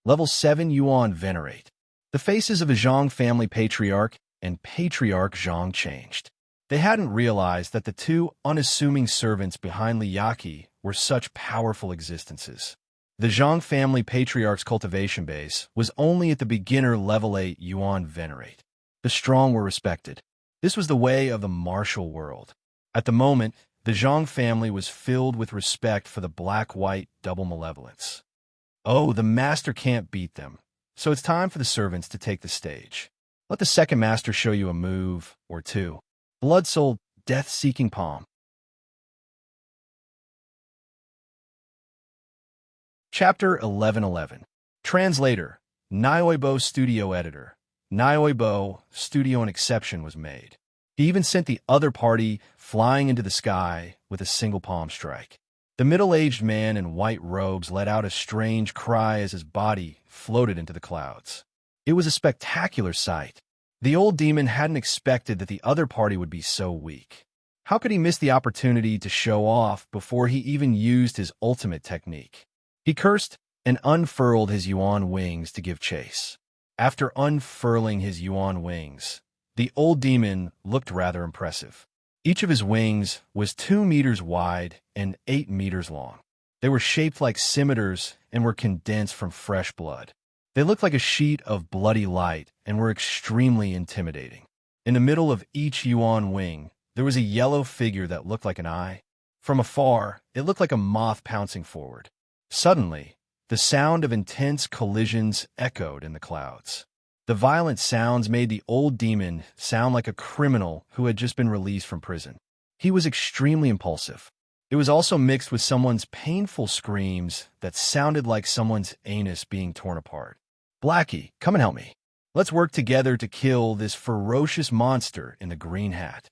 Level 7 Yuan Venerate. The faces of the Zhang family patriarch and patriarch Zhang changed. They hadn't realized that the two unassuming servants behind Li Yaqi were such powerful existences. The Zhang family patriarch's cultivation base was only at the beginner level 8 Yuan Venerate. The strong were respected. This was the way of the martial world. At the moment, the Zhang family was filled with respect for the black-white double malevolence. Oh, the master can't beat them, so it's time for the servants to take the stage. Let the second master show you a move or two. Blood Soul death-seeking palm. Chapter 1111. Translator, Nioibo Studio Editor. Nioibo Studio an exception was made. He even sent the other party flying into the sky with a single palm strike. The middle-aged man in white robes let out a strange cry as his body floated into the clouds. It was a spectacular sight. The old demon hadn't expected that the other party would be so weak. How could he miss the opportunity to show off before he even used his ultimate technique? He cursed and unfurled his yuan wings to give chase. After unfurling his yuan wings, the old demon looked rather impressive. Each of his wings was 2 meters wide and 8 meters long. They were shaped like scimitars and were condensed from fresh blood. They looked like a sheet of bloody light and were extremely intimidating. In the middle of each yuan wing, there was a yellow figure that looked like an eye. From afar, it looked like a moth pouncing forward. Suddenly, the sound of intense collisions echoed in the clouds. The violent sounds made the old demon sound like a criminal who had just been released from prison. He was extremely impulsive. It was also mixed with someone's painful screams that sounded like someone's anus being torn apart. Blackie, come and help me. Let's work together to kill this ferocious monster in the green hat.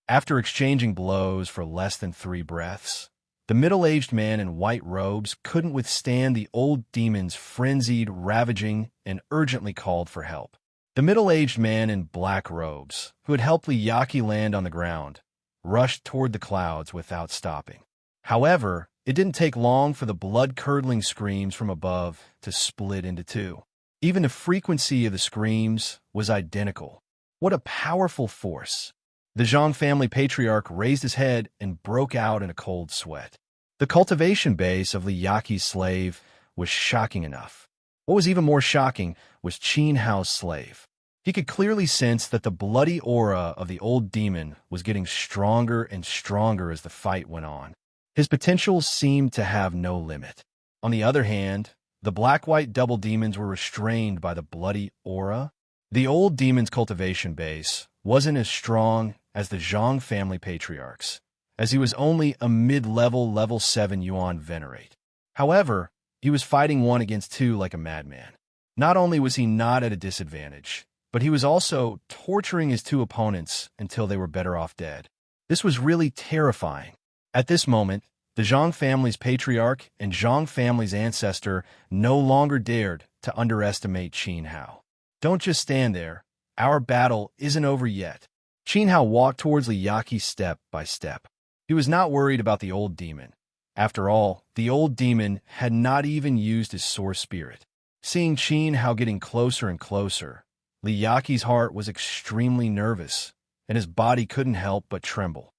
After exchanging blows for less than 3 breaths, the middle-aged man in white robes couldn't withstand the old demon's frenzied ravaging and urgently called for help. The middle-aged man in black robes, who had helped Liyaki land on the ground, rushed toward the clouds without stopping. However, it didn't take long for the blood-curdling screams from above to split into 2. Even the frequency of the screams was identical. What a powerful force! The Zhang family patriarch raised his head and broke out in a cold sweat. The cultivation base of Liyaki's slave was shocking enough. What was even more shocking was Qin Hao's slave. He could clearly sense that the bloody aura of the old demon was getting stronger and stronger as the fight went on. His potential seemed to have no limit. On the other hand, the black-white double demons were restrained by the bloody aura. The old demon's cultivation base wasn't as strong as the Zhang family patriarchs, as he was only a mid-level level 7 yuan venerate. However, he was fighting 1 against 2 like a madman. Not only was he not at a disadvantage, but he was also torturing his 2 opponents until they were better off dead. This was really terrifying. At this moment, the Zhang family's patriarch and Zhang family's ancestor no longer dared to underestimate Qin Hao. Don't just stand there. Our battle isn't over yet. Qin Hao walked towards Liyaki step by step. He was not worried about the old demon. After all, the old demon had not even used his source spirit. Seeing Qin Hao getting closer and closer, Liyaki's heart was extremely nervous, and his body couldn't help but tremble.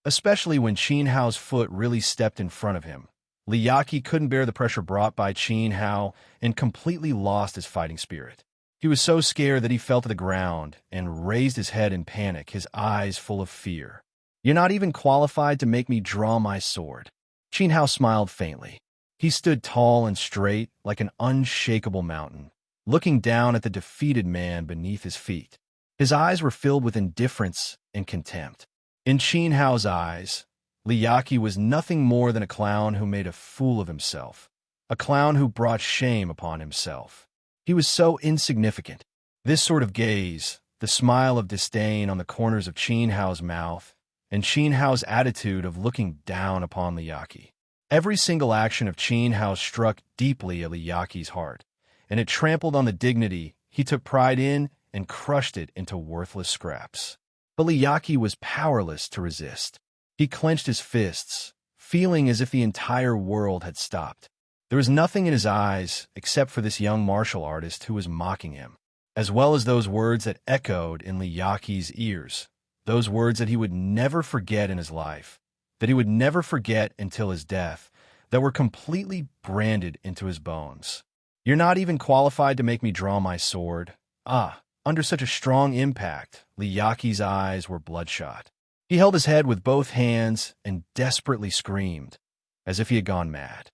Especially when Qin Hao's foot really stepped in front of him. Liyaki couldn't bear the pressure brought by Qin Hao and completely lost his fighting spirit. He was so scared that he fell to the ground and raised his head in panic, his eyes full of fear. You're not even qualified to make me draw my sword. Qin Hao smiled faintly. He stood tall and straight like an unshakable mountain, looking down at the defeated man beneath his feet. His eyes were filled with indifference and contempt. In Qin Hao's eyes, Liyaki was nothing more than a clown who made a fool of himself, a clown who brought shame upon himself. He was so insignificant. This sort of gaze, the smile of disdain on the corners of Qin Hao's mouth, and Qin Hao's attitude of looking down upon Liyaki. Every single action of Qin Hao struck deeply at Liyaki's heart, and it trampled on the dignity he took pride in and crushed it into worthless scraps. But Liyaki was powerless to resist. He clenched his fists, feeling as if the entire world had stopped. There was nothing in his eyes except for this young martial artist who was mocking him, as well as those words that echoed in Liyaki's ears, those words that he would never forget in his life, that he would never forget until his death, that were completely branded into his bones. You're not even qualified to make me draw my sword. Under such a strong impact, Liyaki's eyes were bloodshot. He held his head with both hands and desperately screamed, as if he had gone mad.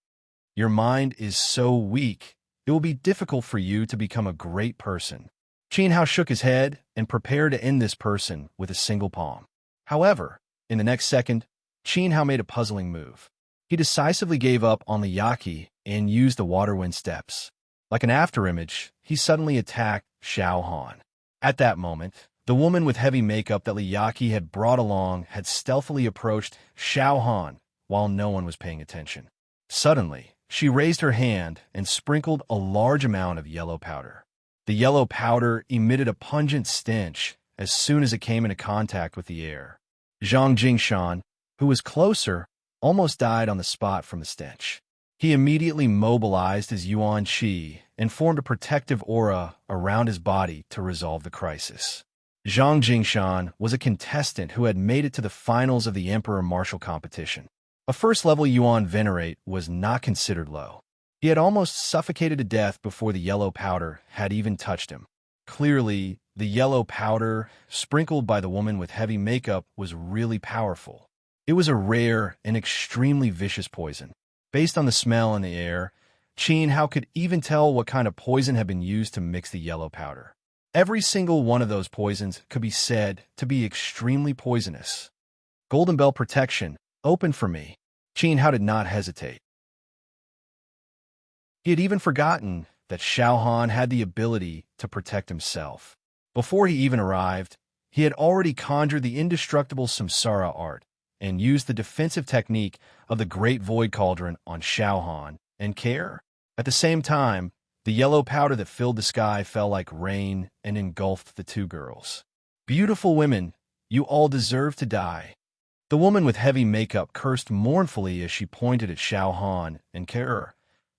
Your mind is so weak, it will be difficult for you to become a great person. Qin Hao shook his head and prepared to end this person with a single palm. However, in the next second, Qin Hao made a puzzling move. He decisively gave up on the Yaqi and used the Waterwind Steps. Like an afterimage, he suddenly attacked Xiao Han. At that moment, the woman with heavy makeup that Li Yaqi had brought along had stealthily approached Xiao Han while no one was paying attention. Suddenly, she raised her hand and sprinkled a large amount of yellow powder. The yellow powder emitted a pungent stench as soon as it came into contact with the air. Zhang Jingshan, who was closer, almost died on the spot from the stench. He immediately mobilized his Yuan Qi and formed a protective aura around his body to resolve the crisis. Zhang Jingshan was a contestant who had made it to the finals of the Emperor Martial competition. A first-level Yuan Venerate was not considered low. He had almost suffocated to death before the yellow powder had even touched him. Clearly, the yellow powder, sprinkled by the woman with heavy makeup, was really powerful. It was a rare and extremely vicious poison. Based on the smell in the air, Qin Hao could even tell what kind of poison had been used to mix the yellow powder. Every single one of those poisons could be said to be extremely poisonous. Golden Bell protection, open for me. Qin Hao did not hesitate. He had even forgotten that Xiao Han had the ability to protect himself. Before he even arrived, he had already conjured the indestructible samsara art and used the defensive technique of the Great Void Cauldron on Xiao Han and Care. At the same time, the yellow powder that filled the sky fell like rain and engulfed the two girls. Beautiful women, you all deserve to die. The woman with heavy makeup cursed mournfully as she pointed at Xiao Han and Care,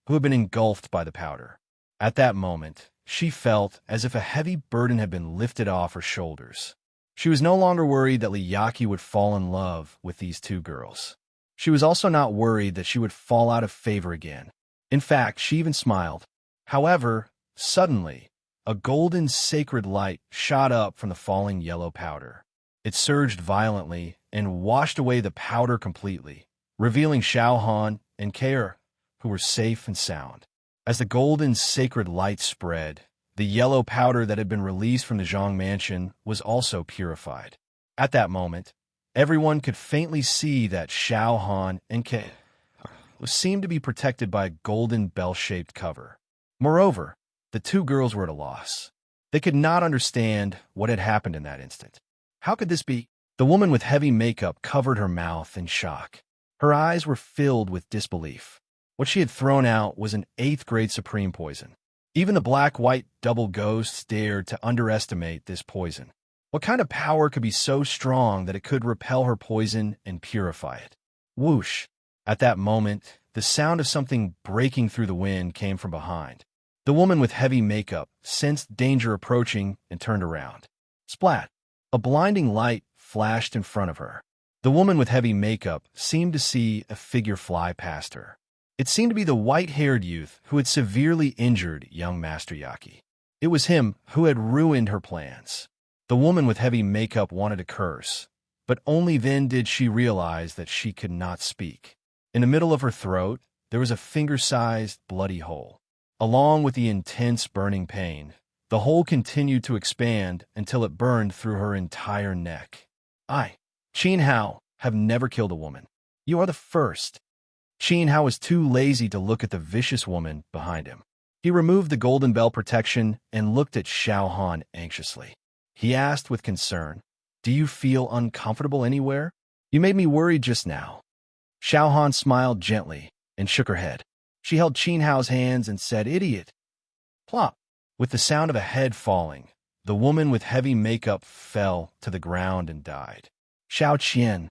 who had been engulfed by the powder. At that moment, she felt as if a heavy burden had been lifted off her shoulders. She was no longer worried that Li Yaqi would fall in love with these two girls. She was also not worried that she would fall out of favor again. In fact, she even smiled. However, suddenly, a golden sacred light shot up from the falling yellow powder. It surged violently and washed away the powder completely, revealing Xiao Han and Care, who were safe and sound. As the golden sacred light spread, the yellow powder that had been released from the Zhang mansion was also purified. At that moment, everyone could faintly see that Xiao Han and Care seemed to be protected by a golden bell-shaped cover. Moreover, the two girls were at a loss. They could not understand what had happened in that instant. How could this be? The woman with heavy makeup covered her mouth in shock. Her eyes were filled with disbelief. What she had thrown out was an 8th-grade supreme poison. Even the black-white double ghosts dared to underestimate this poison. What kind of power could be so strong that it could repel her poison and purify it? Whoosh! At that moment, the sound of something breaking through the wind came from behind. The woman with heavy makeup sensed danger approaching and turned around. Splat! A blinding light flashed in front of her. The woman with heavy makeup seemed to see a figure fly past her. It seemed to be the white-haired youth who had severely injured young Master Yaqi. It was him who had ruined her plans. The woman with heavy makeup wanted to curse, but only then did she realize that she could not speak. In the middle of her throat, there was a finger-sized bloody hole. Along with the intense burning pain, the hole continued to expand until it burned through her entire neck. I, Qin Hao, have never killed a woman. You are the first. Qin Hao was too lazy to look at the vicious woman behind him. He removed the golden bell protection and looked at Xiao Han anxiously. He asked with concern, "Do you feel uncomfortable anywhere? You made me worried just now." Xiao Han smiled gently and shook her head. She held Qin Hao's hands and said, "Idiot." Plop! With the sound of a head falling, the woman with heavy makeup fell to the ground and died. Xiao Qian.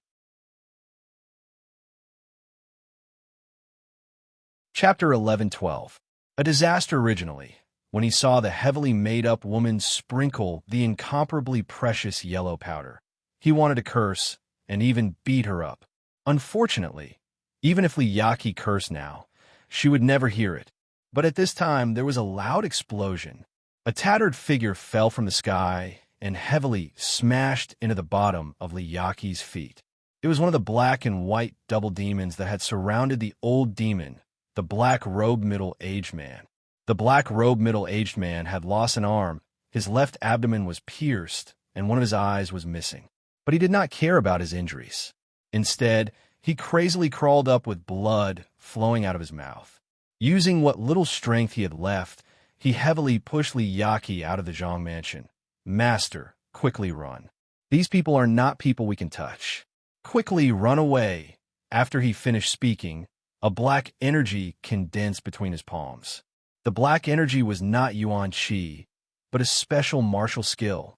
Chapter 11-12. A disaster originally, when he saw the heavily made-up woman sprinkle the incomparably precious yellow powder. He wanted to curse and even beat her up. Unfortunately, even if Li Yaqi cursed now, she would never hear it. But at this time, there was a loud explosion. A tattered figure fell from the sky and heavily smashed into the bottom of Li Yaqi's feet. It was one of the black and white double demons that had surrounded the old demon, the black-robed middle-aged man. The black-robed middle-aged man had lost an arm His left abdomen was pierced, and one of his eyes was missing. But he did not care about his injuries. Instead, he crazily crawled up with blood flowing out of his mouth. Using what little strength he had left, he heavily pushed Li Yaqi out of the Zhang mansion. "Master, quickly run. These people are not people we can touch. Quickly run away." After he finished speaking, a black energy condensed between his palms. The black energy was not Yuan Qi, but a special martial skill.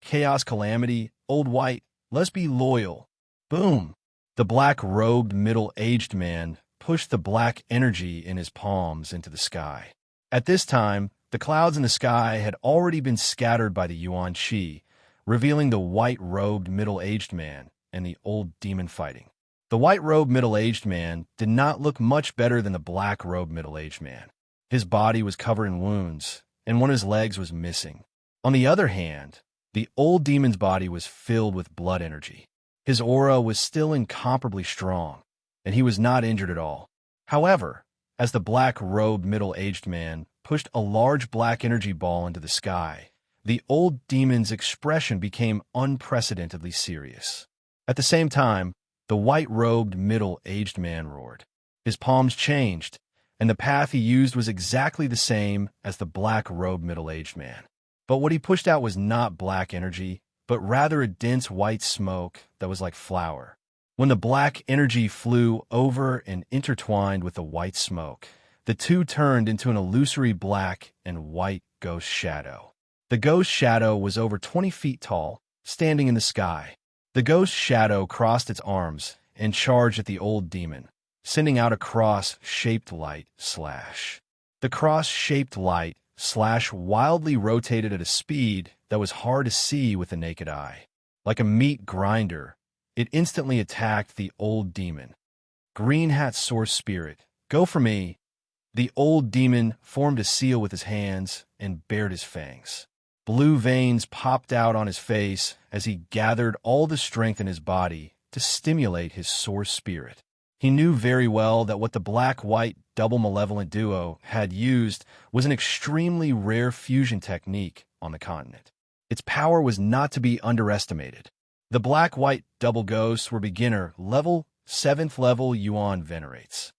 Chaos Calamity, Old White, let's be loyal. Boom! The black-robed middle-aged man pushed the black energy in his palms into the sky. At this time, the clouds in the sky had already been scattered by the Yuan Qi, revealing the white-robed middle-aged man and the old demon fighting. The white-robed middle-aged man did not look much better than the black-robed middle-aged man. His body was covered in wounds, and one of his legs was missing. On the other hand, the old demon's body was filled with blood energy. His aura was still incomparably strong, and he was not injured at all. However, as the black-robed middle-aged man pushed a large black energy ball into the sky, the old demon's expression became unprecedentedly serious. At the same time, the white-robed middle-aged man roared. His palms changed, and the path he used was exactly the same as the black-robed middle-aged man. But what he pushed out was not black energy, but rather a dense white smoke that was like flour. When the black energy flew over and intertwined with the white smoke, the two turned into an illusory black and white ghost shadow. The ghost shadow was over 20 feet tall, standing in the sky. The ghost shadow crossed its arms and charged at the old demon, sending out a cross-shaped light slash. The cross-shaped light slash wildly rotated at a speed that was hard to see with the naked eye. Like a meat grinder, it instantly attacked the old demon. Green Hat Source Spirit, go for me. The old demon formed a seal with his hands and bared his fangs. Blue veins popped out on his face as he gathered all the strength in his body to stimulate his source spirit. He knew very well that what the black-white double malevolent duo had used was an extremely rare fusion technique on the continent. Its power was not to be underestimated. The black-white double ghosts were beginner level, 7th level Yuan venerates.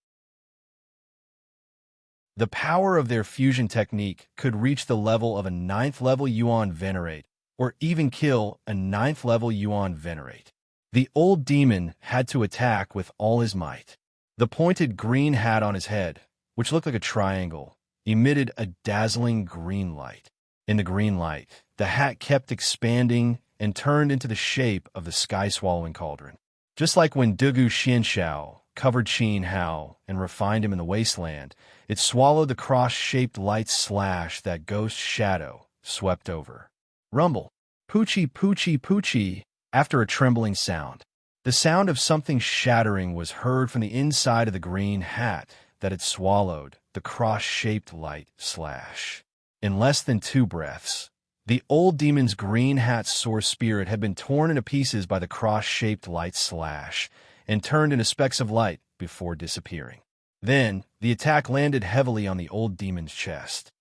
The power of their fusion technique could reach the level of a 9th level Yuan venerate, or even kill a 9th level Yuan venerate. The old demon had to attack with all his might. The pointed green hat on his head, which looked like a triangle, emitted a dazzling green light. In the green light, the hat kept expanding and turned into the shape of the sky-swallowing cauldron. Just like when Dugu Xianxiao covered Qin Hao and refined him in the wasteland, it swallowed the cross-shaped light slash that ghost shadow swept over. Rumble. Poochie, poochie, poochie. After a trembling sound, the sound of something shattering was heard from the inside of the green hat that had swallowed the cross-shaped light slash. In less than 2 breaths, the old demon's green hat source spirit had been torn into pieces by the cross-shaped light slash and turned into specks of light before disappearing. Then, the attack landed heavily on the old demon's chest.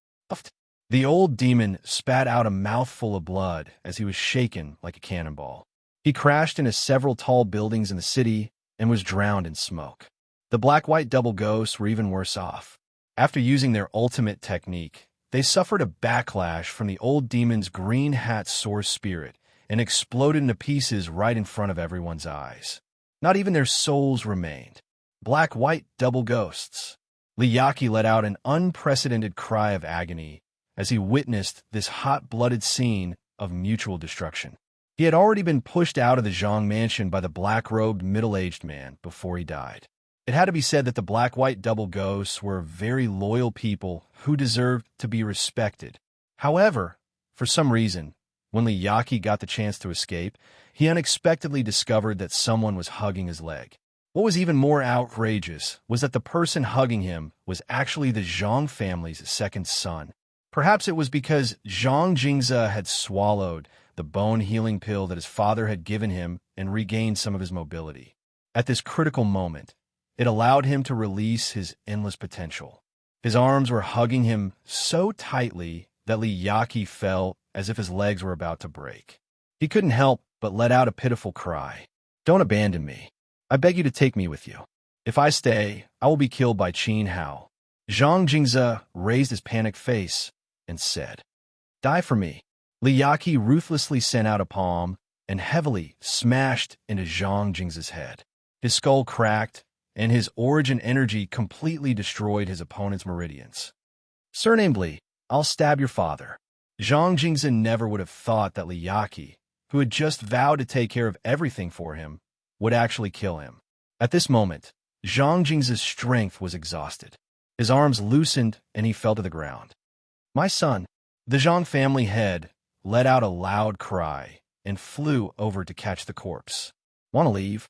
The old demon spat out a mouthful of blood as he was shaken like a cannonball. He crashed into several tall buildings in the city and was drowned in smoke. The black-white double ghosts were even worse off. After using their ultimate technique, they suffered a backlash from the old demon's green hat source spirit and exploded into pieces right in front of everyone's eyes. Not even their souls remained. Black-white double ghosts. Li Yaqi let out an unprecedented cry of agony as he witnessed this hot-blooded scene of mutual destruction. He had already been pushed out of the Zhang mansion by the black-robed middle-aged man before he died. It had to be said that the black-white double ghosts were very loyal people who deserved to be respected. However, for some reason, when Li Yaqi got the chance to escape, he unexpectedly discovered that someone was hugging his leg. What was even more outrageous was that the person hugging him was actually the Zhang family's second son. Perhaps it was because Zhang Jingze had swallowed the bone-healing pill that his father had given him and regained some of his mobility. At this critical moment, it allowed him to release his endless potential. His arms were hugging him so tightly that Li Yaqi felt as if his legs were about to break. He couldn't help but let out a pitiful cry. "Don't abandon me. I beg you to take me with you. If I stay, I will be killed by Qin Hao." Zhang Jingze raised his panicked face and said, "Die for me." Li Yaqi ruthlessly sent out a palm and heavily smashed into Zhang Jingze's head. His skull cracked, and his origin energy completely destroyed his opponent's meridians. Surnamed Li, I'll stab your father. Zhang Jingze never would have thought that Li Yaqi, who had just vowed to take care of everything for him, would actually kill him. At this moment, Zhang Jingze's strength was exhausted. His arms loosened and he fell to the ground. "My son." The Zhang family head let out a loud cry and flew over to catch the corpse. "Want to leave?"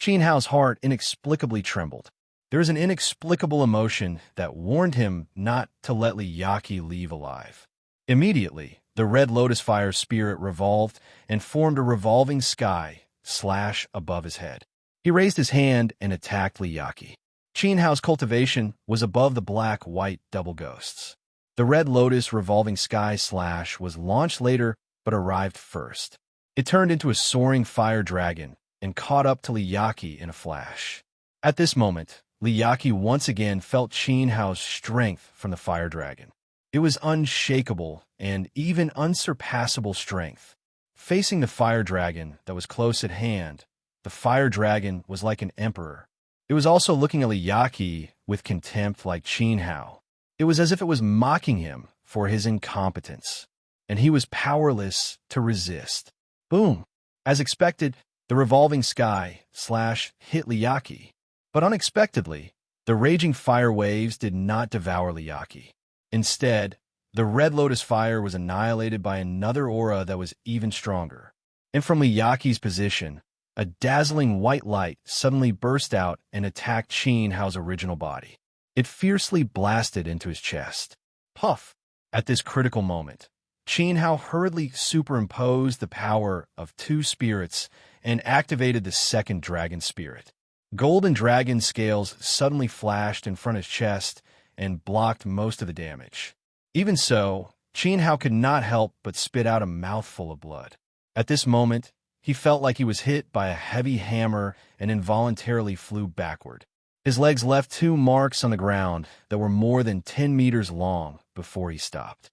Qin Hao's heart inexplicably trembled. There was an inexplicable emotion that warned him not to let Li Yaqi leave alive. Immediately, the red lotus fire spirit revolved and formed a revolving sky / above his head. He raised his hand and attacked Li Yaqi. Qin Hao's cultivation was above the black-white double ghosts. The red lotus revolving sky / was launched later but arrived first. It turned into a soaring fire dragon and caught up to Li Yaqi in a flash. At this moment, Li Yaqi once again felt Qin Hao's strength from the fire dragon. It was unshakable and even unsurpassable strength. Facing the fire dragon that was close at hand, the fire dragon was like an emperor. It was also looking at Li Yaqi with contempt like Qin Hao. It was as if it was mocking him for his incompetence, and he was powerless to resist. Boom! As expected, the revolving sky / hit Li Yaqi. But unexpectedly, the raging fire waves did not devour Li Yaqi. Instead, the red lotus fire was annihilated by another aura that was even stronger. And from Li Yaqi's position, a dazzling white light suddenly burst out and attacked Qin Hao's original body. It fiercely blasted into his chest. Puff! At this critical moment, Qin Hao hurriedly superimposed the power of two spirits and activated the second dragon spirit. Golden dragon scales suddenly flashed in front of his chest and blocked most of the damage. Even so, Qin Hao could not help but spit out a mouthful of blood. At this moment, he felt like he was hit by a heavy hammer and involuntarily flew backward. His legs left 2 marks on the ground that were more than 10 meters long before he stopped.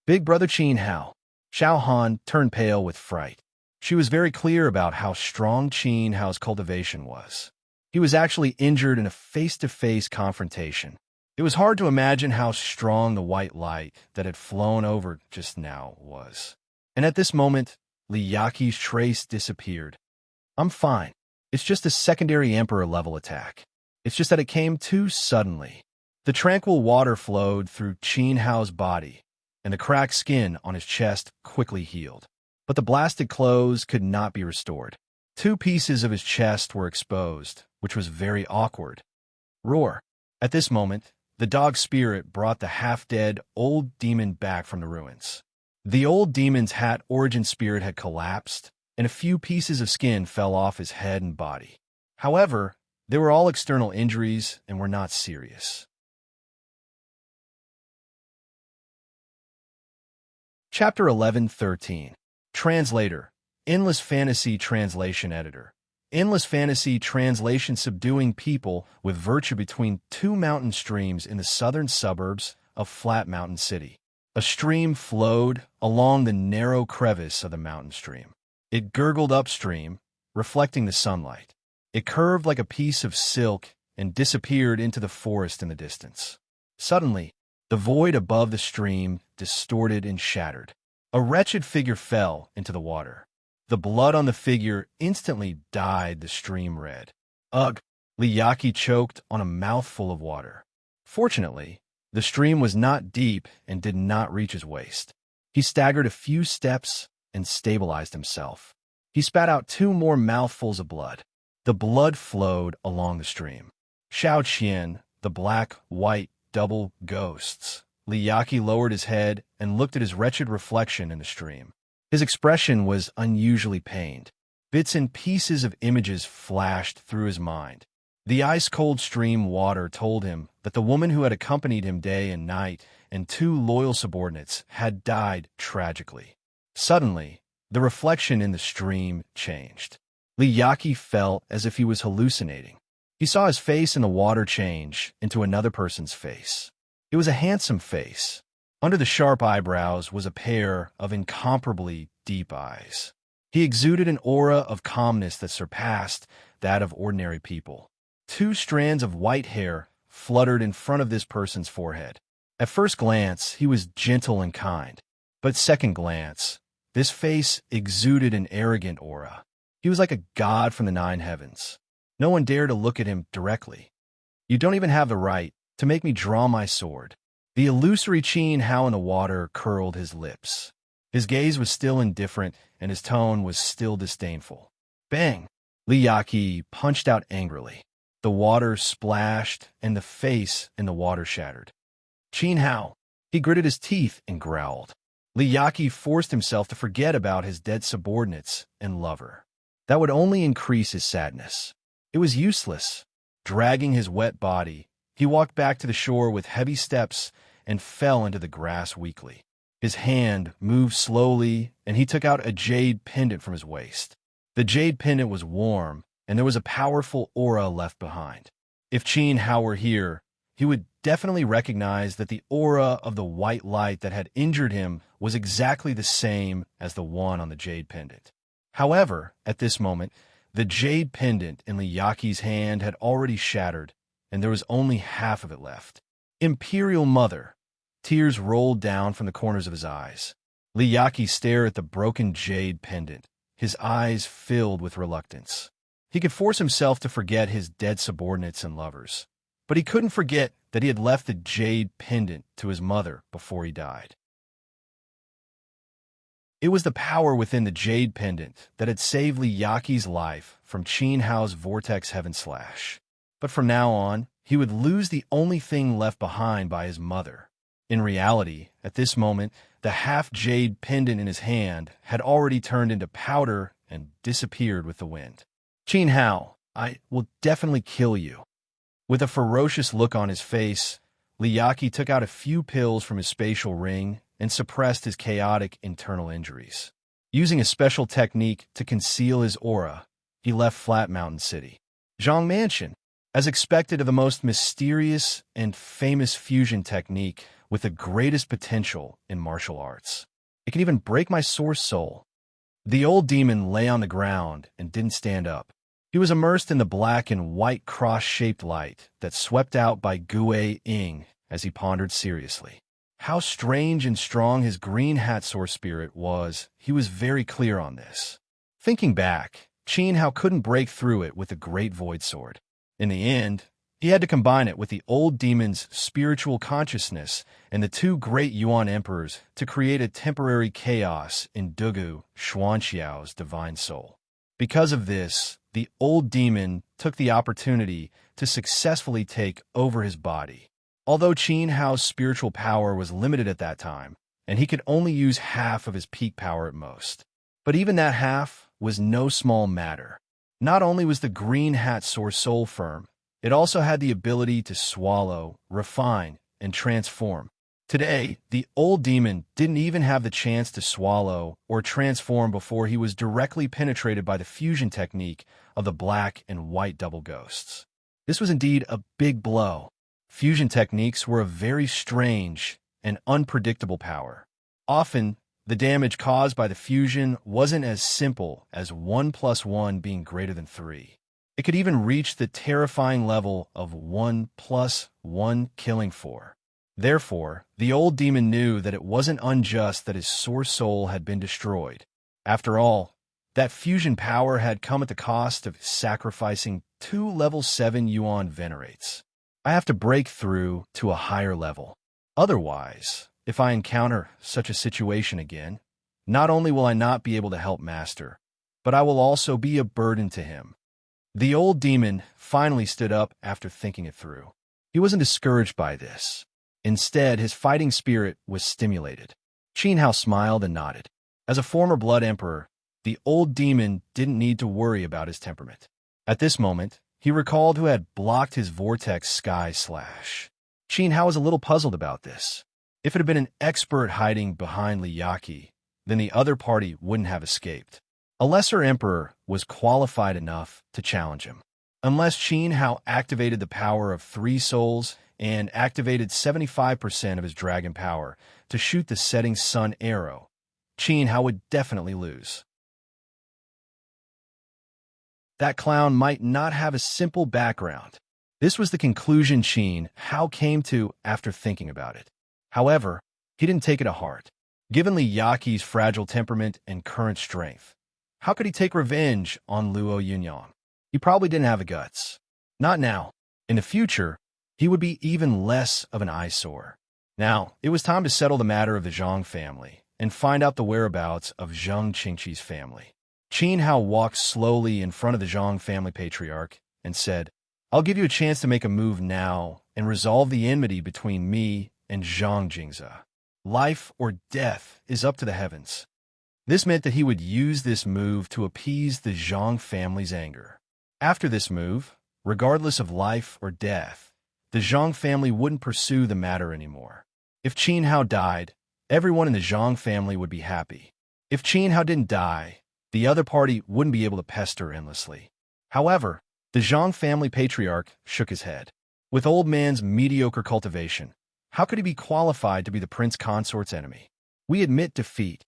Big brother Qin Hao. Xiao Han turned pale with fright. She was very clear about how strong Qin Hao's cultivation was. He was actually injured in a face-to-face confrontation. It was hard to imagine how strong the white light that had flown over just now was. And at this moment, Li Yaqi's trace disappeared. "I'm fine. It's just a secondary Emperor-level attack. It's just that it came too suddenly." The tranquil water flowed through Qin Hao's body, and the cracked skin on his chest quickly healed. But the blasted clothes could not be restored. 2 pieces of his chest were exposed, which was very awkward. Roar! At this moment, the dog spirit brought the half-dead old demon back from the ruins. The old demon's hat origin spirit had collapsed, and a few pieces of skin fell off his head and body. However, they were all external injuries and were not serious. Chapter 11-13. Translator. Endless Fantasy Translation Editor. Endless Fantasy Translation subduing people with virtue between 2 mountain streams in the southern suburbs of Flat Mountain City. A stream flowed along the narrow crevice of the mountain stream. It gurgled upstream, reflecting the sunlight. It curved like a piece of silk and disappeared into the forest in the distance. Suddenly, the void above the stream distorted and shattered. A wretched figure fell into the water. The blood on the figure instantly dyed the stream red. Ugh! Li Yaqi choked on a mouthful of water. Fortunately, the stream was not deep and did not reach his waist. He staggered a few steps and stabilized himself. He spat out 2 more mouthfuls of blood. The blood flowed along the stream. Xiao Qian, the black-white double ghosts. Li Yaqi lowered his head and looked at his wretched reflection in the stream. His expression was unusually pained. Bits and pieces of images flashed through his mind. The ice-cold stream water told him that the woman who had accompanied him day and night and two loyal subordinates had died tragically. Suddenly, the reflection in the stream changed. Liyaki felt as if he was hallucinating. He saw his face in the water change into another person's face. It was a handsome face. Under the sharp eyebrows was a pair of incomparably deep eyes. He exuded an aura of calmness that surpassed that of ordinary people. Two strands of white hair fluttered in front of this person's forehead. At first glance, he was gentle and kind. But second glance, this face exuded an arrogant aura. He was like a god from the nine heavens. No one dared to look at him directly. "You don't even have the right to make me draw my sword." The illusory Qin Hao in the water curled his lips. His gaze was still indifferent, and his tone was still disdainful. Bang! Liyaki punched out angrily. The water splashed, and the face in the water shattered. "Qin Hao!" He gritted his teeth and growled. Liyaki forced himself to forget about his dead subordinates and lover. That would only increase his sadness. It was useless. Dragging his wet body, he walked back to the shore with heavy steps and fell into the grass weakly. His hand moved slowly, and he took out a jade pendant from his waist. The jade pendant was warm, and there was a powerful aura left behind. If Qin Hao were here, he would definitely recognize that the aura of the white light that had injured him was exactly the same as the one on the jade pendant. However, at this moment, the jade pendant in Liyaki's hand had already shattered, and there was only half of it left. Imperial Mother! Tears rolled down from the corners of his eyes. Liyaki stared at the broken jade pendant, his eyes filled with reluctance. He could force himself to forget his dead subordinates and lovers, but he couldn't forget that he had left the jade pendant to his mother before he died. It was the power within the jade pendant that had saved Liyaki's life from Qin Hao's vortex heaven slash. But from now on, he would lose the only thing left behind by his mother. In reality, at this moment, the half-jade pendant in his hand had already turned into powder and disappeared with the wind. "Qin Hao, I will definitely kill you." With a ferocious look on his face, Liyaki took out a few pills from his spatial ring and suppressed his chaotic internal injuries. Using a special technique to conceal his aura, he left Flat Mountain City. Zhang Mansion, as expected, of the most mysterious and famous fusion technique with the greatest potential in martial arts. It can even break my source soul. The old demon lay on the ground and didn't stand up. He was immersed in the black and white cross-shaped light that swept out by Gue Ying as he pondered seriously. How strange and strong his green hat source spirit was, he was very clear on this. Thinking back, Qin Hao couldn't break through it with the Great Void Sword. In the end, he had to combine it with the old demon's spiritual consciousness and the two great Yuan emperors to create a temporary chaos in Dugu Xuanxiao's divine soul. Because of this, the old demon took the opportunity to successfully take over his body. Although Qin Hao's spiritual power was limited at that time, and he could only use half of his peak power at most. But even that half was no small matter. Not only was the green hat source soul firm, it also had the ability to swallow, refine, and transform. Today, the old demon didn't even have the chance to swallow or transform before he was directly penetrated by the fusion technique of the black and white double ghosts. This was indeed a big blow. Fusion techniques were a very strange and unpredictable power. Often, the damage caused by the fusion wasn't as simple as 1 + 1 being greater than 3. It could even reach the terrifying level of 1 + 1 killing 4. Therefore, the old demon knew that it wasn't unjust that his source soul had been destroyed. After all, that fusion power had come at the cost of sacrificing 2 level 7 Yuan venerates. I have to break through to a higher level. Otherwise, if I encounter such a situation again, not only will I not be able to help Master, but I will also be a burden to him. The old demon finally stood up after thinking it through. He wasn't discouraged by this. Instead, his fighting spirit was stimulated. Qin Hao smiled and nodded. As a former Blood Emperor, the old demon didn't need to worry about his temperament. At this moment, He recalled who had blocked his vortex sky slash. Qin Hao was a little puzzled about this. If it had been an expert hiding behind Liyaki, then the other party wouldn't have escaped. A lesser emperor was qualified enough to challenge him. Unless Qin Hao activated the power of 3 souls and activated 75% of his dragon power to shoot the setting sun arrow, Qin Hao would definitely lose. That clown might not have a simple background. This was the conclusion Qin Hao came to after thinking about it. However, he didn't take it to heart. Given Liyaki's fragile temperament and current strength, how could he take revenge on Luo Yunyang? He probably didn't have the guts. Not now. In the future, he would be even less of an eyesore. Now, it was time to settle the matter of the Zhang family and find out the whereabouts of Zheng Qingqi's family. Qin Hao walked slowly in front of the Zhang family patriarch and said, "I'll give you a chance to make a move now and resolve the enmity between me and Zhang Jingze. Life or death is up to the heavens." This meant that he would use this move to appease the Zhang family's anger. After this move, regardless of life or death, the Zhang family wouldn't pursue the matter anymore. If Qin Hao died, everyone in the Zhang family would be happy. If Qin Hao didn't die, the other party wouldn't be able to pester endlessly. However, the Zhang family patriarch shook his head. With old man's mediocre cultivation, how could he be qualified to be the prince consort's enemy? We admit defeat.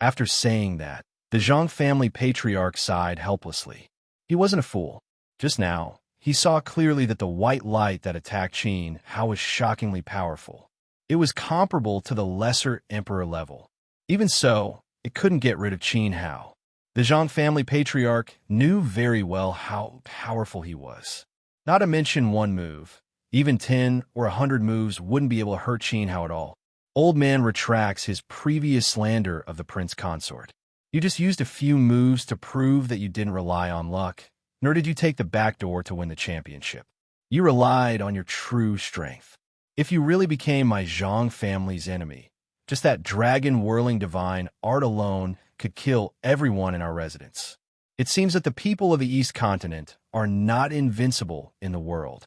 After saying that, the Zhang family patriarch sighed helplessly. He wasn't a fool. Just now, he saw clearly that the white light that attacked Qin Hao was shockingly powerful. It was comparable to the lesser emperor level. Even so, it couldn't get rid of Qin Hao. The Zhang family patriarch knew very well how powerful he was. Not to mention one move. Even 10 or 100 moves wouldn't be able to hurt Qin Hao at all. Old man retracts his previous slander of the prince consort. You just used a few moves to prove that you didn't rely on luck, nor did you take the back door to win the championship. You relied on your true strength. If you really became my Zhang family's enemy, just that dragon-whirling divine art alone could kill everyone in our residence. It seems that the people of the East Continent are not invincible in the world.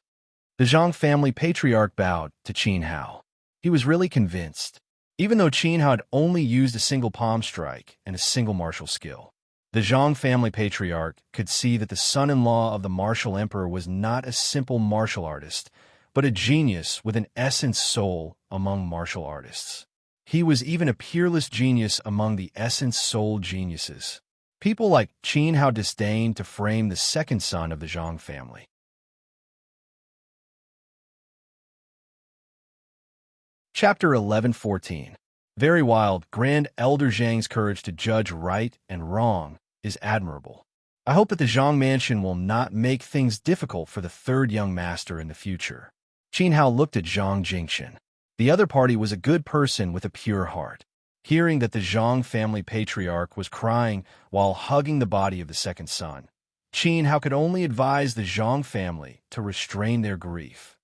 The Zhang family patriarch bowed to Qin Hao. He was really convinced, even though Qin Hao had only used a single palm strike and a single martial skill. The Zhang family patriarch could see that the son-in-law of the martial emperor was not a simple martial artist, but a genius with an essence soul among martial artists. He was even a peerless genius among the essence soul geniuses. People like Qin Hao disdained to frame the second son of the Zhang family. Chapter 11:14. Very wild, Grand Elder Zhang's courage to judge right and wrong is admirable. I hope that the Zhang mansion will not make things difficult for the third young master in the future. Qin Hao looked at Zhang Jingqian. The other party was a good person with a pure heart. Hearing that the Zhang family patriarch was crying while hugging the body of the second son, Qin Hao could only advise the Zhang family to restrain their grief.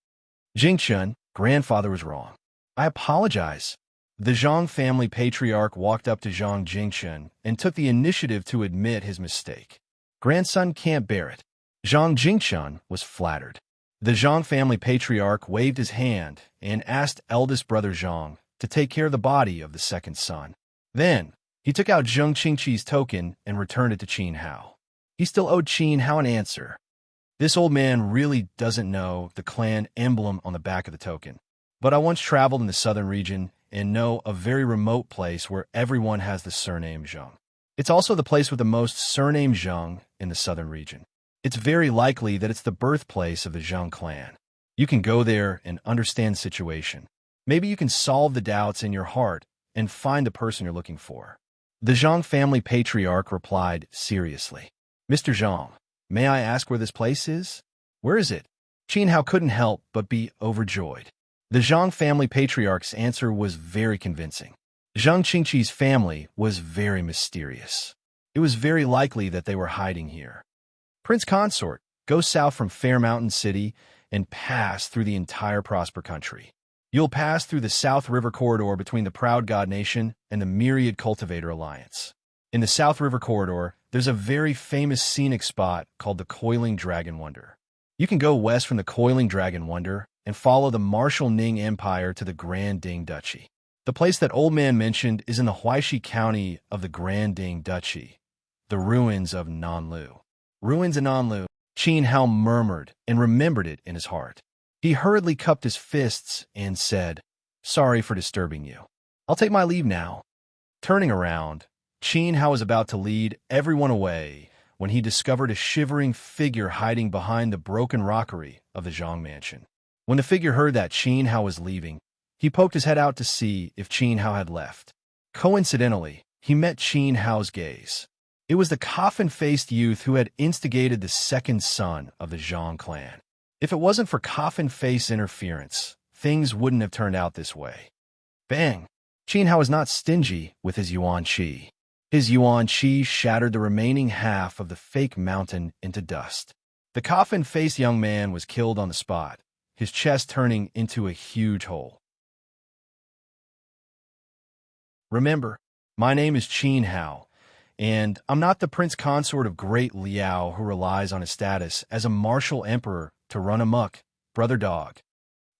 Jingqian, grandfather was wrong. I apologize. The Zhang family patriarch walked up to Zhang Jingqian and took the initiative to admit his mistake. Grandson can't bear it. Zhang Jingqian was flattered. The Zhang family patriarch waved his hand and asked eldest brother Zhang to take care of the body of the second son. Then, he took out Zheng Qingqi's token and returned it to Qin Hao. He still owed Qin Hao an answer. This old man really doesn't know the clan emblem on the back of the token. But I once traveled in the southern region and know a very remote place where everyone has the surname Zheng. It's also the place with the most surname Zheng in the southern region. It's very likely that it's the birthplace of the Zheng clan. You can go there and understand the situation. Maybe you can solve the doubts in your heart and find the person you're looking for. The Zhang family patriarch replied seriously. Mr. Zhang, may I ask where this place is? Where is it? Qin Hao couldn't help but be overjoyed. The Zhang family patriarch's answer was very convincing. Zheng Qingqi's family was very mysterious. It was very likely that they were hiding here. Prince Consort, go south from Fair Mountain City and pass through the entire Prosper Country. You'll pass through the South River Corridor between the Proud God Nation and the Myriad Cultivator Alliance. In the South River Corridor, there's a very famous scenic spot called the Coiling Dragon Wonder. You can go west from the coiling dragon wonder and follow the martial Ning Empire to the Grand Ding Duchy. The place that Old Man mentioned is in the Huaishi County of the Grand Ding Duchy, the ruins of Nanlu. Ruins in Nanlu, Qin Hao murmured and remembered it in his heart. He hurriedly cupped his fists and said, "Sorry for disturbing you. I'll take my leave now." Turning around, Qin Hao was about to lead everyone away when he discovered a shivering figure hiding behind the broken rockery of the Zhang mansion. When the figure heard that Qin Hao was leaving, he poked his head out to see if Qin Hao had left. Coincidentally, he met Qin Hao's gaze. It was the coffin-faced youth who had instigated the second son of the Zhang clan. If it wasn't for coffin-face interference, things wouldn't have turned out this way. Bang! Qin Hao was not stingy with his yuan qi. His yuan qi shattered the remaining half of the fake mountain into dust. The coffin-faced young man was killed on the spot, his chest turning into a huge hole. Remember, my name is Qin Hao, and I'm not the prince consort of Great Liao who relies on his status as a martial emperor to run amok, brother dog.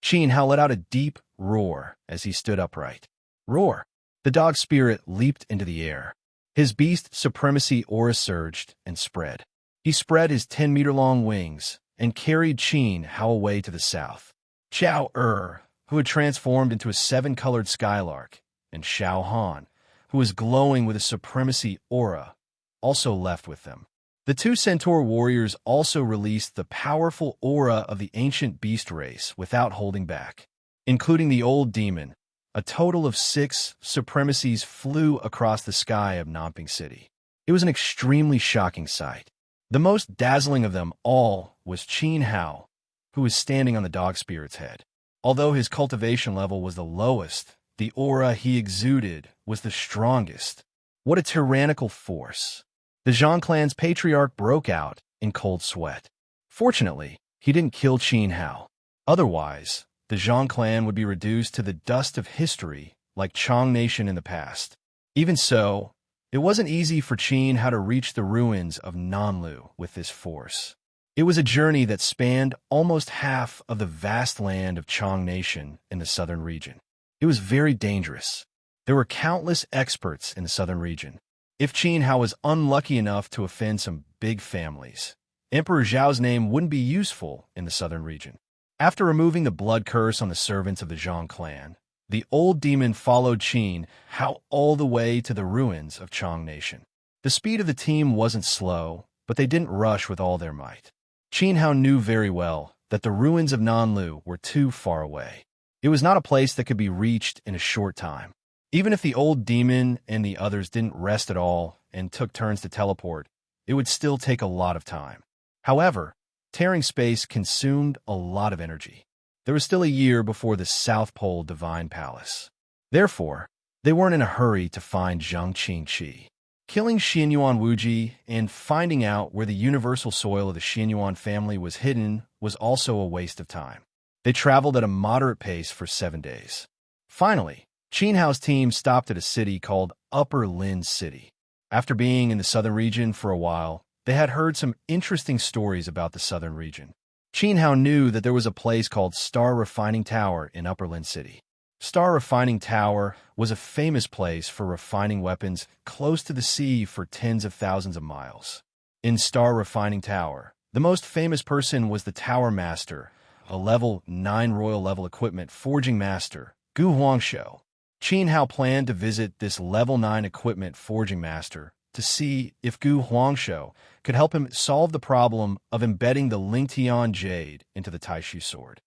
Qin Hao let out a deep roar as he stood upright. Roar! The dog's spirit leaped into the air. His beast supremacy aura surged and spread. He spread his 10-meter-long wings and carried Qin Hao away to the south. Xiao who had transformed into a 7-colored skylark, and Xiao Han, who was glowing with a supremacy aura, also left with them. The two centaur warriors also released the powerful aura of the ancient beast race without holding back. Including the old demon, a total of 6 supremacies flew across the sky of Namping City. It was an extremely shocking sight. The most dazzling of them all was Qin Hao, who was standing on the dog spirit's head. Although his cultivation level was the lowest, the aura he exuded was the strongest. What a tyrannical force! The Zhang clan's patriarch broke out in cold sweat. Fortunately, he didn't kill Qin Hao. Otherwise, the Zhang clan would be reduced to the dust of history like Chang Nation in the past. Even so, it wasn't easy for Qin Hao to reach the ruins of Nanlu with this force. It was a journey that spanned almost half of the vast land of Chang Nation in the southern region. It was very dangerous. There were countless experts in the southern region. If Qin Hao was unlucky enough to offend some big families, Emperor Zhao's name wouldn't be useful in the southern region. After removing the blood curse on the servants of the Zhang clan, the old demon followed Qin Hao all the way to the ruins of Chang Nation. The speed of the team wasn't slow, but they didn't rush with all their might. Qin Hao knew very well that the ruins of Nanlu were too far away. It was not a place that could be reached in a short time. Even if the old demon and the others didn't rest at all and took turns to teleport, it would still take a lot of time. However, tearing space consumed a lot of energy. There was still a year before the South Pole Divine Palace. Therefore, they weren't in a hurry to find Zhang Qingqi. Killing Xianyuan Wuji and finding out where the universal soil of the Xianyuan family was hidden was also a waste of time. They traveled at a moderate pace for 7 days. Finally, Qin Hao's team stopped at a city called Upper Lin City. After being in the southern region for a while, they had heard some interesting stories about the southern region. Qin Hao knew that there was a place called Star Refining Tower in Upper Lin City. Star Refining Tower was a famous place for refining weapons close to the sea for tens of thousands of miles. In Star Refining Tower, the most famous person was the Tower Master, a level 9 royal level equipment forging master, Gu Huangshou. Qin Hao planned to visit this level 9 equipment forging master to see if Gu Huangshou could help him solve the problem of embedding the Lingtian jade into the Taishu sword.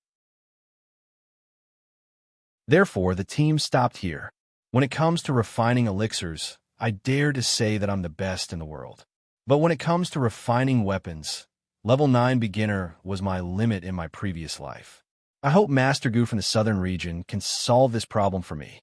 Therefore, the team stopped here. When it comes to refining elixirs, I dare to say that I'm the best in the world. But when it comes to refining weapons, level 9 beginner was my limit in my previous life. I hope Master Gu from the southern region can solve this problem for me.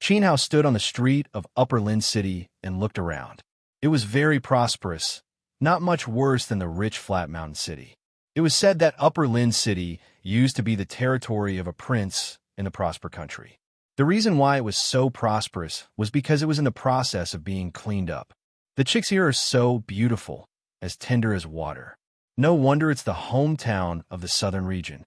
Qin Hao stood on the street of Upper Lin City and looked around. It was very prosperous, not much worse than the rich flat mountain city. It was said that Upper Lin City used to be the territory of a prince in the prosper country. The reason why it was so prosperous was because it was in the process of being cleaned up. The chicks here are so beautiful, as tender as water. No wonder it's the hometown of the southern region.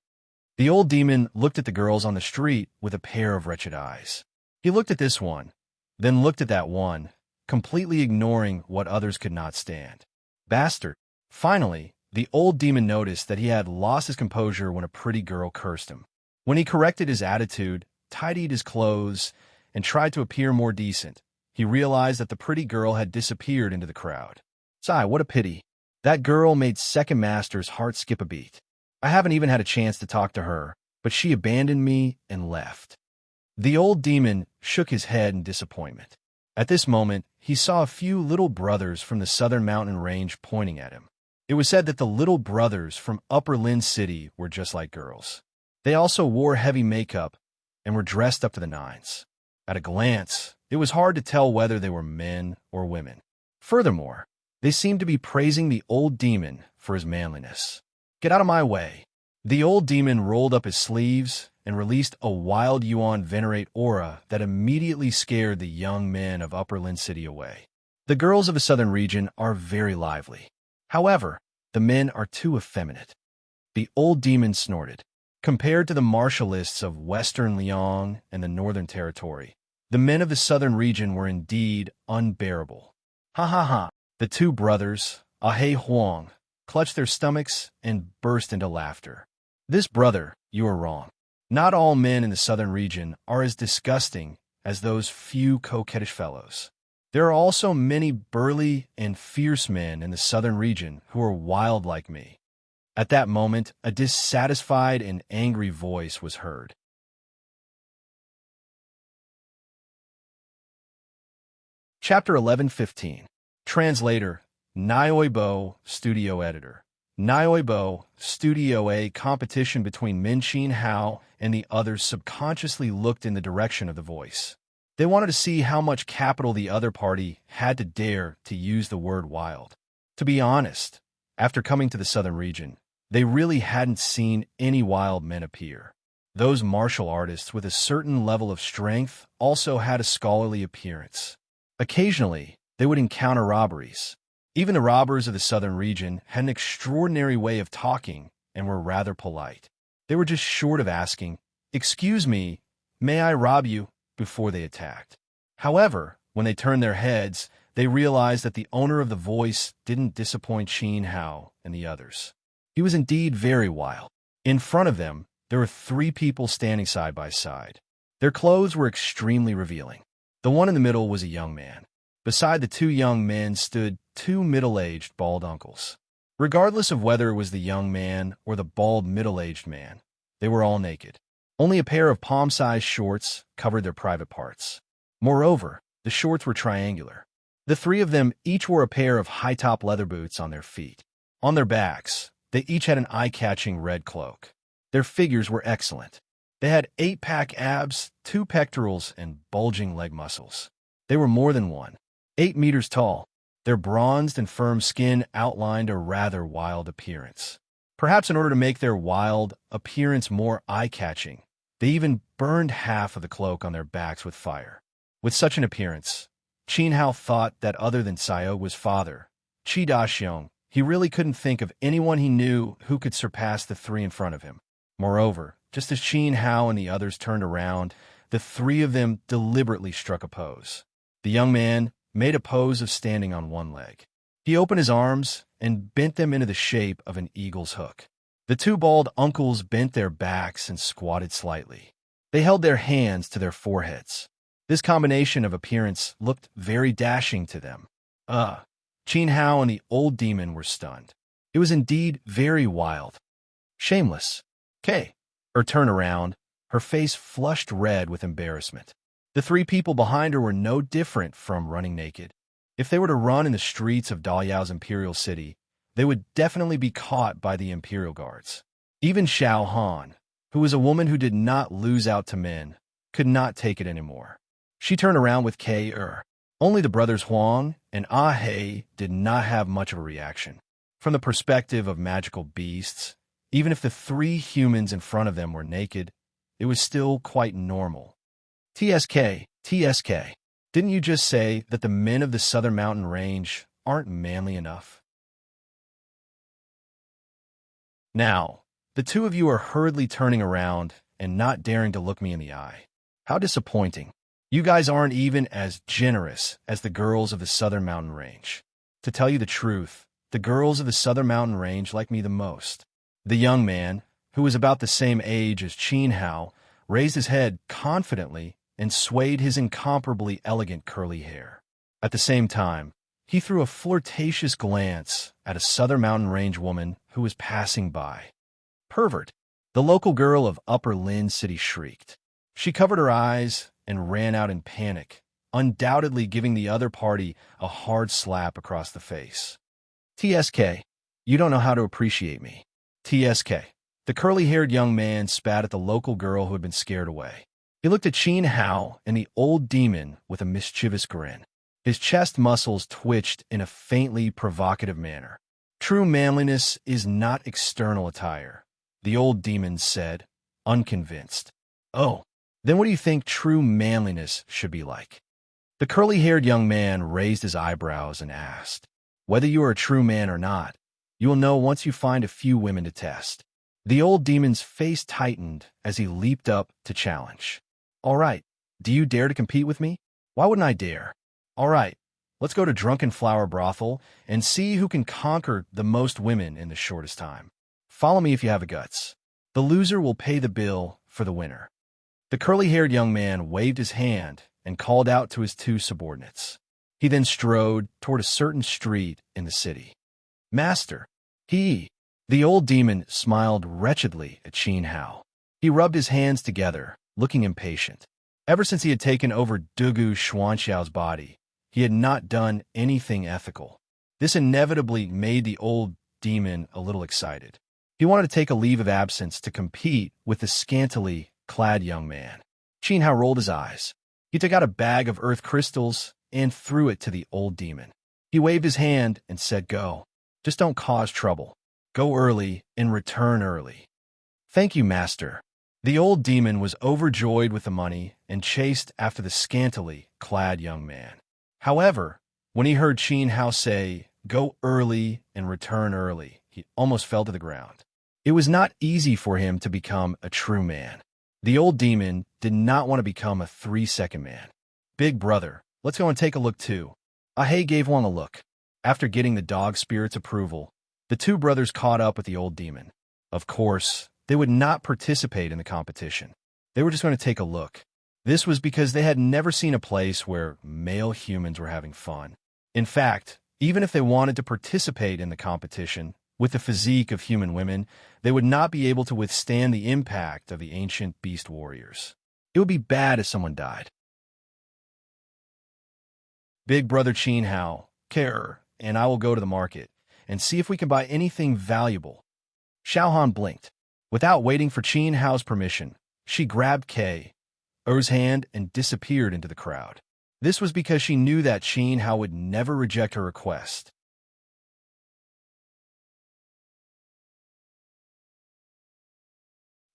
The old demon looked at the girls on the street with a pair of wretched eyes. He looked at this one, then looked at that one, completely ignoring what others could not stand. Bastard. Finally, the old demon noticed that he had lost his composure when a pretty girl cursed him. When he corrected his attitude, tidied his clothes, and tried to appear more decent, he realized that the pretty girl had disappeared into the crowd. Sigh, what a pity. That girl made Second Master's heart skip a beat. I haven't even had a chance to talk to her, but she abandoned me and left. The old demon shook his head in disappointment. At this moment, he saw a few little brothers from the southern mountain range pointing at him. It was said that the little brothers from Upper Lin City were just like girls. They also wore heavy makeup and were dressed up to the nines. At a glance, it was hard to tell whether they were men or women. Furthermore, they seemed to be praising the old demon for his manliness. Get out of my way. The old demon rolled up his sleeves and released a wild yuan venerate aura that immediately scared the young men of Upper Lin City away. The girls of the southern region are very lively. However, the men are too effeminate. The old demon snorted. Compared to the martialists of Western Liang and the Northern Territory, the men of the southern region were indeed unbearable. Ha ha ha. The two brothers, Ahei Huang, clutched their stomachs and burst into laughter. This brother, you are wrong. Not all men in the southern region are as disgusting as those few coquettish fellows. There are also many burly and fierce men in the southern region who are wild like me. At that moment, a dissatisfied and angry voice was heard. Chapter 11:15. Translator, Nioibo, Studio Editor. Nioibo, Studio. A competition between Min Chin Hao and the others subconsciously looked in the direction of the voice. They wanted to see how much capital the other party had to dare to use the word wild. To be honest, after coming to the southern region, they really hadn't seen any wild men appear. Those martial artists with a certain level of strength also had a scholarly appearance. Occasionally, they would encounter robberies. Even the robbers of the southern region had an extraordinary way of talking and were rather polite. They were just short of asking, "Excuse me, may I rob you?" before they attacked. However, when they turned their heads, they realized that the owner of the voice didn't disappoint Chin Hao and the others. He was indeed very wild. In front of them, there were three people standing side by side. Their clothes were extremely revealing. The one in the middle was a young man. Beside the two young men stood two middle-aged bald uncles. Regardless of whether it was the young man or the bald middle-aged man, they were all naked. Only a pair of palm-sized shorts covered their private parts. Moreover, the shorts were triangular. The three of them each wore a pair of high-top leather boots on their feet. On their backs, they each had an eye-catching red cloak. Their figures were excellent. They had 8-pack abs, 2 pectorals, and bulging leg muscles. They were more than 8 meters tall. Their bronzed and firm skin outlined a rather wild appearance. Perhaps in order to make their wild appearance more eye-catching, they even burned half of the cloak on their backs with fire. With such an appearance, Chin Hao thought that other than Xiaogu's father, Qi Daxiong, he really couldn't think of anyone he knew who could surpass the three in front of him. Moreover, just as Chin Hao and the others turned around, the three of them deliberately struck a pose. The young man made a pose of standing on one leg. He opened his arms and bent them into the shape of an eagle's hook. The two bald uncles bent their backs and squatted slightly. They held their hands to their foreheads. This combination of appearance looked very dashing to them. Chin Hao and the old demon were stunned. It was indeed very wild. Shameless. Turned around, her face flushed red with embarrassment. The three people behind her were no different from running naked. If they were to run in the streets of Daoyao's imperial city, they would definitely be caught by the imperial guards. Even Xiao Han, who was a woman who did not lose out to men, could not take it anymore. She turned around with K.Er. Only the brothers Huang and Ah-Hei did not have much of a reaction. From the perspective of magical beasts, even if the three humans in front of them were naked, it was still quite normal. TSK, didn't you just say that the men of the southern mountain range aren't manly enough? Now, the two of you are hurriedly turning around and not daring to look me in the eye. How disappointing. You guys aren't even as generous as the girls of the Southern Mountain Range. To tell you the truth, the girls of the Southern Mountain Range like me the most. The young man, who was about the same age as Chin Hao, raised his head confidently and swayed his incomparably elegant curly hair. At the same time, he threw a flirtatious glance at a Southern Mountain Range woman who was passing by. Pervert! The local girl of Upper Lin City shrieked. She covered her eyes and ran out in panic, undoubtedly giving the other party a hard slap across the face. TSK, you don't know how to appreciate me. TSK. The curly-haired young man spat at the local girl who had been scared away. He looked at Chin Hao and the old demon with a mischievous grin. His chest muscles twitched in a faintly provocative manner. True manliness is not external attire, the old demon said, unconvinced. Oh, then what do you think true manliness should be like? The curly-haired young man raised his eyebrows and asked, whether you are a true man or not, you will know once you find a few women to test. The old demon's face tightened as he leaped up to challenge. All right, do you dare to compete with me? Why wouldn't I dare? All right, let's go to Drunken Flower Brothel and see who can conquer the most women in the shortest time. Follow me if you have the guts. The loser will pay the bill for the winner. The curly-haired young man waved his hand and called out to his two subordinates. He then strode toward a certain street in the city. Master, the old demon smiled wretchedly at Chin Hao. He rubbed his hands together, looking impatient. Ever since he had taken over Dugu Xuanxiao's body, he had not done anything ethical. This inevitably made the old demon a little excited. He wanted to take a leave of absence to compete with the scantily clad young man. Chin Hao rolled his eyes. He took out a bag of earth crystals and threw it to the old demon. He waved his hand and said, "Go. Just don't cause trouble. Go early and return early." "Thank you, master." The old demon was overjoyed with the money and chased after the scantily clad young man. However, when he heard Chin Hao say, "Go early and return early," he almost fell to the ground. It was not easy for him to become a true man. The old demon did not want to become a 3-second man. "Big brother, let's go and take a look too." Ahei gave one a look. After getting the dog spirit's approval, the two brothers caught up with the old demon. Of course, they would not participate in the competition. They were just going to take a look. This was because they had never seen a place where male humans were having fun. In fact, even if they wanted to participate in the competition, with the physique of human women, they would not be able to withstand the impact of the ancient beast warriors. It would be bad if someone died. Big brother Chin Hao, care, and I will go to the market and see if we can buy anything valuable. Xiaohan blinked. Without waiting for Chin Hao's permission, she grabbed K's hand and disappeared into the crowd. This was because she knew that Chin Hao would never reject her request.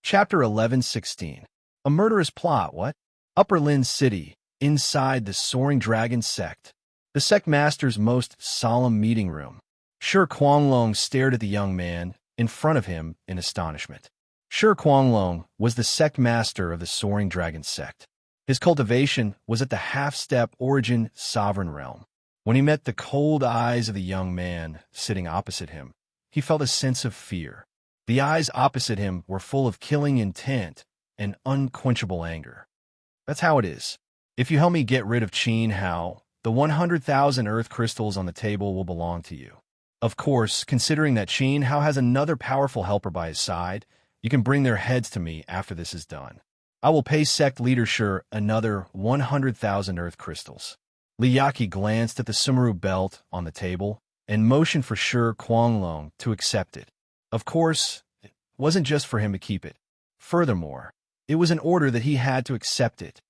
Chapter 11:16. A murderous plot, what? Upper Lin City, inside the Soaring Dragon sect. The sect master's most solemn meeting room. Shi Kuanglong stared at the young man in front of him in astonishment. Shi Kuanglong was the sect master of the Soaring Dragon sect. His cultivation was at the half-step origin sovereign realm. When he met the cold eyes of the young man sitting opposite him, he felt a sense of fear. The eyes opposite him were full of killing intent and unquenchable anger. That's how it is. If you help me get rid of Chin Hao, the 100,000 earth crystals on the table will belong to you. Of course, considering that Chin Hao has another powerful helper by his side, you can bring their heads to me after this is done. I will pay sect leader Shi another 100,000 earth crystals. Li Yaqi glanced at the Sumeru belt on the table and motioned for Shi Kuanglong to accept it. Of course, it wasn't just for him to keep it. Furthermore, it was an order that he had to accept it.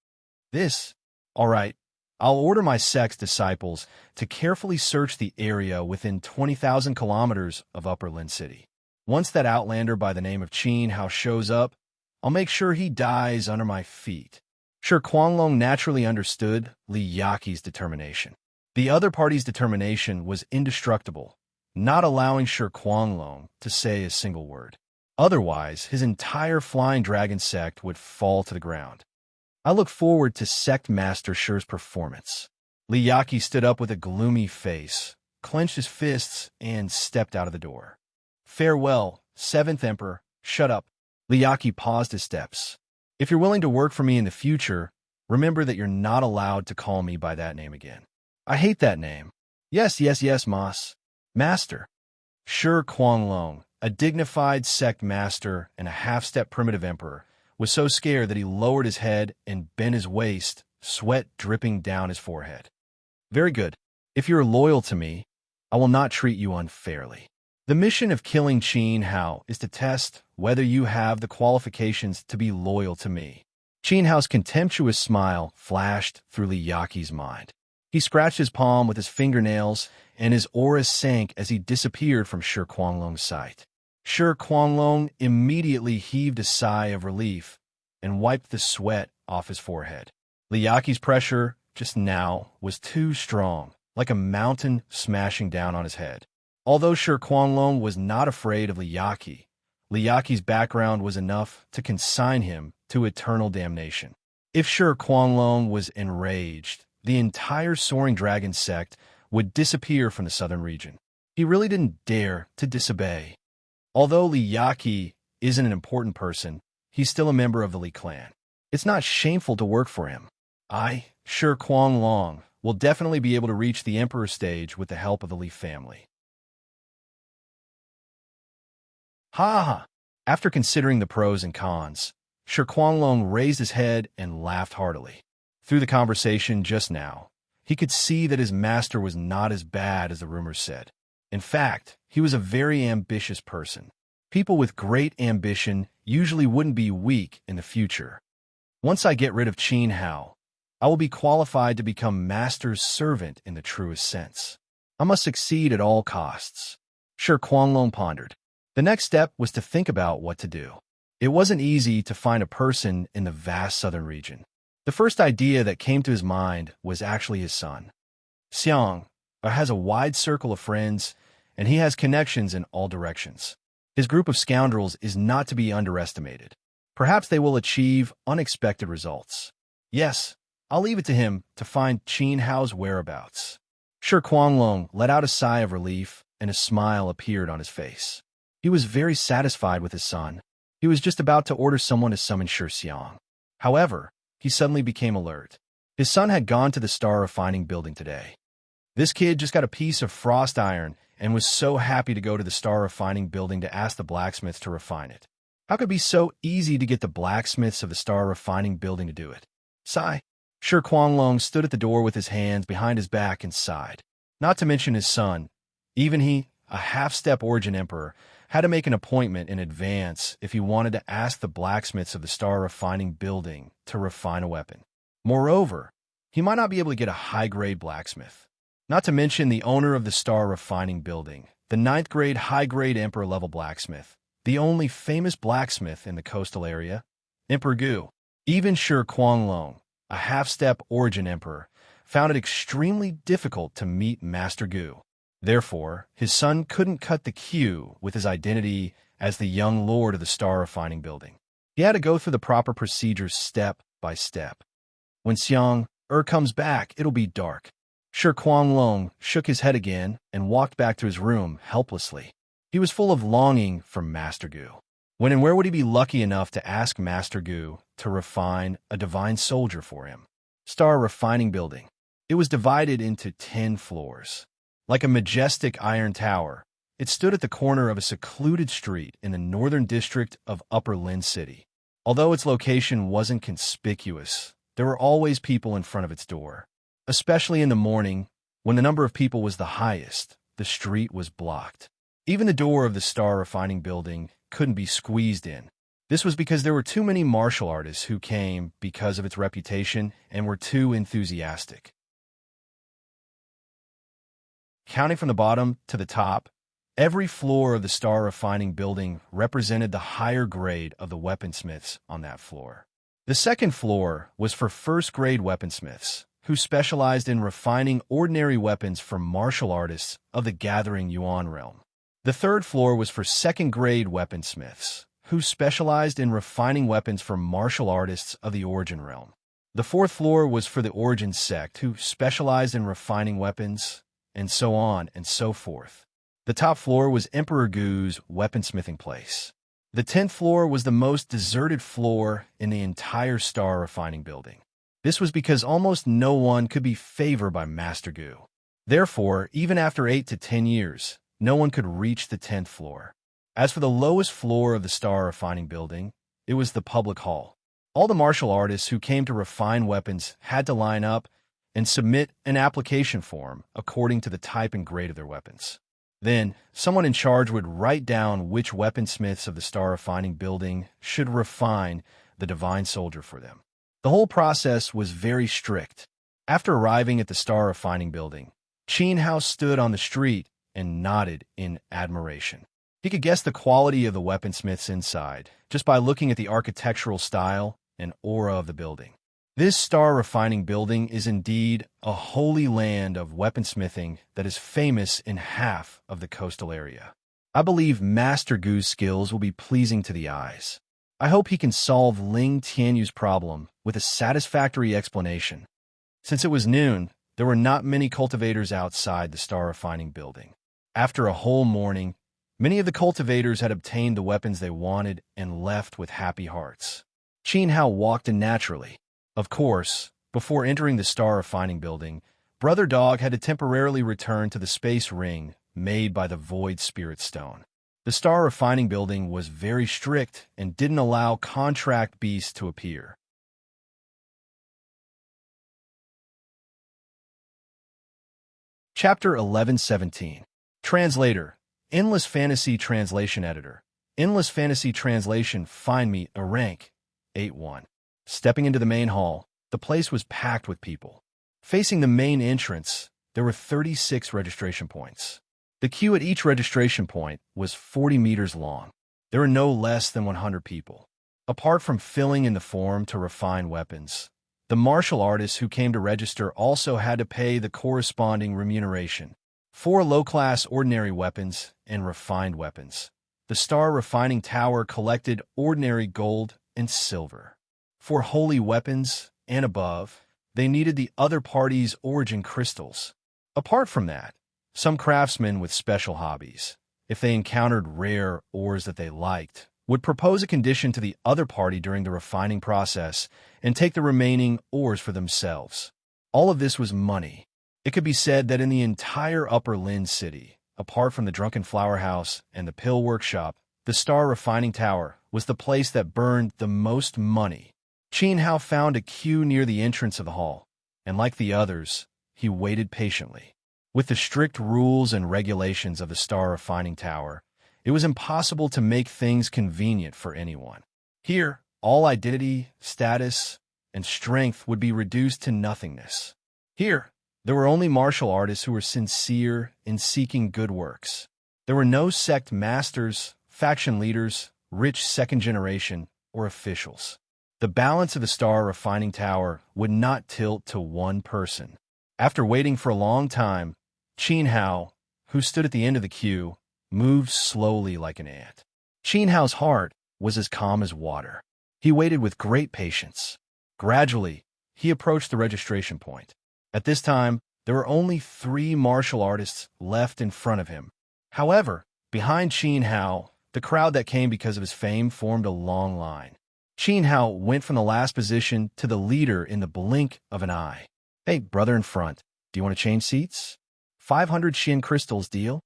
All right, I'll order my sect's disciples to carefully search the area within 20,000 kilometers of Upper Lin City. Once that outlander by the name of Chin Hao shows up, I'll make sure he dies under my feet. Shi Kuanglong naturally understood Li Yaqi's determination. The other party's determination was indestructible, not allowing Shi Kuanglong to say a single word. Otherwise, his entire flying dragon sect would fall to the ground. I look forward to Sect Master Shi's performance. Li Yaqi stood up with a gloomy face, clenched his fists, and stepped out of the door. Farewell, Seventh Emperor. Shut up. Li Yaqi paused his steps. If you're willing to work for me in the future, remember that you're not allowed to call me by that name again. I hate that name. Yes, Mas. Master. Shi Kuanglong, a dignified sect master and a half-step primitive emperor, was so scared that he lowered his head and bent his waist, sweat dripping down his forehead. Very good. If you're loyal to me, I will not treat you unfairly. The mission of killing Qin Hao is to test whether you have the qualifications to be loyal to me. Qin Hao's contemptuous smile flashed through Li Yaqi's mind. He scratched his palm with his fingernails, and his aura sank as he disappeared from Shi Kuanglong's sight. Shi Kuanglong immediately heaved a sigh of relief and wiped the sweat off his forehead. Li Yaqi's pressure just now was too strong, like a mountain smashing down on his head. Although Shi Kuanglong was not afraid of Li Yaqi's background was enough to consign him to eternal damnation. If Shi Kuanglong was enraged, the entire Soaring Dragon sect would disappear from the southern region. He really didn't dare to disobey. Although Li Yaqi isn't an important person, he's still a member of the Li clan. It's not shameful to work for him. I, Shi Kuanglong, will definitely be able to reach the Emperor stage with the help of the Li family. Ha ha! After considering the pros and cons, Shi Kuanglong raised his head and laughed heartily. Through the conversation just now, he could see that his master was not as bad as the rumors said. In fact, he was a very ambitious person. People with great ambition usually wouldn't be weak in the future. Once I get rid of Qin Hao, I will be qualified to become master's servant in the truest sense. I must succeed at all costs. Shi Kuanglong pondered. The next step was to think about what to do. It wasn't easy to find a person in the vast southern region. The first idea that came to his mind was actually his son. Xiang has a wide circle of friends, and he has connections in all directions. His group of scoundrels is not to be underestimated. Perhaps they will achieve unexpected results. Yes, I'll leave it to him to find Qin Hao's whereabouts. Shi Kuanglong let out a sigh of relief, and a smile appeared on his face. He was very satisfied with his son. He was just about to order someone to summon Shi Xiang. However, he suddenly became alert. His son had gone to the star refining building today. This kid just got a piece of frost iron and was so happy to go to the star refining building to ask the blacksmiths to refine it. How could it be so easy to get the blacksmiths of the star refining building to do it? Sigh. Shi Kuanglong stood at the door with his hands behind his back and sighed. Not to mention his son. Even he, a half-step origin emperor, had to make an appointment in advance if he wanted to ask the blacksmiths of the star refining building to refine a weapon. Moreover, he might not be able to get a high-grade blacksmith. Not to mention the owner of the star refining building, the 9th-grade high-grade emperor-level blacksmith, the only famous blacksmith in the coastal area, Emperor Gu. Even Shi Kuanglong, a half-step origin emperor, found it extremely difficult to meet Master Gu. Therefore, his son couldn't cut the queue with his identity as the young lord of the star refining building. He had to go through the proper procedures step by step. When Xiang comes back, it'll be dark. Shi Kuanglong shook his head again and walked back to his room helplessly. He was full of longing for Master Gu. When and where would he be lucky enough to ask Master Gu to refine a divine soldier for him? Star refining building. It was divided into 10 floors. Like a majestic iron tower, it stood at the corner of a secluded street in the northern district of Upper Lin City. Although its location wasn't conspicuous, there were always people in front of its door. Especially in the morning, when the number of people was the highest, the street was blocked. Even the door of the star refining building couldn't be squeezed in. This was because there were too many martial artists who came because of its reputation and were too enthusiastic. Counting from the bottom to the top, every floor of the star refining building represented the higher grade of the weaponsmiths on that floor. The second floor was for first-grade weaponsmiths, who specialized in refining ordinary weapons for martial artists of the gathering Yuan realm. The third floor was for second-grade weaponsmiths, who specialized in refining weapons for martial artists of the Origin realm. The fourth floor was for the Origin sect, who specialized in refining weapons, and so on and so forth. The top floor was Emperor Gu's weaponsmithing place. The 10th floor was the most deserted floor in the entire star refining building. This was because almost no one could be favored by Master Gu. Therefore, even after 8 to 10 years, no one could reach the 10th floor. As for the lowest floor of the star refining building, it was the public hall. All the martial artists who came to refine weapons had to line up and submit an application form according to the type and grade of their weapons. Then, someone in charge would write down which weaponsmiths of the star refining building should refine the divine soldier for them. The whole process was very strict. After arriving at the star refining building, Qin Hao stood on the street and nodded in admiration. He could guess the quality of the weaponsmiths inside just by looking at the architectural style and aura of the building. This star refining building is indeed a holy land of weaponsmithing that is famous in half of the coastal area. I believe Master Gu's skills will be pleasing to the eyes. I hope he can solve Ling Tianyu's problem with a satisfactory explanation. Since it was noon, there were not many cultivators outside the star refining building. After a whole morning, many of the cultivators had obtained the weapons they wanted and left with happy hearts. Qin Hao walked in naturally. Of course, before entering the star refining building, Brother Dog had to temporarily return to the space ring made by the Void Spirit Stone. The star refining building was very strict and didn't allow contract beasts to appear. Chapter 11:17. Translator. Endless Fantasy Translation Editor. Endless Fantasy Translation. Find me a rank. 8-1. Stepping into the main hall, the place was packed with people. Facing the main entrance, there were 36 registration points. The queue at each registration point was 40 meters long. There were no less than 100 people. Apart from filling in the form to refine weapons, the martial artists who came to register also had to pay the corresponding remuneration. 4 low-class ordinary weapons and refined weapons. The Star Refining Tower collected ordinary gold and silver. For holy weapons and above, they needed the other party's origin crystals. Apart from that, some craftsmen with special hobbies, if they encountered rare ores that they liked, would propose a condition to the other party during the refining process and take the remaining ores for themselves. All of this was money. It could be said that in the entire Upper Lin City, apart from the Drunken Flower House and the Pill Workshop, the Star Refining Tower was the place that burned the most money. Qin Hao found a queue near the entrance of the hall, and like the others, he waited patiently. With the strict rules and regulations of the Star Refining Tower, it was impossible to make things convenient for anyone. Here, all identity, status, and strength would be reduced to nothingness. Here, there were only martial artists who were sincere in seeking good works. There were no sect masters, faction leaders, rich second generation, or officials. The balance of the Star Refining Tower would not tilt to one person. After waiting for a long time, Qin Hao, who stood at the end of the queue, moved slowly like an ant. Qin Hao's heart was as calm as water. He waited with great patience. Gradually, he approached the registration point. At this time, there were only 3 martial artists left in front of him. However, behind Qin Hao, the crowd that came because of his fame formed a long line. Qin Hao went from the last position to the leader in the blink of an eye. "Hey, brother in front, do you want to change seats? 500 Xian crystals, deal?"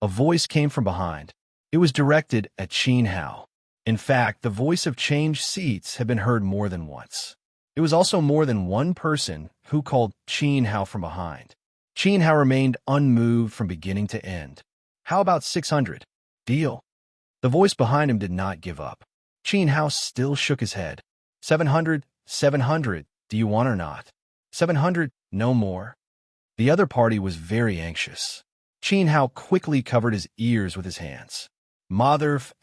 A voice came from behind. It was directed at Qin Hao. In fact, the voice of change seats had been heard more than once. It was also more than one person who called Qin Hao from behind. Qin Hao remained unmoved from beginning to end. "How about 600? Deal?" The voice behind him did not give up. Qin Hao still shook his head. 700, 700, do you want or not? 700, no more." The other party was very anxious. Qin Hao quickly covered his ears with his hands. Mother f***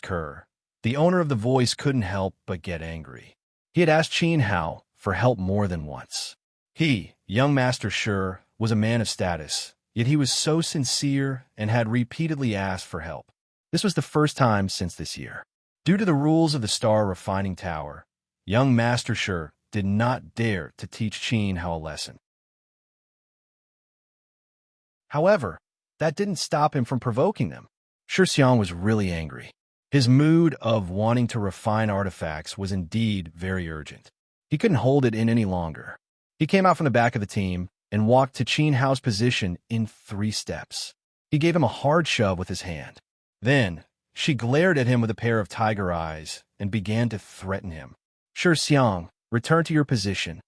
Kerr. The owner of the voice couldn't help but get angry. He had asked Qin Hao for help more than once. He, young Master Sure, was a man of status, yet he was so sincere and had repeatedly asked for help. This was the first time since this year. Due to the rules of the Star Refining Tower, young Master Shi did not dare to teach Qin Hao a lesson. However, that didn't stop him from provoking them. Shi Xiang was really angry. His mood of wanting to refine artifacts was indeed very urgent. He couldn't hold it in any longer. He came out from the back of the team and walked to Qin Hao's position in 3 steps. He gave him a hard shove with his hand. Then, she glared at him with a pair of tiger eyes and began to threaten him. Shi Xiang, return to your position.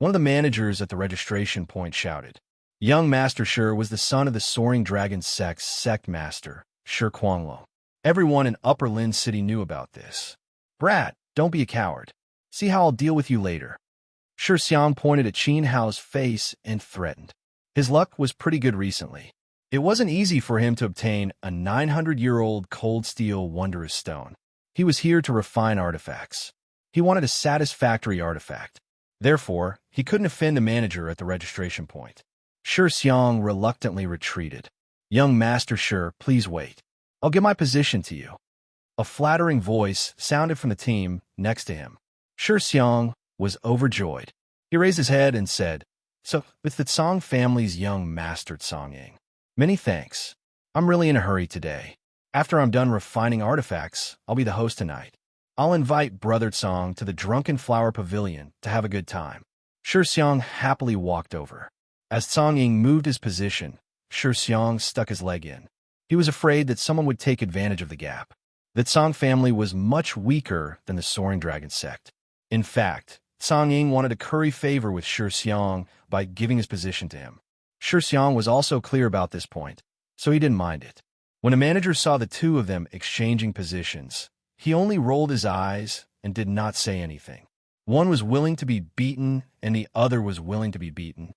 One of the managers at the registration point shouted. Young Master Shi was the son of the Soaring Dragon Sect's sect master, Shi Kuanglo. Everyone in Upper Lin City knew about this. Brat, don't be a coward. See how I'll deal with you later. Shi Xiang pointed at Qin Hao's face and threatened. His luck was pretty good recently. It wasn't easy for him to obtain a 900-year-old cold steel wondrous stone. He was here to refine artifacts. He wanted a satisfactory artifact. Therefore, he couldn't offend the manager at the registration point. Shi Xiang reluctantly retreated. Young Master Shi, please wait. I'll give my position to you. A flattering voice sounded from the team next to him. Shi Xiang was overjoyed. He raised his head and said, So, with the Song family's young master Song. Many thanks. I'm really in a hurry today. After I'm done refining artifacts, I'll be the host tonight. I'll invite Brother Song to the Drunken Flower Pavilion to have a good time. Shi Xiang happily walked over. As Song Ying moved his position, Shi Xiang stuck his leg in. He was afraid that someone would take advantage of the gap. The Song family was much weaker than the Soaring Dragon sect. In fact, Song Ying wanted to curry favor with Shi Xiang by giving his position to him. Shi Xiang was also clear about this point, so he didn't mind it. When a manager saw the two of them exchanging positions, he only rolled his eyes and did not say anything. One was willing to be beaten, and the other was willing to be beaten.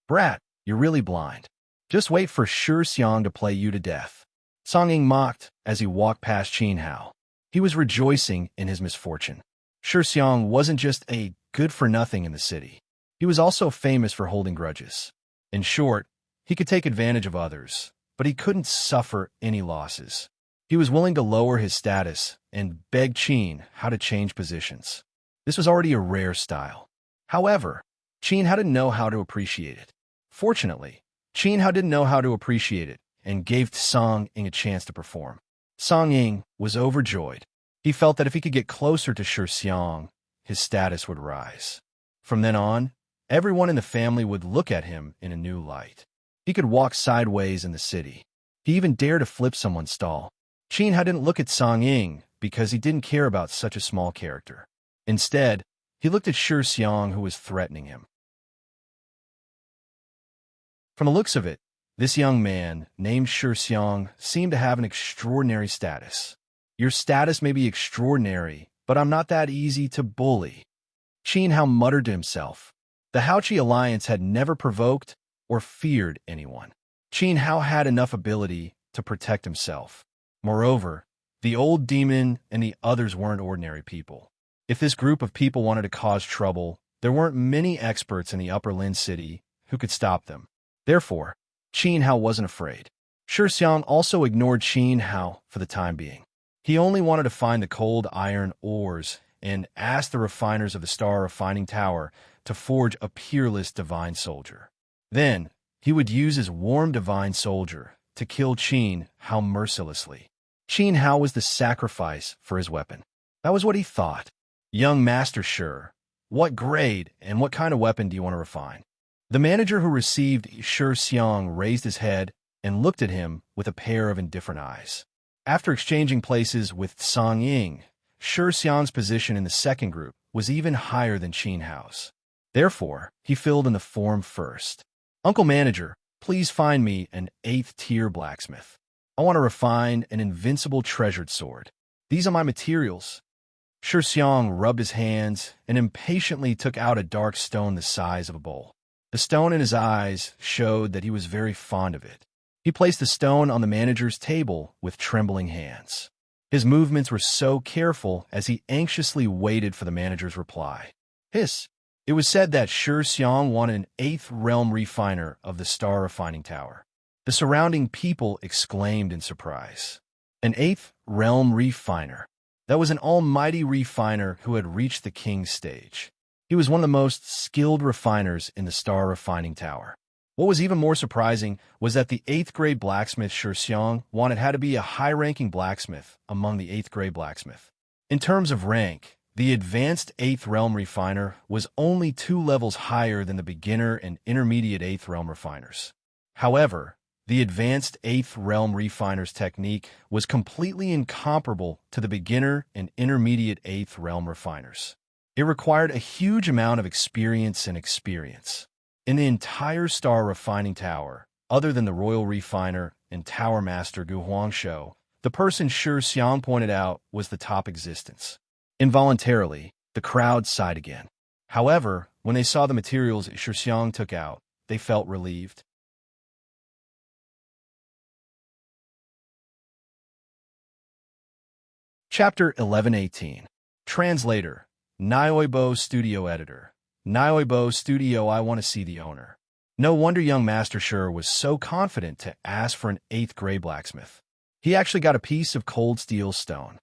Brat, you're really blind. Just wait for Shi Xiang to play you to death. Song Ying mocked as he walked past Qin Hao. He was rejoicing in his misfortune. Shi Xiang wasn't just a good-for-nothing in the city. He was also famous for holding grudges. In short, he could take advantage of others, but he couldn't suffer any losses. He was willing to lower his status and beg Qin Hao to change positions. This was already a rare style. However, Qin Hao didn't know how to appreciate it. Fortunately, Qin Hao didn't know how to appreciate it and gave Song Ying a chance to perform. Song Ying was overjoyed. He felt that if he could get closer to Shi Xiang, his status would rise. From then on, everyone in the family would look at him in a new light. He could walk sideways in the city. He even dared to flip someone's stall. Qin Hao didn't look at Song Ying because he didn't care about such a small character. Instead, he looked at Shi Xiang, who was threatening him. From the looks of it, this young man, named Shi Xiang, seemed to have an extraordinary status. Your status may be extraordinary, but I'm not that easy to bully. Qin Hao muttered to himself. The Haoqi alliance had never provoked or feared anyone. Qin Hao had enough ability to protect himself. Moreover, the old demon and the others weren't ordinary people. If this group of people wanted to cause trouble, there weren't many experts in the Upper Lin City who could stop them. Therefore, Qin Hao wasn't afraid. Shi Xiang also ignored Qin Hao for the time being. He only wanted to find the cold iron ores and asked the refiners of the Star Refining Tower to forge a peerless divine soldier. Then, he would use his warm divine soldier to kill Qin Hao mercilessly. Qin Hao was the sacrifice for his weapon. That was what he thought. Young Master Shi, what grade and what kind of weapon do you want to refine? The manager who received Shi Xiang raised his head and looked at him with a pair of indifferent eyes. After exchanging places with Song Ying, Shi Xiang's position in the second group was even higher than Qin Hao's. Therefore, he filled in the form first. Uncle Manager, please find me an 8th-tier blacksmith. I want to refine an invincible treasured sword. These are my materials. Shi Xiang rubbed his hands and impatiently took out a dark stone the size of a bowl. The stone in his eyes showed that he was very fond of it. He placed the stone on the manager's table with trembling hands. His movements were so careful as he anxiously waited for the manager's reply. Hiss! It was said that Shi Xiang wanted an 8th realm refiner of the Star Refining Tower. The surrounding people exclaimed in surprise. An 8th realm refiner? That was an almighty refiner who had reached the king's stage. He was one of the most skilled refiners in the star refining tower. What was even more surprising was that the 8th grade blacksmith Shi Xiang wanted had to be a high-ranking blacksmith among the 8th grade blacksmith. In terms of rank, the advanced 8th realm refiner was only 2 levels higher than the beginner and intermediate 8th realm refiners. However, the advanced 8th realm refiner's technique was completely incomparable to the beginner and intermediate 8th realm refiners. It required a huge amount of experience. In the entire star refining tower, other than the royal refiner and tower master Gu Huangshou, the person Shi Xiang pointed out was the top existence. Involuntarily, the crowd sighed again. However, when they saw the materials Shi Xiang took out, they felt relieved. Chapter 1118. Translator. Nioibo Studio Editor. Nioibo Studio. I want to see the owner. No wonder young Master Shi was so confident to ask for an 8th grade blacksmith. He actually got a piece of cold steel stone.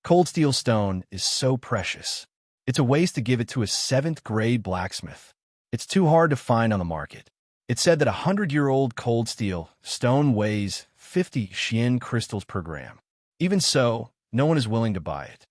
Cold steel stone is so precious. It's a waste to give it to a 7th grade blacksmith. It's too hard to find on the market. It's said that 100-year-old cold steel stone weighs 50 Xian crystals per gram. Even so, no one is willing to buy it.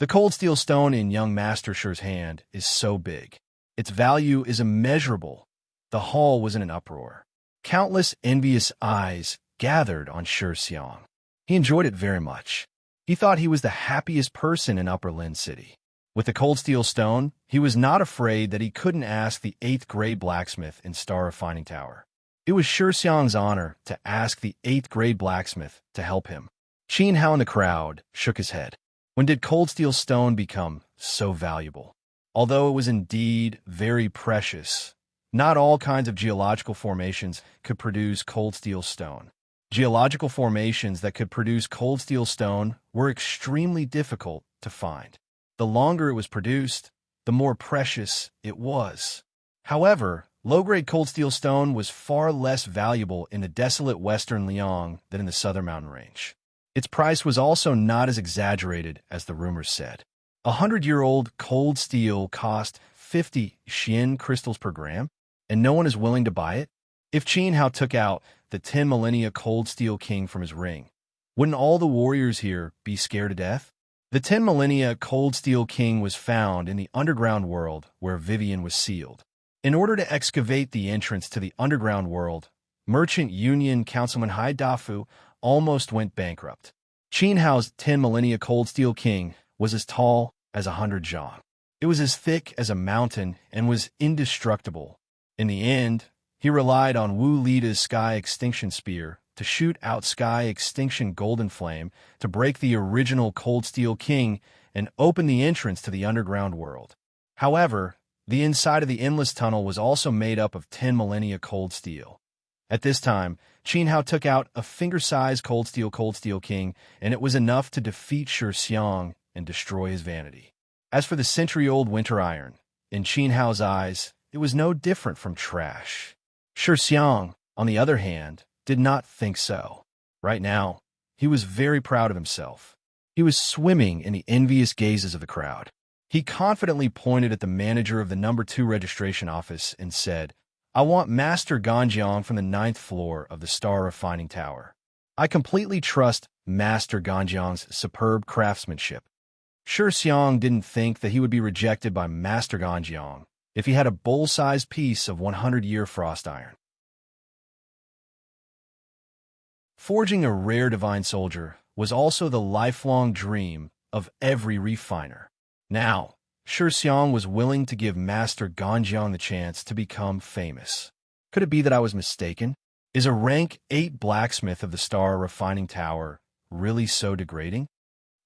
The cold steel stone in young Master Shi's hand is so big. Its value is immeasurable. The hall was in an uproar. Countless envious eyes gathered on Shi Xiang. He enjoyed it very much. He thought he was the happiest person in Upper Lin City. With the cold steel stone, he was not afraid that he couldn't ask the 8th grade blacksmith in Star Refining Tower. It was Shi Xiang's honor to ask the 8th grade blacksmith to help him. Qin Hao in the crowd shook his head. When did cold steel stone become so valuable? Although it was indeed very precious, not all kinds of geological formations could produce cold steel stone. Geological formations that could produce cold steel stone were extremely difficult to find. The longer it was produced, the more precious it was. However, low-grade cold steel stone was far less valuable in the desolate western Liang than in the southern mountain range. Its price was also not as exaggerated as the rumors said. 100-year-old cold steel cost 50 Xian crystals per gram, and no one is willing to buy it? If Qin Hao took out the 10 millennia cold steel king from his ring, wouldn't all the warriors here be scared to death? The 10 millennia cold steel king was found in the underground world where Vivian was sealed. In order to excavate the entrance to the underground world, Merchant Union Councilman Hai Dafu almost went bankrupt. Qin Hao's 10 millennia cold steel king was as tall as 100 zhang. It was as thick as a mountain and was indestructible. In the end, he relied on Wu Lida's Sky Extinction Spear to shoot out Sky Extinction Golden Flame to break the original cold steel king and open the entrance to the underground world. However, the inside of the endless tunnel was also made up of 10 millennia cold steel. At this time, Qin Hao took out a finger-sized cold steel king, and it was enough to defeat Shi Xiang and destroy his vanity. As for the century-old winter iron, in Qin Hao's eyes, it was no different from trash. Shi Xiang, on the other hand, did not think so. Right now, he was very proud of himself. He was swimming in the envious gazes of the crowd. He confidently pointed at the manager of the No. 2 registration office and said, "I want Master Ganjiang from the 9th floor of the Star Refining Tower. I completely trust Master Ganjiang's superb craftsmanship." Shi Xiang didn't think that he would be rejected by Master Ganjiang if he had a bowl-sized piece of 100-year frost iron. Forging a rare divine soldier was also the lifelong dream of every refiner. Now, Shi Xiang was willing to give Master Ganjiang the chance to become famous. Could it be that I was mistaken? Is a rank 8 blacksmith of the Star Refining Tower really so degrading?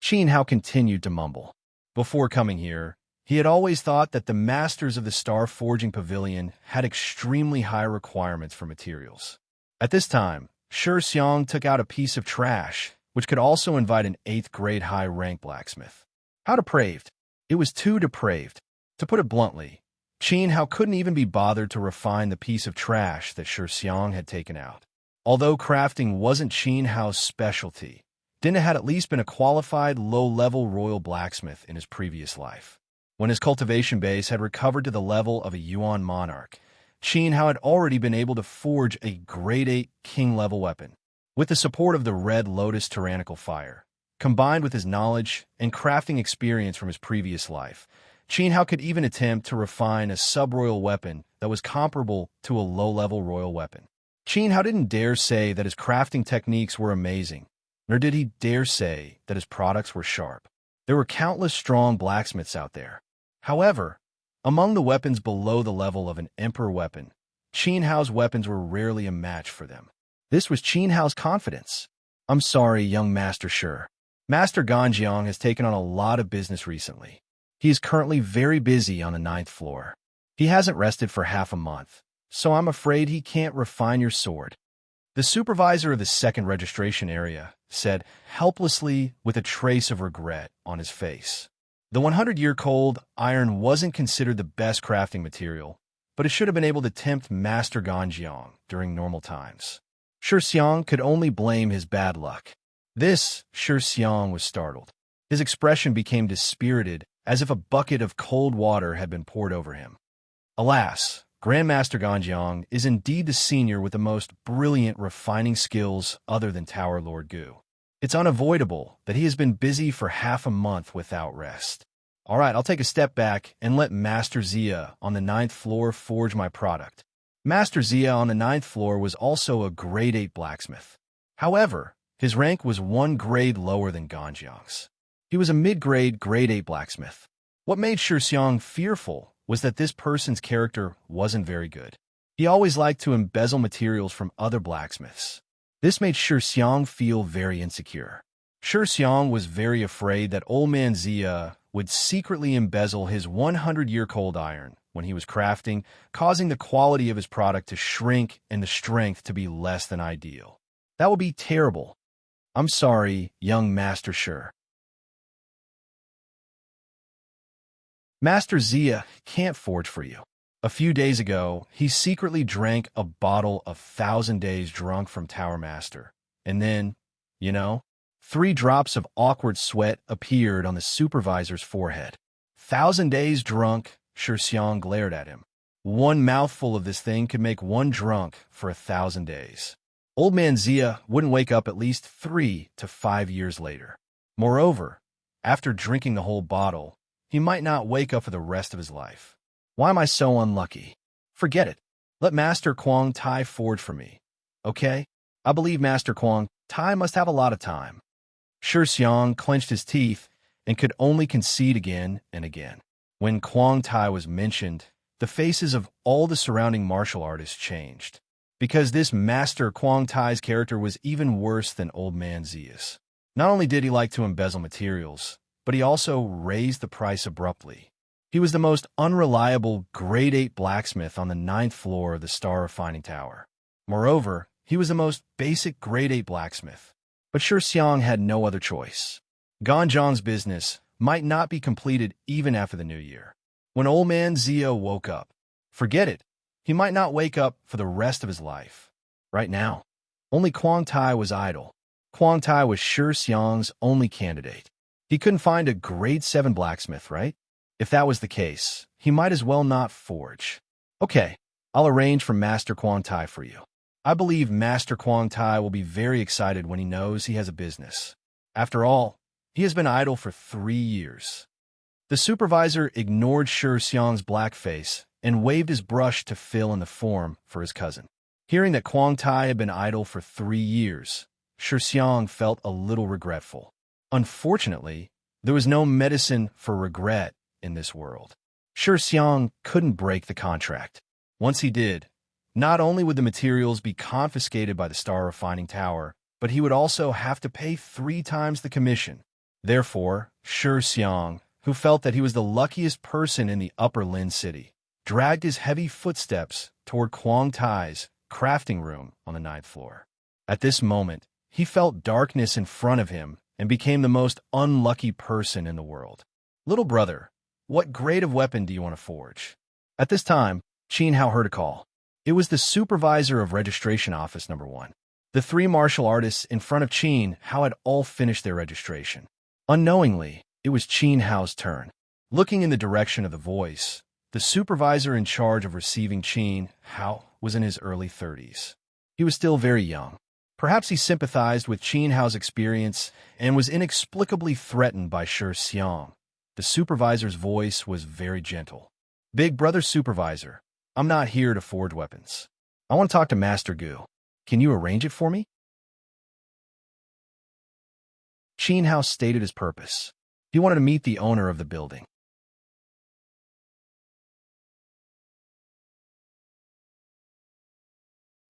Qin Hao continued to mumble. Before coming here, he had always thought that the masters of the Star Forging Pavilion had extremely high requirements for materials. At this time, Shi Xiang took out a piece of trash, which could also invite an 8th grade high-rank blacksmith. How depraved! It was too depraved. To put it bluntly, Qin Hao couldn't even be bothered to refine the piece of trash that Shi Xiang had taken out. Although crafting wasn't Qin Hao's specialty, Dinda had at least been a qualified low-level royal blacksmith in his previous life. When his cultivation base had recovered to the level of a Yuan monarch, Qin Hao had already been able to forge a grade 8 king-level weapon. With the support of the Red Lotus tyrannical fire, combined with his knowledge and crafting experience from his previous life, Qin Hao could even attempt to refine a sub-royal weapon that was comparable to a low-level royal weapon. Qin Hao didn't dare say that his crafting techniques were amazing, nor did he dare say that his products were sharp. There were countless strong blacksmiths out there. However, among the weapons below the level of an emperor weapon, Qin Hao's weapons were rarely a match for them. This was Qin Hao's confidence. I'm sorry, young Master Shi. Master Ganjiang has taken on a lot of business recently. He is currently very busy on the 9th floor. He hasn't rested for half a month, so I'm afraid he can't refine your sword. The supervisor of the second registration area said helplessly with a trace of regret on his face. The 100-year-cold iron wasn't considered the best crafting material, but it should have been able to tempt Master Ganjiang during normal times. Shi Xiang could only blame his bad luck. This, Shi Xiang was startled. His expression became dispirited, as if a bucket of cold water had been poured over him. Alas, Grandmaster Ganjiang is indeed the senior with the most brilliant refining skills other than Tower Lord Gu. It's unavoidable that he has been busy for half a month without rest. All right, I'll take a step back and let Master Zia on the 9th floor forge my product. Master Zia on the 9th floor was also a grade 8 blacksmith. However, his rank was one grade lower than Ganjiang's. He was a mid-grade grade 8 blacksmith. What made Shi Xiang fearful was that this person's character wasn't very good. He always liked to embezzle materials from other blacksmiths. This made Shi Xiang feel very insecure. Shi Xiang was very afraid that old man Zia would secretly embezzle his 100-year-cold iron when he was crafting, causing the quality of his product to shrink and the strength to be less than ideal. That would be terrible. I'm sorry, young Master Shi. Master Zia can't forge for you. A few days ago, he secretly drank a bottle of 1,000 Days Drunk from Tower Master. And then, 3 drops of awkward sweat appeared on the supervisor's forehead. 1,000 Days Drunk, Shi Xiang glared at him. One mouthful of this thing could make one drunk for 1,000 days. Old man Zia wouldn't wake up at least 3 to 5 years later. Moreover, after drinking the whole bottle, he might not wake up for the rest of his life. Why am I so unlucky? Forget it. Let Master Kuang Tai forge for me. Okay? I believe Master Kuang Tai must have a lot of time. Shi Xiang clenched his teeth and could only concede again and again. When Kuang Tai was mentioned, the faces of all the surrounding martial artists changed, because this Master Kuang Tai's character was even worse than Old Man Zia's. Not only did he like to embezzle materials, but he also raised the price abruptly. He was the most unreliable grade 8 blacksmith on the 9th floor of the Star Refining Tower. Moreover, he was the most basic grade 8 blacksmith. But Shi Xiang had no other choice. Ganjiang's business might not be completed even after the new year. When old man Zia woke up, forget it, he might not wake up for the rest of his life. Right now, only Kuang Tai was idle. Kuang Tai was Shi Xiang's only candidate. He couldn't find a grade 7 blacksmith, right? If that was the case, he might as well not forge. Okay, I'll arrange for Master Kuang Tai for you. I believe Master Kuang Tai will be very excited when he knows he has a business. After all, he has been idle for 3 years. The supervisor ignored Shi Xiang's black face and waved his brush to fill in the form for his cousin. Hearing that Kuang Tai had been idle for 3 years, Shi Xiang felt a little regretful. Unfortunately, there was no medicine for regret in this world. Shi Xiang couldn't break the contract. Once he did, not only would the materials be confiscated by the Star Refining Tower, but he would also have to pay 3 times the commission. Therefore, Shi Xiang, who felt that he was the luckiest person in the Upper Lin City, dragged his heavy footsteps toward Kuang Tai's crafting room on the 9th floor. At this moment, he felt darkness in front of him and became the most unlucky person in the world. Little brother, what grade of weapon do you want to forge? At this time, Qin Hao heard a call. It was the supervisor of registration office number 1. The three martial artists in front of Qin Hao had all finished their registration. Unknowingly, it was Qin Hao's turn. Looking in the direction of the voice, the supervisor in charge of receiving Qin Hao was in his early 30s. He was still very young. Perhaps he sympathized with Qin Hao's experience and was inexplicably threatened by Shi Xiang. The supervisor's voice was very gentle. "Big brother supervisor, I'm not here to forge weapons. I want to talk to Master Gu. Can you arrange it for me?" Qin Hao stated his purpose. He wanted to meet the owner of the building.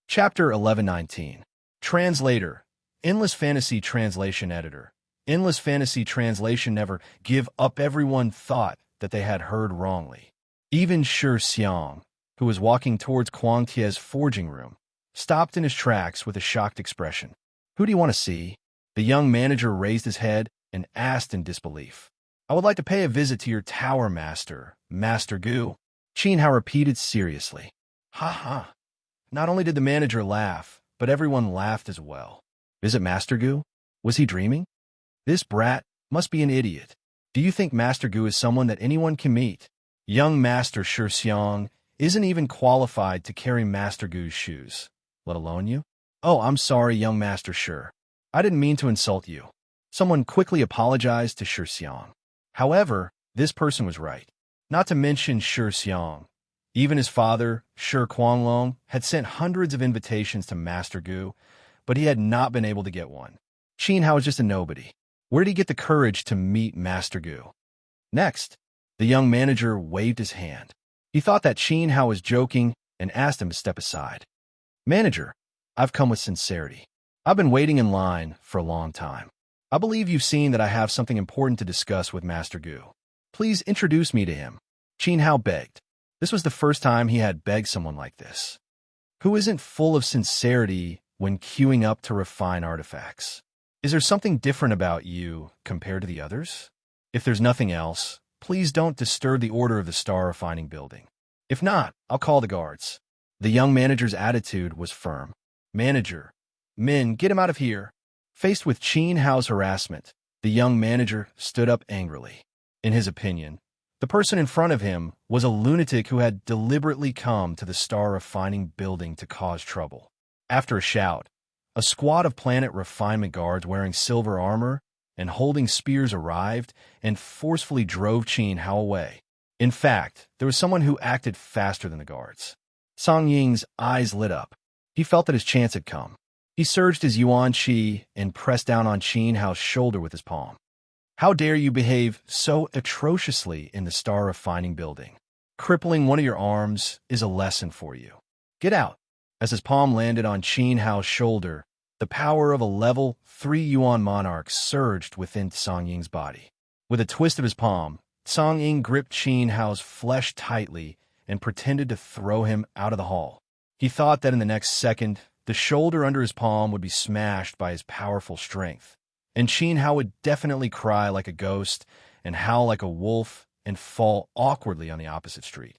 Chapter 1119. Translator. Endless Fantasy Translation Editor. Endless Fantasy Translation. Never give up. Everyone thought that they had heard wrongly. Even Shi Xiang, who was walking towards Kuang Tie's forging room, stopped in his tracks with a shocked expression. "Who do you want to see?" The young manager raised his head and asked in disbelief. "I would like to pay a visit to your tower master, Master Gu." Qin Hao repeated seriously. "Ha ha." Not only did the manager laugh, but everyone laughed as well. Visit Master Gu? Was he dreaming? This brat must be an idiot. Do you think Master Gu is someone that anyone can meet? Young Master Shi Xiang isn't even qualified to carry Master Gu's shoes, let alone you. "Oh, I'm sorry, young Master Shi. I didn't mean to insult you." Someone quickly apologized to Shi Xiang. However, this person was right. Not to mention Shi Xiang. Even his father, Shi Kuanglong, had sent hundreds of invitations to Master Gu, but he had not been able to get one. Qin Hao was just a nobody. Where did he get the courage to meet Master Gu? Next, the young manager waved his hand. He thought that Qin Hao was joking and asked him to step aside. "Manager, I've come with sincerity. I've been waiting in line for a long time. I believe you've seen that I have something important to discuss with Master Gu. Please introduce me to him." Qin Hao begged. This was the first time he had begged someone like this. Who isn't full of sincerity when queuing up to refine artifacts? Is there something different about you compared to the others? If there's nothing else, please don't disturb the order of the star refining building. If not, I'll call the guards. The young manager's attitude was firm. "Manager, Min, get him out of here." Faced with Qin Hao's harassment, the young manager stood up angrily. In his opinion, the person in front of him was a lunatic who had deliberately come to the star refining building to cause trouble. After a shout, a squad of planet refinement guards wearing silver armor and holding spears arrived and forcefully drove Qin Hao away. In fact, there was someone who acted faster than the guards. Song Ying's eyes lit up. He felt that his chance had come. He surged his yuan qi and pressed down on Qin Hao's shoulder with his palm. "How dare you behave so atrociously in the star refining building? Crippling one of your arms is a lesson for you. Get out." As his palm landed on Qin Hao's shoulder, the power of a level 3 Yuan Monarch surged within Song Ying's body. With a twist of his palm, Song Ying gripped Qin Hao's flesh tightly and pretended to throw him out of the hall. He thought that in the next second, the shoulder under his palm would be smashed by his powerful strength, and Qin Hao would definitely cry like a ghost and howl like a wolf and fall awkwardly on the opposite street.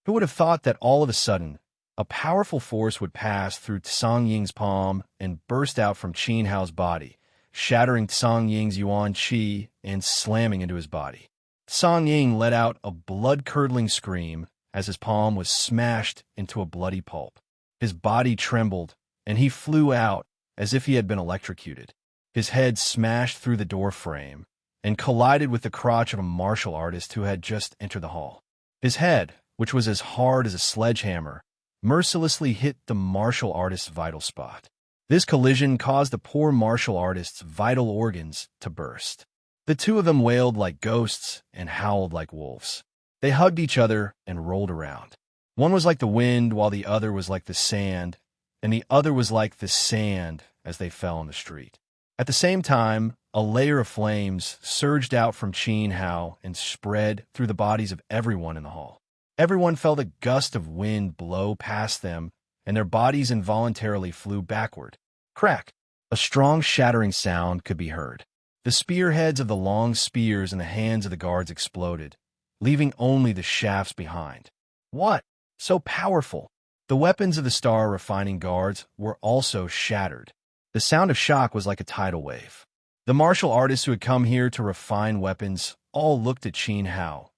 Who would have thought that all of a sudden, a powerful force would pass through Song Ying's palm and burst out from Qin Hao's body, shattering Song Ying's yuan qi and slamming into his body. Song Ying let out a blood-curdling scream as his palm was smashed into a bloody pulp. His body trembled, and he flew out as if he had been electrocuted. His head smashed through the door frame and collided with the crotch of a martial artist who had just entered the hall. His head, which was as hard as a sledgehammer, mercilessly hit the martial artist's vital spot. This collision caused the poor martial artist's vital organs to burst. The two of them wailed like ghosts and howled like wolves. They hugged each other and rolled around. One was like the wind, while the other was like the sand, and the other was like the sand as they fell on the street. At the same time, a layer of flames surged out from Qin Hao and spread through the bodies of everyone in the hall. Everyone felt a gust of wind blow past them, and their bodies involuntarily flew backward. Crack! A strong shattering sound could be heard. The spearheads of the long spears in the hands of the guards exploded, leaving only the shafts behind. What? So powerful! The weapons of the star refining guards were also shattered. The sound of shock was like a tidal wave. The martial artists who had come here to refine weapons all looked at Qin Hao,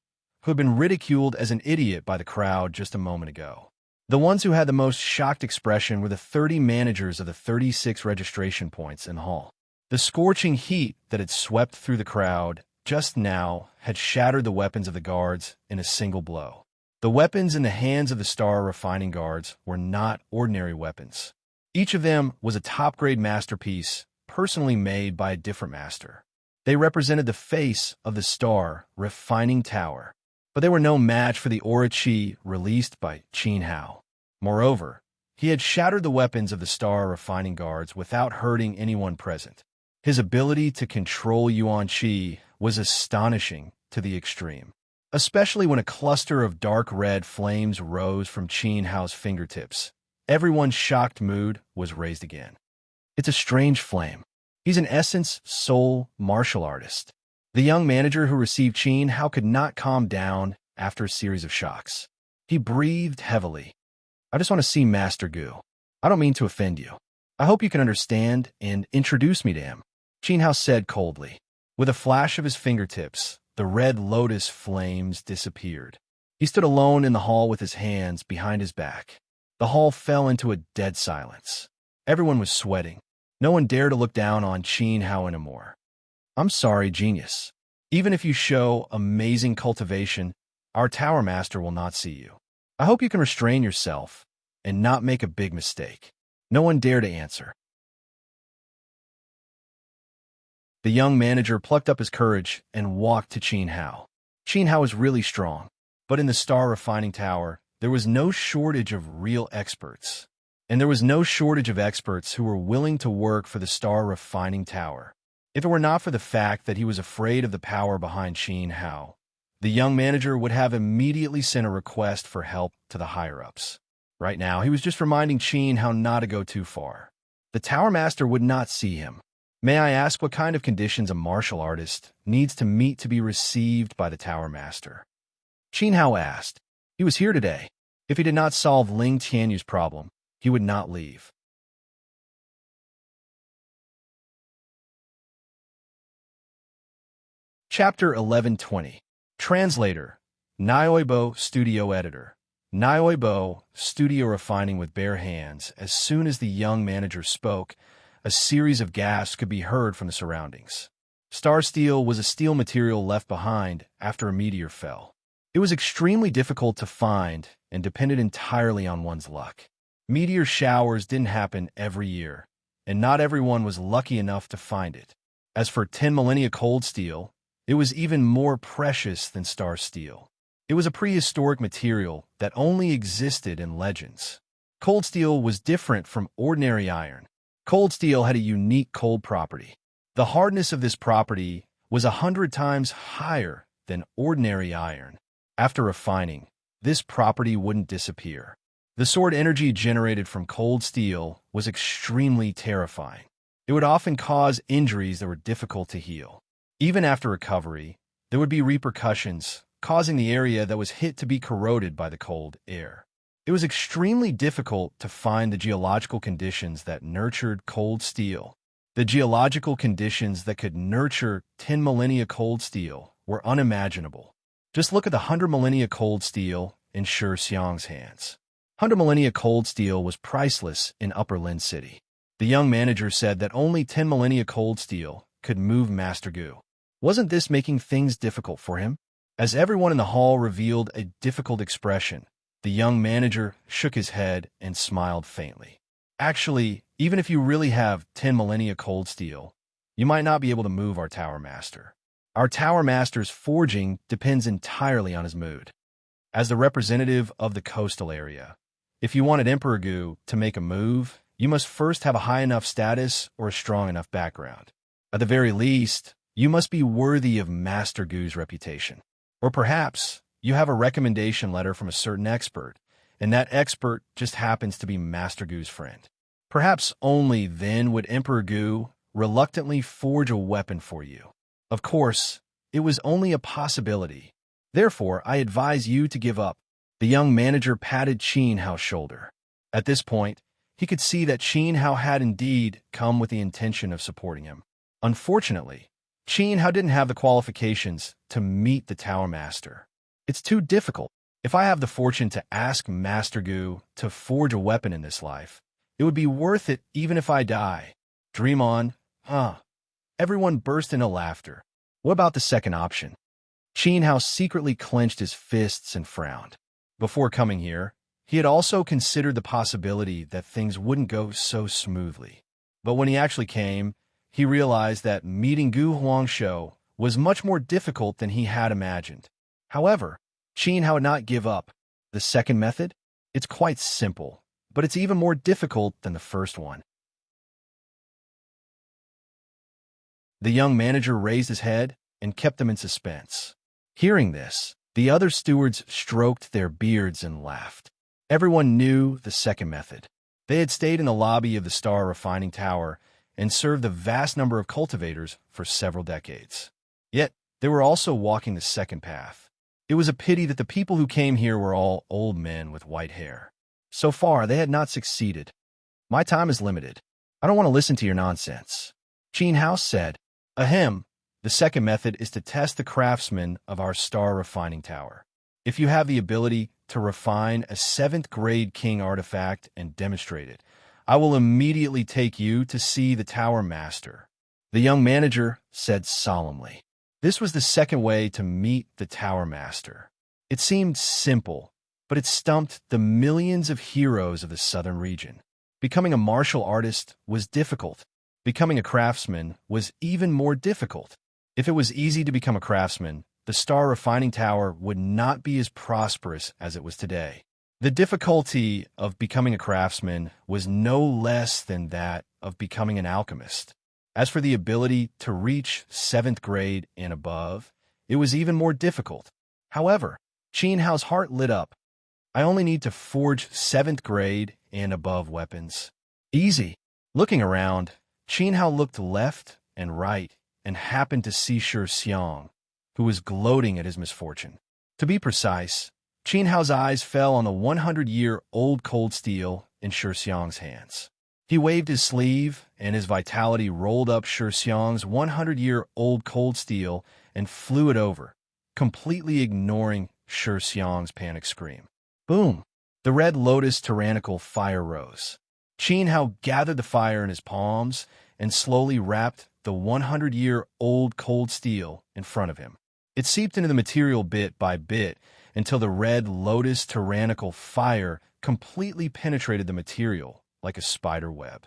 who had been ridiculed as an idiot by the crowd just a moment ago. The ones who had the most shocked expression were the 30 managers of the 36 registration points in the hall. The scorching heat that had swept through the crowd just now had shattered the weapons of the guards in a single blow. The weapons in the hands of the star refining guards were not ordinary weapons. Each of them was a top-grade masterpiece, personally made by a different master. They represented the face of the star refining tower, but they were no match for the aura chi released by Qin Hao. Moreover, he had shattered the weapons of the star refining guards without hurting anyone present. His ability to control Yuan Qi was astonishing to the extreme, especially when a cluster of dark red flames rose from Qin Hao's fingertips. Everyone's shocked mood was raised again. It's a strange flame. He's in essence soul martial artist. The young manager who received Qin Hao could not calm down after a series of shocks. He breathed heavily. I just want to see Master Gu. I don't mean to offend you. I hope you can understand and introduce me to him, Qin Hao said coldly. With a flash of his fingertips, the red lotus flames disappeared. He stood alone in the hall with his hands behind his back. The hall fell into a dead silence. Everyone was sweating. No one dared to look down on Qin Hao anymore. I'm sorry, genius. Even if you show amazing cultivation, our Tower Master will not see you. I hope you can restrain yourself and not make a big mistake. No one dared to answer. The young manager plucked up his courage and walked to Qin Hao. Qin Hao was really strong, but in the star refining tower, there was no shortage of real experts. And there was no shortage of experts who were willing to work for the star refining tower. If it were not for the fact that he was afraid of the power behind Qin Hao, the young manager would have immediately sent a request for help to the higher-ups. Right now, he was just reminding Qin Hao not to go too far. The Tower Master would not see him. May I ask what kind of conditions a martial artist needs to meet to be received by the Tower Master? Qin Hao asked. He was here today. If he did not solve Ling Tianyu's problem, he would not leave. Chapter 1120. Translator. Nyoibo Studio Editor. Nyoibo, studio refining with bare hands. As soon as the young manager spoke, a series of gasps could be heard from the surroundings. Star steel was a steel material left behind after a meteor fell. It was extremely difficult to find and depended entirely on one's luck. Meteor showers didn't happen every year, and not everyone was lucky enough to find it. As for 10 millennia cold steel, it was even more precious than star steel. It was a prehistoric material that only existed in legends. Cold steel was different from ordinary iron. Cold steel had a unique cold property. The hardness of this property was 100 times higher than ordinary iron. After refining, this property wouldn't disappear. The sword energy generated from cold steel was extremely terrifying. It would often cause injuries that were difficult to heal. Even after recovery, there would be repercussions, causing the area that was hit to be corroded by the cold air. It was extremely difficult to find the geological conditions that nurtured cold steel. The geological conditions that could nurture 10 millennia cold steel were unimaginable. Just look at the 100 millennia cold steel in Shi Xiang's hands. 100 millennia cold steel was priceless in Upper Lin City. The young manager said that only 10 millennia cold steel could move Master Gu. Wasn't this making things difficult for him? As everyone in the hall revealed a difficult expression, the young manager shook his head and smiled faintly. Actually, even if you really have 10 millennia cold steel, you might not be able to move our Tower Master. Our Tower Master's forging depends entirely on his mood. As the representative of the coastal area, if you wanted Emperor Gu to make a move, you must first have a high enough status or a strong enough background. At the very least, you must be worthy of Master Gu's reputation. Or perhaps you have a recommendation letter from a certain expert, and that expert just happens to be Master Gu's friend. Perhaps only then would Emperor Gu reluctantly forge a weapon for you. Of course, it was only a possibility. Therefore, I advise you to give up. The young manager patted Qin Hao's shoulder. At this point, he could see that Qin Hao had indeed come with the intention of supporting him. Unfortunately, Qin Hao didn't have the qualifications to meet the Tower Master. It's too difficult. If I have the fortune to ask Master Gu to forge a weapon in this life, it would be worth it even if I die. Dream on, huh? Everyone burst into laughter. What about the second option? Qin Hao secretly clenched his fists and frowned. Before coming here, he had also considered the possibility that things wouldn't go so smoothly. But when he actually came, he realized that meeting Gu Huangshou was much more difficult than he had imagined. However, Qin Hao would not give up. The second method? It's quite simple, but it's even more difficult than the first one. The young manager raised his head and kept them in suspense. Hearing this, the other stewards stroked their beards and laughed. Everyone knew the second method. They had stayed in the lobby of the Star Refining Tower and served a vast number of cultivators for several decades. Yet, they were also walking the second path. It was a pity that the people who came here were all old men with white hair. So far, they had not succeeded. My time is limited. I don't want to listen to your nonsense. Qin Hao said, Ahem, the second method is to test the craftsmen of our Star Refining Tower. If you have the ability to refine a 7th-grade king artifact and demonstrate it, I will immediately take you to see the Tower Master. The young manager said solemnly. This was the second way to meet the Tower Master. It seemed simple, but it stumped the millions of heroes of the southern region. Becoming a martial artist was difficult. Becoming a craftsman was even more difficult. If it was easy to become a craftsman, the Star Refining Tower would not be as prosperous as it was today. The difficulty of becoming a craftsman was no less than that of becoming an alchemist. As for the ability to reach 7th grade and above, it was even more difficult. However, Qin Hao's heart lit up. I only need to forge 7th grade and above weapons. Easy. Looking around, Qin Hao looked left and right and happened to see Shi Xiang, who was gloating at his misfortune. To be precise, Qin Hao's eyes fell on the 100-year-old cold steel in Shi Xiang's hands. He waved his sleeve, and his vitality rolled up Shi Xiang's 100-year-old cold steel and flew it over, completely ignoring Shi Xiang's panic scream. Boom! The red lotus tyrannical fire rose. Qin Hao gathered the fire in his palms and slowly wrapped the 100-year-old cold steel in front of him. It seeped into the material bit by bit until the red lotus tyrannical fire completely penetrated the material like a spider web.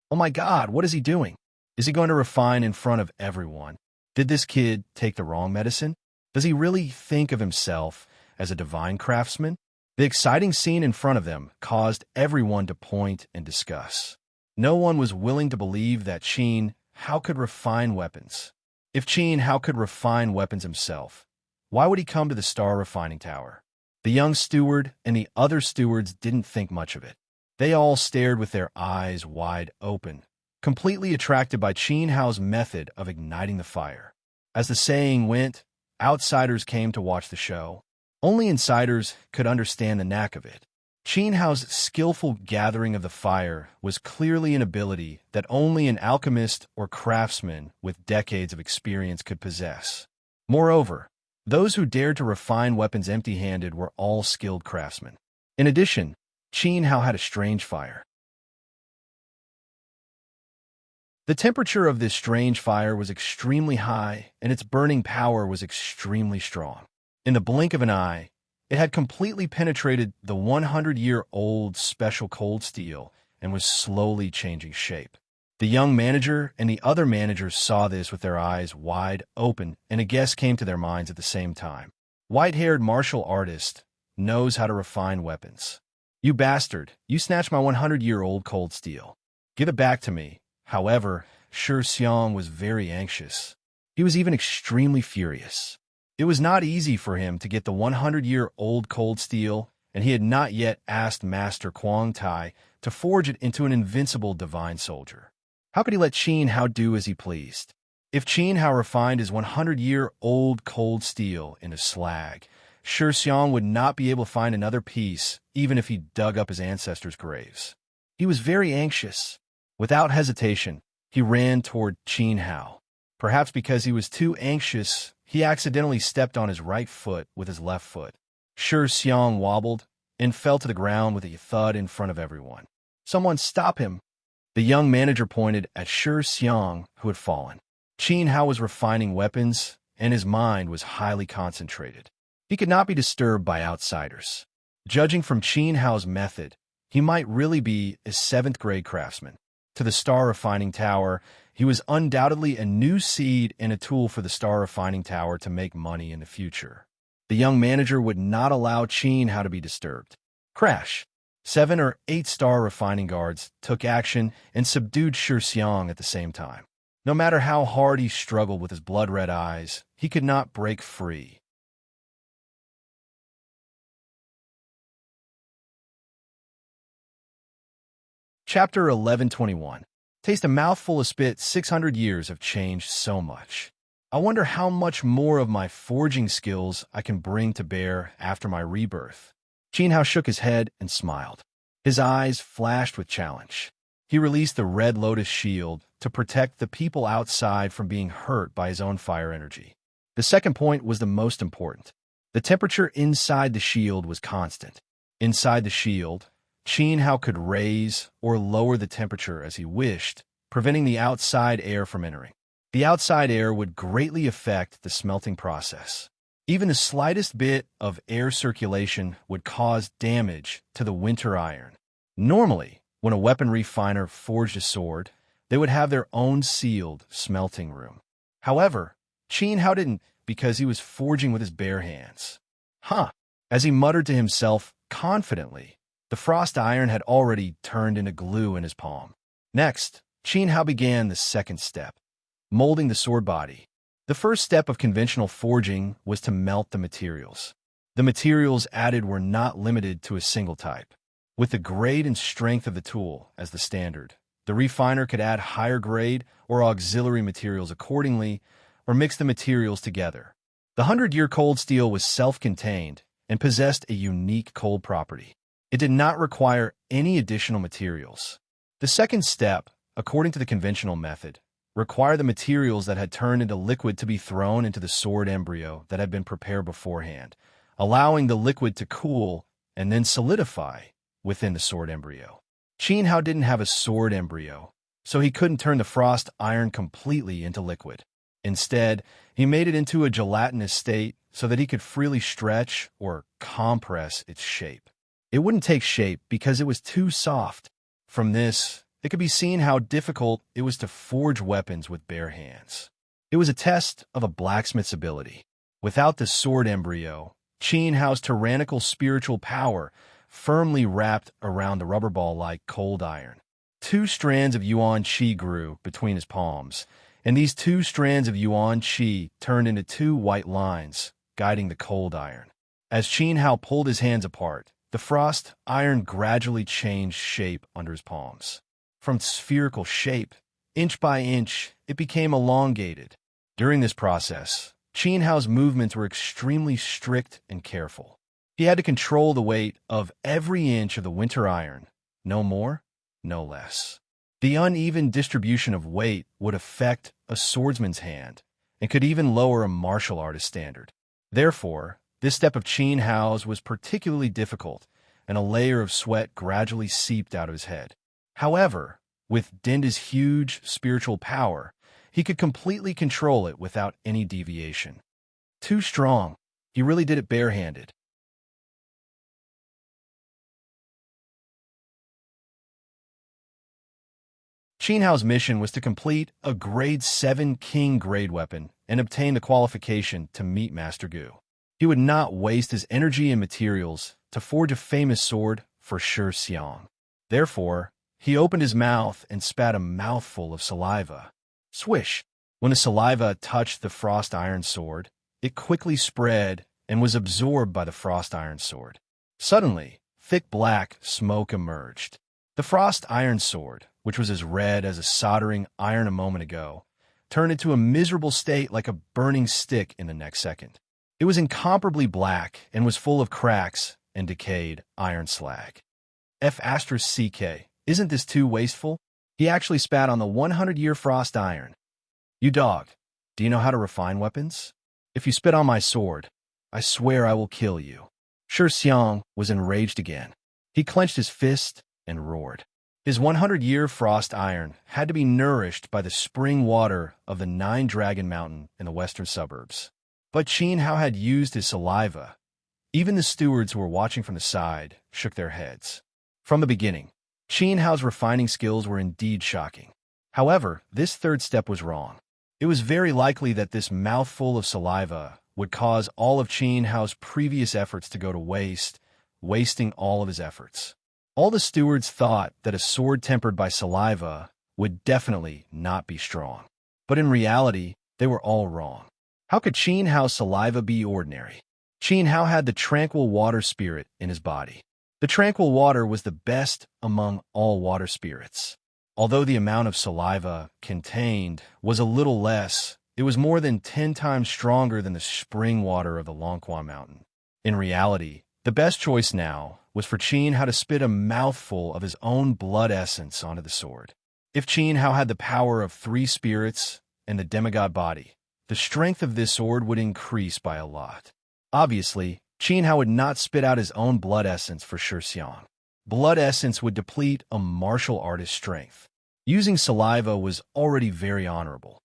Oh my God, what is he doing? Is he going to refine in front of everyone? Did this kid take the wrong medicine? Does he really think of himself as a divine craftsman? The exciting scene in front of them caused everyone to point and discuss. No one was willing to believe that Qin Hao could refine weapons. If Qin Hao could refine weapons himself, why would he come to the Star Refining Tower? The young steward and the other stewards didn't think much of it. They all stared with their eyes wide open, completely attracted by Qin Hao's method of igniting the fire. As the saying went, outsiders came to watch the show. Only insiders could understand the knack of it. Qin Hao's skillful gathering of the fire was clearly an ability that only an alchemist or craftsman with decades of experience could possess. Moreover, those who dared to refine weapons empty-handed were all skilled craftsmen. In addition, Qin Hao had a strange fire. The temperature of this strange fire was extremely high, and its burning power was extremely strong. In the blink of an eye, it had completely penetrated the 100-year-old special cold steel and was slowly changing shape. The young manager and the other managers saw this with their eyes wide open, and a guess came to their minds at the same time. White-haired martial artist knows how to refine weapons. You bastard, you snatched my 100-year-old cold steel. Give it back to me. However, Shi Xiang was very anxious. He was even extremely furious. It was not easy for him to get the 100-year-old cold steel, and he had not yet asked Master Kuang Tai to forge it into an invincible divine soldier. How could he let Qin Hao do as he pleased? If Qin Hao refined his 100-year-old cold steel into slag, Shi Xiang would not be able to find another piece, even if he dug up his ancestors' graves. He was very anxious. Without hesitation, he ran toward Qin Hao. Perhaps because he was too anxious, he accidentally stepped on his right foot with his left foot. Shi Xiang wobbled and fell to the ground with a thud in front of everyone. "Someone stop him!" The young manager pointed at Shi Xiang, who had fallen. Qin Hao was refining weapons, and his mind was highly concentrated. He could not be disturbed by outsiders. Judging from Qin Hao's method, he might really be a seventh-grade craftsman. To the star refining tower, he was undoubtedly a new seed and a tool for the star refining tower to make money in the future. The young manager would not allow Qin Hao to be disturbed. Crash! 7 or 8 star refining guards took action and subdued Shi Xiang at the same time. No matter how hard he struggled with his blood-red eyes, he could not break free. Chapter 1121. Taste a mouthful of spit. 600 years have changed so much. I wonder how much more of my forging skills I can bring to bear after my rebirth. Qin Hao shook his head and smiled. His eyes flashed with challenge. He released the Red Lotus shield to protect the people outside from being hurt by his own fire energy. The second point was the most important. The temperature inside the shield was constant. Inside the shield, Qin Hao could raise or lower the temperature as he wished, preventing the outside air from entering. The outside air would greatly affect the smelting process. Even the slightest bit of air circulation would cause damage to the winter iron. Normally, when a weapon refiner forged a sword, they would have their own sealed smelting room. However, Qin Hao didn't, because he was forging with his bare hands. As he muttered to himself confidently, the frost iron had already turned into glue in his palm. Next, Qin Hao began the second step, molding the sword body. The first step of conventional forging was to melt the materials. The materials added were not limited to a single type. With the grade and strength of the tool as the standard, the refiner could add higher grade or auxiliary materials accordingly, or mix the materials together. The 100-year cold steel was self-contained and possessed a unique cold property. It did not require any additional materials. The second step, according to the conventional method, required the materials that had turned into liquid to be thrown into the sword embryo that had been prepared beforehand, allowing the liquid to cool and then solidify within the sword embryo. Qin Hao didn't have a sword embryo, so he couldn't turn the frost iron completely into liquid. Instead, he made it into a gelatinous state so that he could freely stretch or compress its shape. It wouldn't take shape because it was too soft. From this, it could be seen how difficult it was to forge weapons with bare hands. It was a test of a blacksmith's ability. Without the sword embryo, Qin Hao's tyrannical spiritual power firmly wrapped around the rubber ball like cold iron. 2 strands of yuan qi grew between his palms, and these 2 strands of yuan qi turned into 2 white lines, guiding the cold iron. As Qin Hao pulled his hands apart, the frost iron gradually changed shape under his palms. From spherical shape, inch by inch, it became elongated. During this process, Qin Hao's movements were extremely strict and careful. He had to control the weight of every inch of the winter iron, no more, no less. The uneven distribution of weight would affect a swordsman's hand and could even lower a martial artist's standard. Therefore, this step of Qin Hao's was particularly difficult, and a layer of sweat gradually seeped out of his head. However, with Denda's huge spiritual power, he could completely control it without any deviation. Too strong, he really did it barehanded. Qin Hao's mission was to complete a grade 7 king grade weapon and obtain the qualification to meet Master Gu. He would not waste his energy and materials to forge a famous sword for Shi Xiang. Therefore, he opened his mouth and spat a mouthful of saliva. Swish! When the saliva touched the frost iron sword, it quickly spread and was absorbed by the frost iron sword. Suddenly, thick black smoke emerged. The frost iron sword, which was as red as a soldering iron a moment ago, turned into a miserable state like a burning stick in the next second. It was incomparably black and was full of cracks and decayed iron slag. F*CK, isn't this too wasteful? He actually spat on the 100-year frost iron. You dog, do you know how to refine weapons? If you spit on my sword, I swear I will kill you. Shi Xiang was enraged again. He clenched his fist and roared. His 100-year frost iron had to be nourished by the spring water of the Nine-Dragon Mountain in the western suburbs. But Qin Hao had used his saliva. Even the stewards who were watching from the side shook their heads. From the beginning, Qin Hao's refining skills were indeed shocking. However, this third step was wrong. It was very likely that this mouthful of saliva would cause all of Qin Hao's previous efforts to go to waste, wasting all of his efforts. All the stewards thought that a sword tempered by saliva would definitely not be strong. But in reality, they were all wrong. How could Qin Hao's saliva be ordinary? Qin Hao had the tranquil water spirit in his body. The tranquil water was the best among all water spirits. Although the amount of saliva contained was a little less, it was more than 10 times stronger than the spring water of the Longquan Mountain. In reality, the best choice now was for Qin Hao to spit a mouthful of his own blood essence onto the sword. If Qin Hao had the power of 3 spirits and the demigod body, the strength of this sword would increase by a lot. Obviously, Qin Hao would not spit out his own blood essence for Shi Xiang. Blood essence would deplete a martial artist's strength. Using saliva was already very honorable.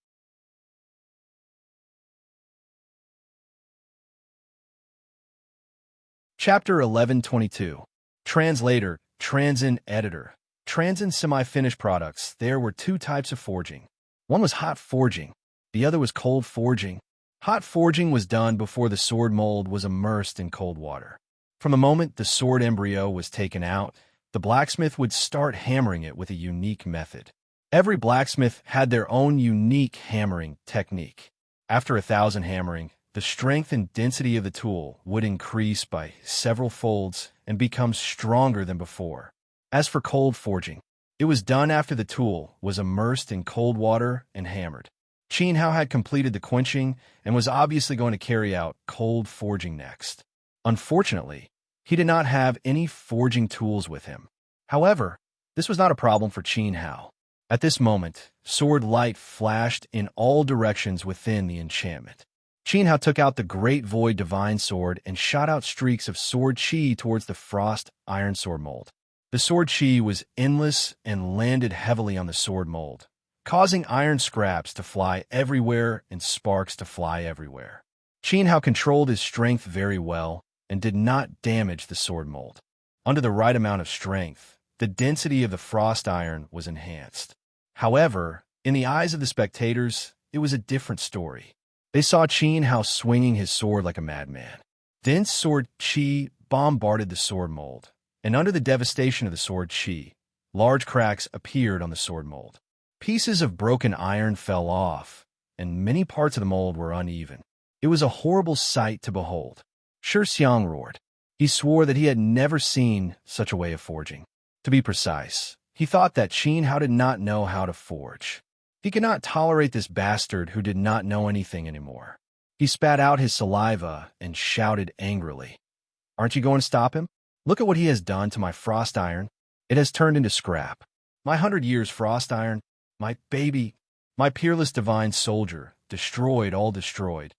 Chapter 1122. Translator, Transin Editor. Transin semi-finished products. There were 2 types of forging. One was hot forging. The other was cold forging. Hot forging was done before the sword mold was immersed in cold water. From the moment the sword embryo was taken out, the blacksmith would start hammering it with a unique method. Every blacksmith had their own unique hammering technique. After 1,000 hammering, the strength and density of the tool would increase by several folds and become stronger than before. As for cold forging, it was done after the tool was immersed in cold water and hammered. Qin Hao had completed the quenching and was obviously going to carry out cold forging next. Unfortunately, he did not have any forging tools with him. However, this was not a problem for Qin Hao. At this moment, sword light flashed in all directions within the enchantment. Qin Hao took out the Great Void Divine Sword and shot out streaks of sword chi towards the frost iron sword mold. The sword chi was endless and landed heavily on the sword mold, causing iron scraps to fly everywhere and sparks to fly everywhere. Qin Hao controlled his strength very well and did not damage the sword mold. Under the right amount of strength, the density of the frost iron was enhanced. However, in the eyes of the spectators, it was a different story. They saw Qin Hao swinging his sword like a madman. Dense sword chi bombarded the sword mold, and under the devastation of the sword chi, large cracks appeared on the sword mold. Pieces of broken iron fell off, and many parts of the mold were uneven. It was a horrible sight to behold. Shi Xiang roared. He swore that he had never seen such a way of forging. To be precise, he thought that Qin Hao did not know how to forge. He could not tolerate this bastard who did not know anything anymore. He spat out his saliva and shouted angrily. Aren't you going to stop him? Look at what he has done to my frost iron. It has turned into scrap. My 100 years frost iron, my baby, my peerless divine soldier, destroyed, all destroyed.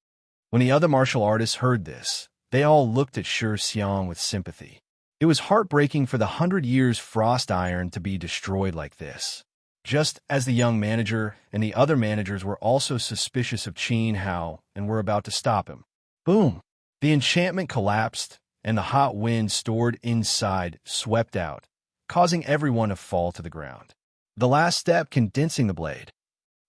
When the other martial artists heard this, they all looked at Shi Xiang with sympathy. It was heartbreaking for the 100 years frost iron to be destroyed like this. Just as the young manager and the other managers were also suspicious of Qin Hao and were about to stop him. Boom! The enchantment collapsed, and the hot wind stored inside swept out, causing everyone to fall to the ground. The last step, condensing the blade.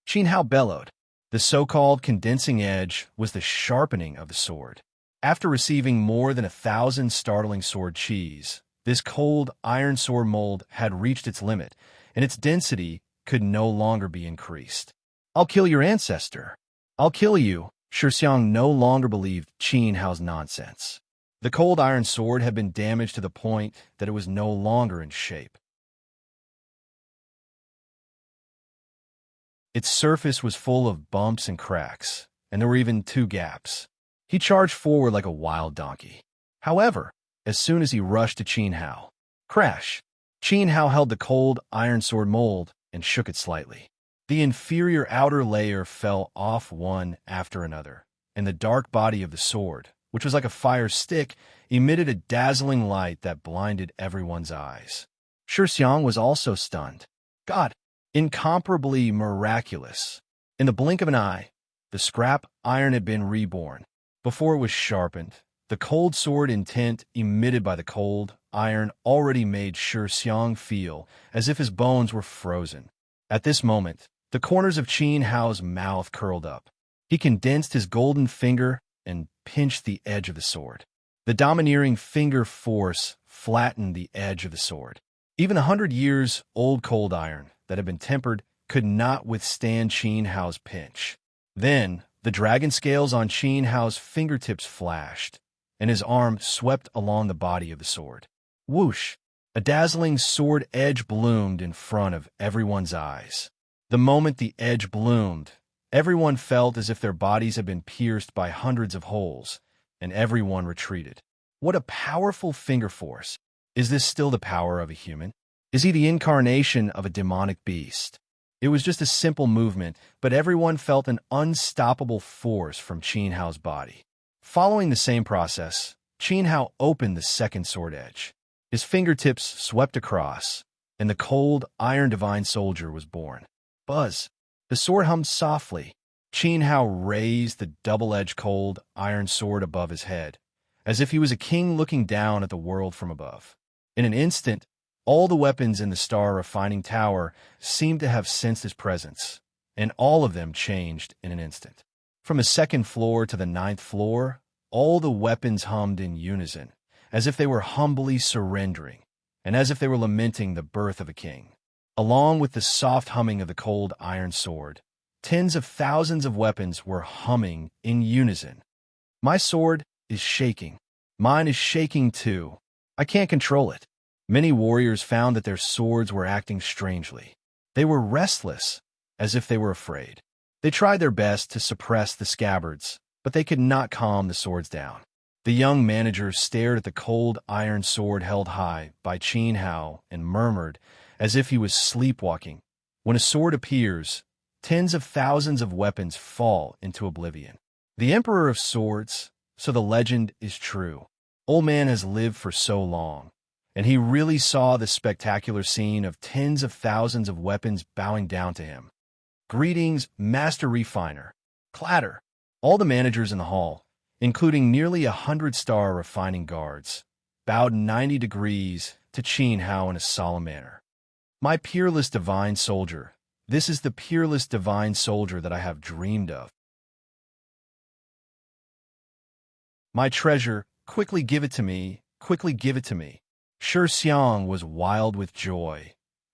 Qin Hao bellowed. The so-called condensing edge was the sharpening of the sword. After receiving more than 1,000 startling sword chis, this cold iron sword mold had reached its limit, and its density could no longer be increased. I'll kill your ancestor. I'll kill you. Shi Xiang no longer believed Qin Hao's nonsense. The cold iron sword had been damaged to the point that it was no longer in shape. Its surface was full of bumps and cracks, and there were even 2 gaps. He charged forward like a wild donkey. However, as soon as he rushed to Qin Hao, crash! Qin Hao held the cold iron sword mold and shook it slightly. The inferior outer layer fell off one after another, and the dark body of the sword, which was like a fire stick, emitted a dazzling light that blinded everyone's eyes. Shi Xiang was also stunned. God, incomparably miraculous. In the blink of an eye, the scrap iron had been reborn. Before it was sharpened, the cold sword intent emitted by the cold iron already made Shi Xiang feel as if his bones were frozen. At this moment, the corners of Qin Hao's mouth curled up. He condensed his golden finger and pinched the edge of the sword. The domineering finger force flattened the edge of the sword. Even 100-years-old cold iron that had been tempered could not withstand Qin Hao's pinch. Then, the dragon scales on Qin Hao's fingertips flashed, and his arm swept along the body of the sword. Whoosh! A dazzling sword edge bloomed in front of everyone's eyes. The moment the edge bloomed, everyone felt as if their bodies had been pierced by hundreds of holes, and everyone retreated. What a powerful finger force! Is this still the power of a human? Is he the incarnation of a demonic beast? It was just a simple movement, but everyone felt an unstoppable force from Qin Hao's body. Following the same process, Qin Hao opened the second sword edge. His fingertips swept across, and the cold iron divine soldier was born. Buzz! The sword hummed softly. Qin Hao raised the double-edged cold iron sword above his head, as if he was a king looking down at the world from above. In an instant, all the weapons in the star refining tower seemed to have sensed his presence, and all of them changed in an instant. From the second floor to the 9th floor, all the weapons hummed in unison, as if they were humbly surrendering, and as if they were lamenting the birth of a king. Along with the soft humming of the cold iron sword, tens of thousands of weapons were humming in unison. My sword is shaking. Mine is shaking too. I can't control it. Many warriors found that their swords were acting strangely. They were restless, as if they were afraid. They tried their best to suppress the scabbards, but they could not calm the swords down. The young manager stared at the cold iron sword held high by Qin Hao and murmured, as if he was sleepwalking, "When a sword appears, tens of thousands of weapons fall into oblivion." The Emperor of Swords, so the legend is true. Old man has lived for so long, and he really saw the spectacular scene of tens of thousands of weapons bowing down to him. Greetings, Master Refiner. Clatter! All the managers in the hall, including nearly 100-star refining guards, bowed 90 degrees to Qin Hao in a solemn manner. My peerless divine soldier, this is the peerless divine soldier that I have dreamed of. My treasure, quickly give it to me, quickly give it to me. Shi Xiang was wild with joy,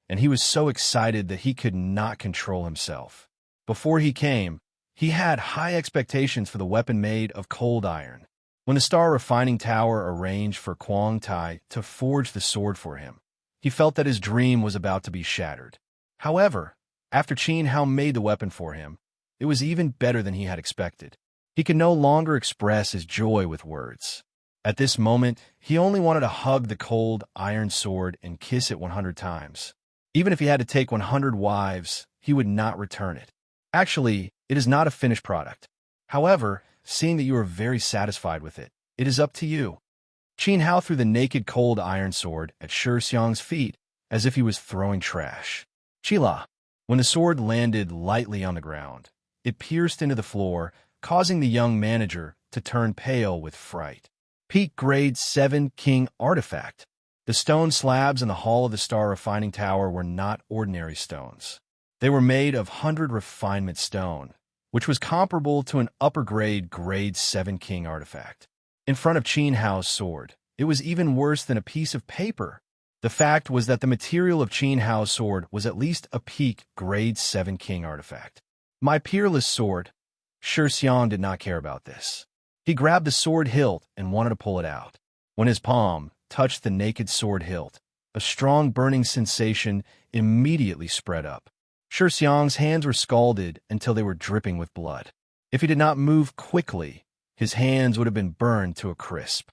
and he was so excited that he could not control himself. Before he came, he had high expectations for the weapon made of cold iron. When the Star Refining Tower arranged for Quang Tai to forge the sword for him, he felt that his dream was about to be shattered. However, after Qin Hao made the weapon for him, it was even better than he had expected. He could no longer express his joy with words. At this moment, he only wanted to hug the cold iron sword and kiss it 100 times. Even if he had to take 100 wives, he would not return it. Actually, it is not a finished product. However, seeing that you are very satisfied with it, it is up to you. Qin Hao threw the naked cold iron sword at Shi Xiang's feet as if he was throwing trash. Chila! When the sword landed lightly on the ground, it pierced into the floor, causing the young manager to turn pale with fright. Peak Grade 7 King Artifact. The stone slabs in the hall of the Star Refining Tower were not ordinary stones. They were made of 100 refinement stone, which was comparable to an upper-grade Grade 7 King artifact. In front of Qin Hao's sword, it was even worse than a piece of paper. The fact was that the material of Qin Hao's sword was at least a peak Grade 7 King artifact. My peerless sword. Shi Xiang did not care about this. He grabbed the sword hilt and wanted to pull it out. When his palm touched the naked sword hilt, a strong burning sensation immediately spread up. Shi Xiang's hands were scalded until they were dripping with blood. If he did not move quickly, his hands would have been burned to a crisp.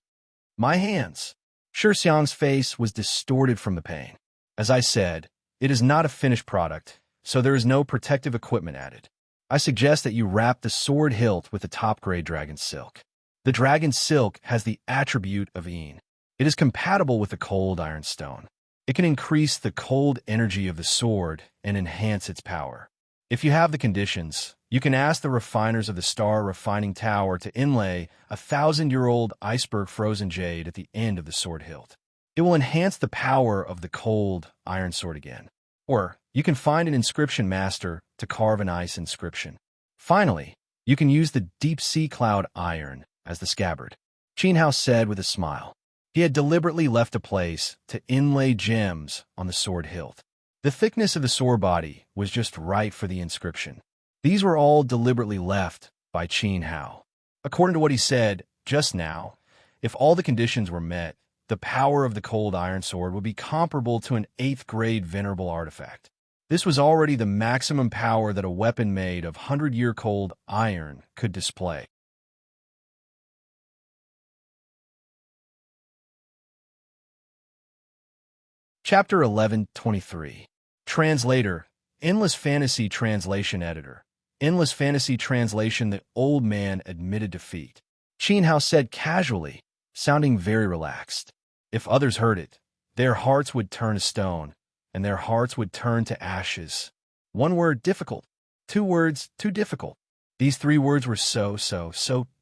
My hands. Shi Xiang's face was distorted from the pain. As I said, it is not a finished product, so there is no protective equipment added. I suggest that you wrap the sword hilt with the top-grade dragon silk. The dragon silk has the attribute of Yin. It is compatible with the cold iron stone. It can increase the cold energy of the sword and enhance its power. If you have the conditions, you can ask the refiners of the Star Refining Tower to inlay 1,000-year-old iceberg frozen jade at the end of the sword hilt. It will enhance the power of the cold iron sword again. Or you can find an inscription master to carve an ice inscription. Finally, you can use the deep sea cloud iron as the scabbard. Qin Hao said with a smile. He had deliberately left a place to inlay gems on the sword hilt. The thickness of the sword body was just right for the inscription. These were all deliberately left by Qin Hao. According to what he said just now, if all the conditions were met, the power of the cold iron sword would be comparable to an 8th-grade venerable artifact. This was already the maximum power that a weapon made of 100-year cold iron could display. Chapter 11:23. Translator, Endless Fantasy Translation Editor. Endless Fantasy Translation. The old man admitted defeat. Qin Hao said casually, sounding very relaxed. If others heard it, their hearts would turn to stone, and their hearts would turn to ashes. One word, difficult. 2 words, too difficult. These 3 words were so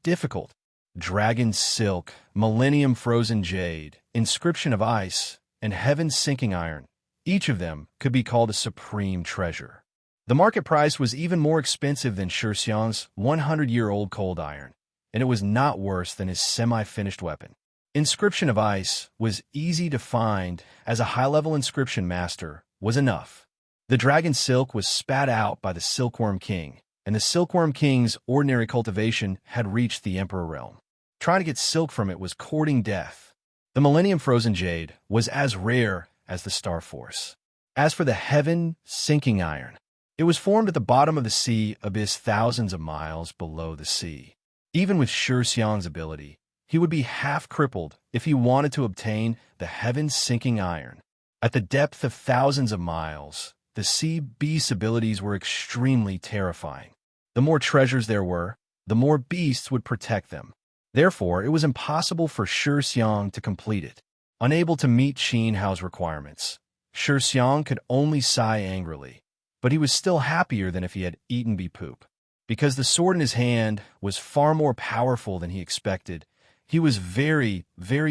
difficult. Dragon silk, millennium frozen jade, inscription of ice, and heaven's sinking iron. Each of them could be called a supreme treasure. The market price was even more expensive than Shi Xiang's 100-year-old cold iron, and it was not worse than his semi-finished weapon. Inscription of ice was easy to find, as a high-level inscription master was enough. The dragon silk was spat out by the Silkworm King, and the Silkworm King's ordinary cultivation had reached the Emperor realm. Trying to get silk from it was courting death. The Millennium Frozen Jade was as rare as the Star Force. As for the Heaven Sinking Iron, it was formed at the bottom of the sea abyss thousands of miles below the sea. Even with Shi Xiang's ability, he would be half-crippled if he wanted to obtain the Heaven Sinking Iron. At the depth of thousands of miles, the sea beast's abilities were extremely terrifying. The more treasures there were, the more beasts would protect them. Therefore, it was impossible for Shi Xiang to complete it. Unable to meet Qin Hao's requirements, Shi Xiang could only sigh angrily, but he was still happier than if he had eaten bee poop. Because the sword in his hand was far more powerful than he expected, he was very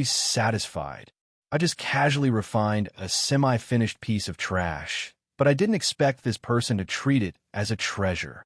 satisfied. I just casually refined a semi-finished piece of trash, but I didn't expect this person to treat it as a treasure.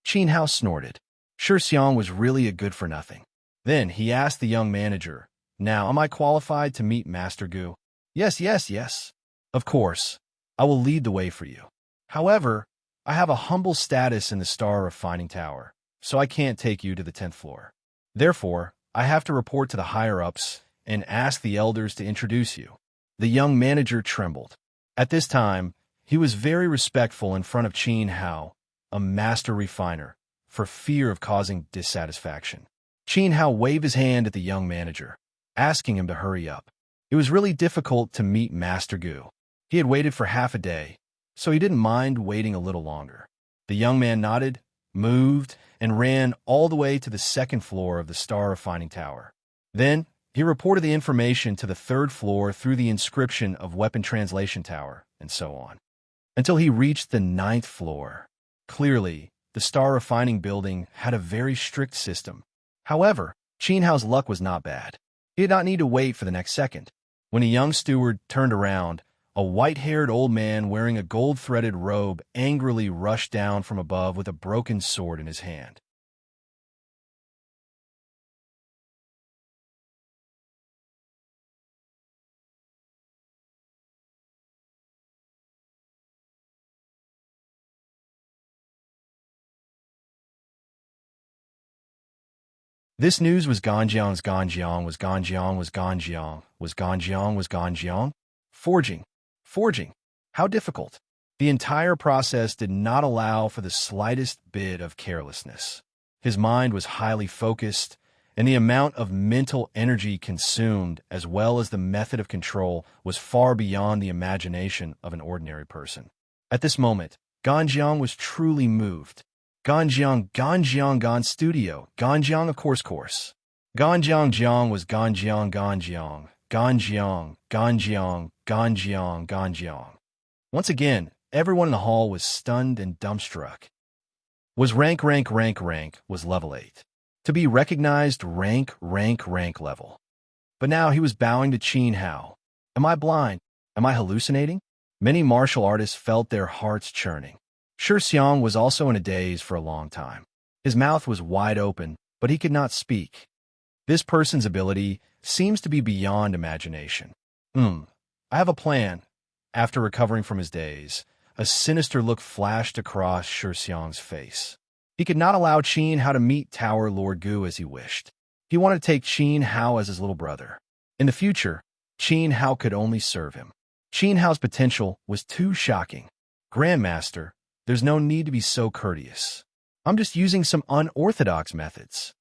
Qin Hao snorted. Shi Xiang was really a good-for-nothing. Then he asked the young manager, "Now, am I qualified to meet Master Gu?" Yes. Of course, I will lead the way for you. However, I have a humble status in the Star Refining Tower, so I can't take you to the 10th floor. Therefore, I have to report to the higher-ups and ask the elders to introduce you. The young manager trembled. At this time, he was very respectful in front of Qin Hao, a master refiner, for fear of causing dissatisfaction. Qin Hao waved his hand at the young manager, asking him to hurry up. It was really difficult to meet Master Gu. He had waited for half a day, so he didn't mind waiting a little longer. The young man nodded, moved, and ran all the way to the 2nd floor of the Star Refining Tower. Then, he reported the information to the 3rd floor through the inscription of Weapon Translation Tower, and so on, until he reached the 9th floor. Clearly, the Star Refining building had a very strict system. However, Qin Hao's luck was not bad. He did not need to wait for the next second. When a young steward turned around, a white-haired old man wearing a gold-threaded robe angrily rushed down from above with a broken sword in his hand. This news was Ganjiang. Forging. How difficult. The entire process did not allow for the slightest bit of carelessness. His mind was highly focused, and the amount of mental energy consumed as well as the method of control was far beyond the imagination of an ordinary person. At this moment, Ganjiang was truly moved. Ganjiang studio, Ganjiang of course. Ganjiang was Ganjiang. Once again, everyone in the hall was stunned and dumbstruck. Was rank was level 8. To be recognized rank level. But now he was bowing to Qin Hao. Am I blind? Am I hallucinating? Many martial artists felt their hearts churning. Shi Xiang was also in a daze for a long time. His mouth was wide open, but he could not speak. This person's ability seems to be beyond imagination. I have a plan. After recovering from his daze, a sinister look flashed across Shi Xiang's face. He could not allow Qin Hao to meet Tower Lord Gu as he wished. He wanted to take Qin Hao as his little brother. In the future, Qin Hao could only serve him. Qin Hao's potential was too shocking. Grandmaster, there's no need to be so courteous. I'm just using some unorthodox methods.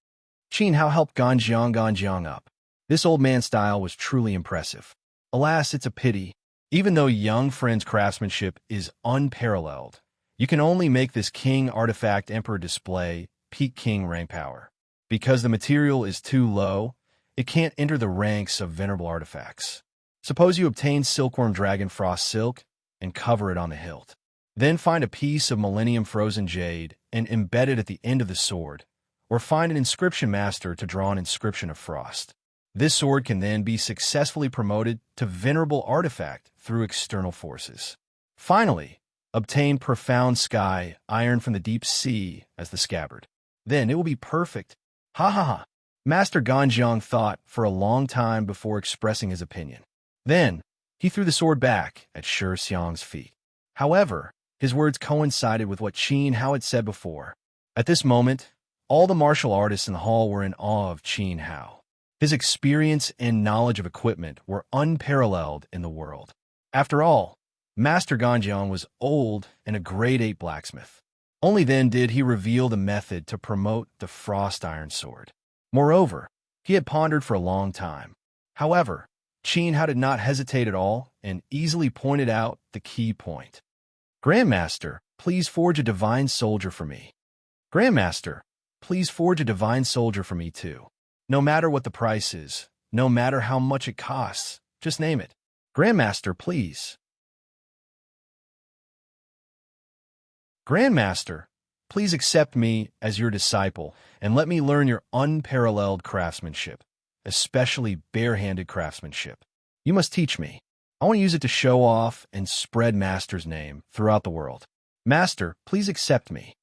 Qin Hao helped Ganjiang up. This old man style was truly impressive. Alas, it's a pity. Even though young friend's craftsmanship is unparalleled, you can only make this King Artifact Emperor display peak King rank power. Because the material is too low, it can't enter the ranks of venerable artifacts. Suppose you obtain Silkworm Dragon Frost Silk and cover it on the hilt. Then find a piece of Millennium Frozen Jade and embed it at the end of the sword, or find an inscription master to draw an inscription of frost. This sword can then be successfully promoted to venerable artifact through external forces. Finally, obtain Profound Sky Iron from the Deep Sea as the scabbard. Then it will be perfect. Ha ha ha. Master Ganjiang thought for a long time before expressing his opinion. Then, he threw the sword back at Shi Xiang's feet. However, his words coincided with what Qin Hao had said before. At this moment, all the martial artists in the hall were in awe of Qin Hao. His experience and knowledge of equipment were unparalleled in the world. After all, Master Ganjiang was old and a grade 8 blacksmith. Only then did he reveal the method to promote the Frost Iron Sword. Moreover, he had pondered for a long time. However, Qin Hao did not hesitate at all and easily pointed out the key point. Grandmaster, please forge a divine soldier for me. Grandmaster, please forge a divine soldier for me too. No matter what the price is, no matter how much it costs, just name it. Grandmaster, please. Grandmaster, please accept me as your disciple and let me learn your unparalleled craftsmanship, especially barehanded craftsmanship. You must teach me. I want to use it to show off and spread Master's name throughout the world. Master, please accept me.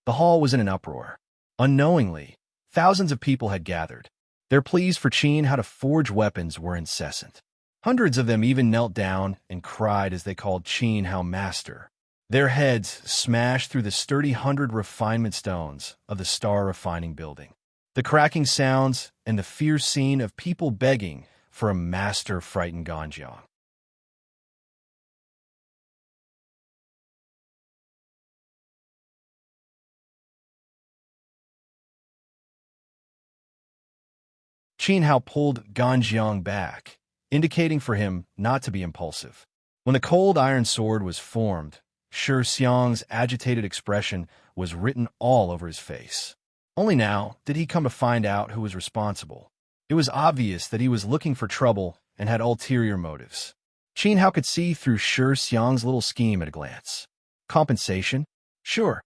The hall was in an uproar. Unknowingly, thousands of people had gathered. Their pleas for Qin Hao to forge weapons were incessant. Hundreds of them even knelt down and cried as they called Qin Hao Master. Their heads smashed through the sturdy 100 refinement stones of the Star Refining Building. The cracking sounds and the fierce scene of people begging for a master frightened Ganjiang. Qin Hao pulled Ganjiang back, indicating for him not to be impulsive. When the cold iron sword was formed, Shi Xiang's agitated expression was written all over his face. Only now did he come to find out who was responsible. It was obvious that he was looking for trouble and had ulterior motives. Qin Hao could see through Shi Xiang's little scheme at a glance. Compensation? Sure.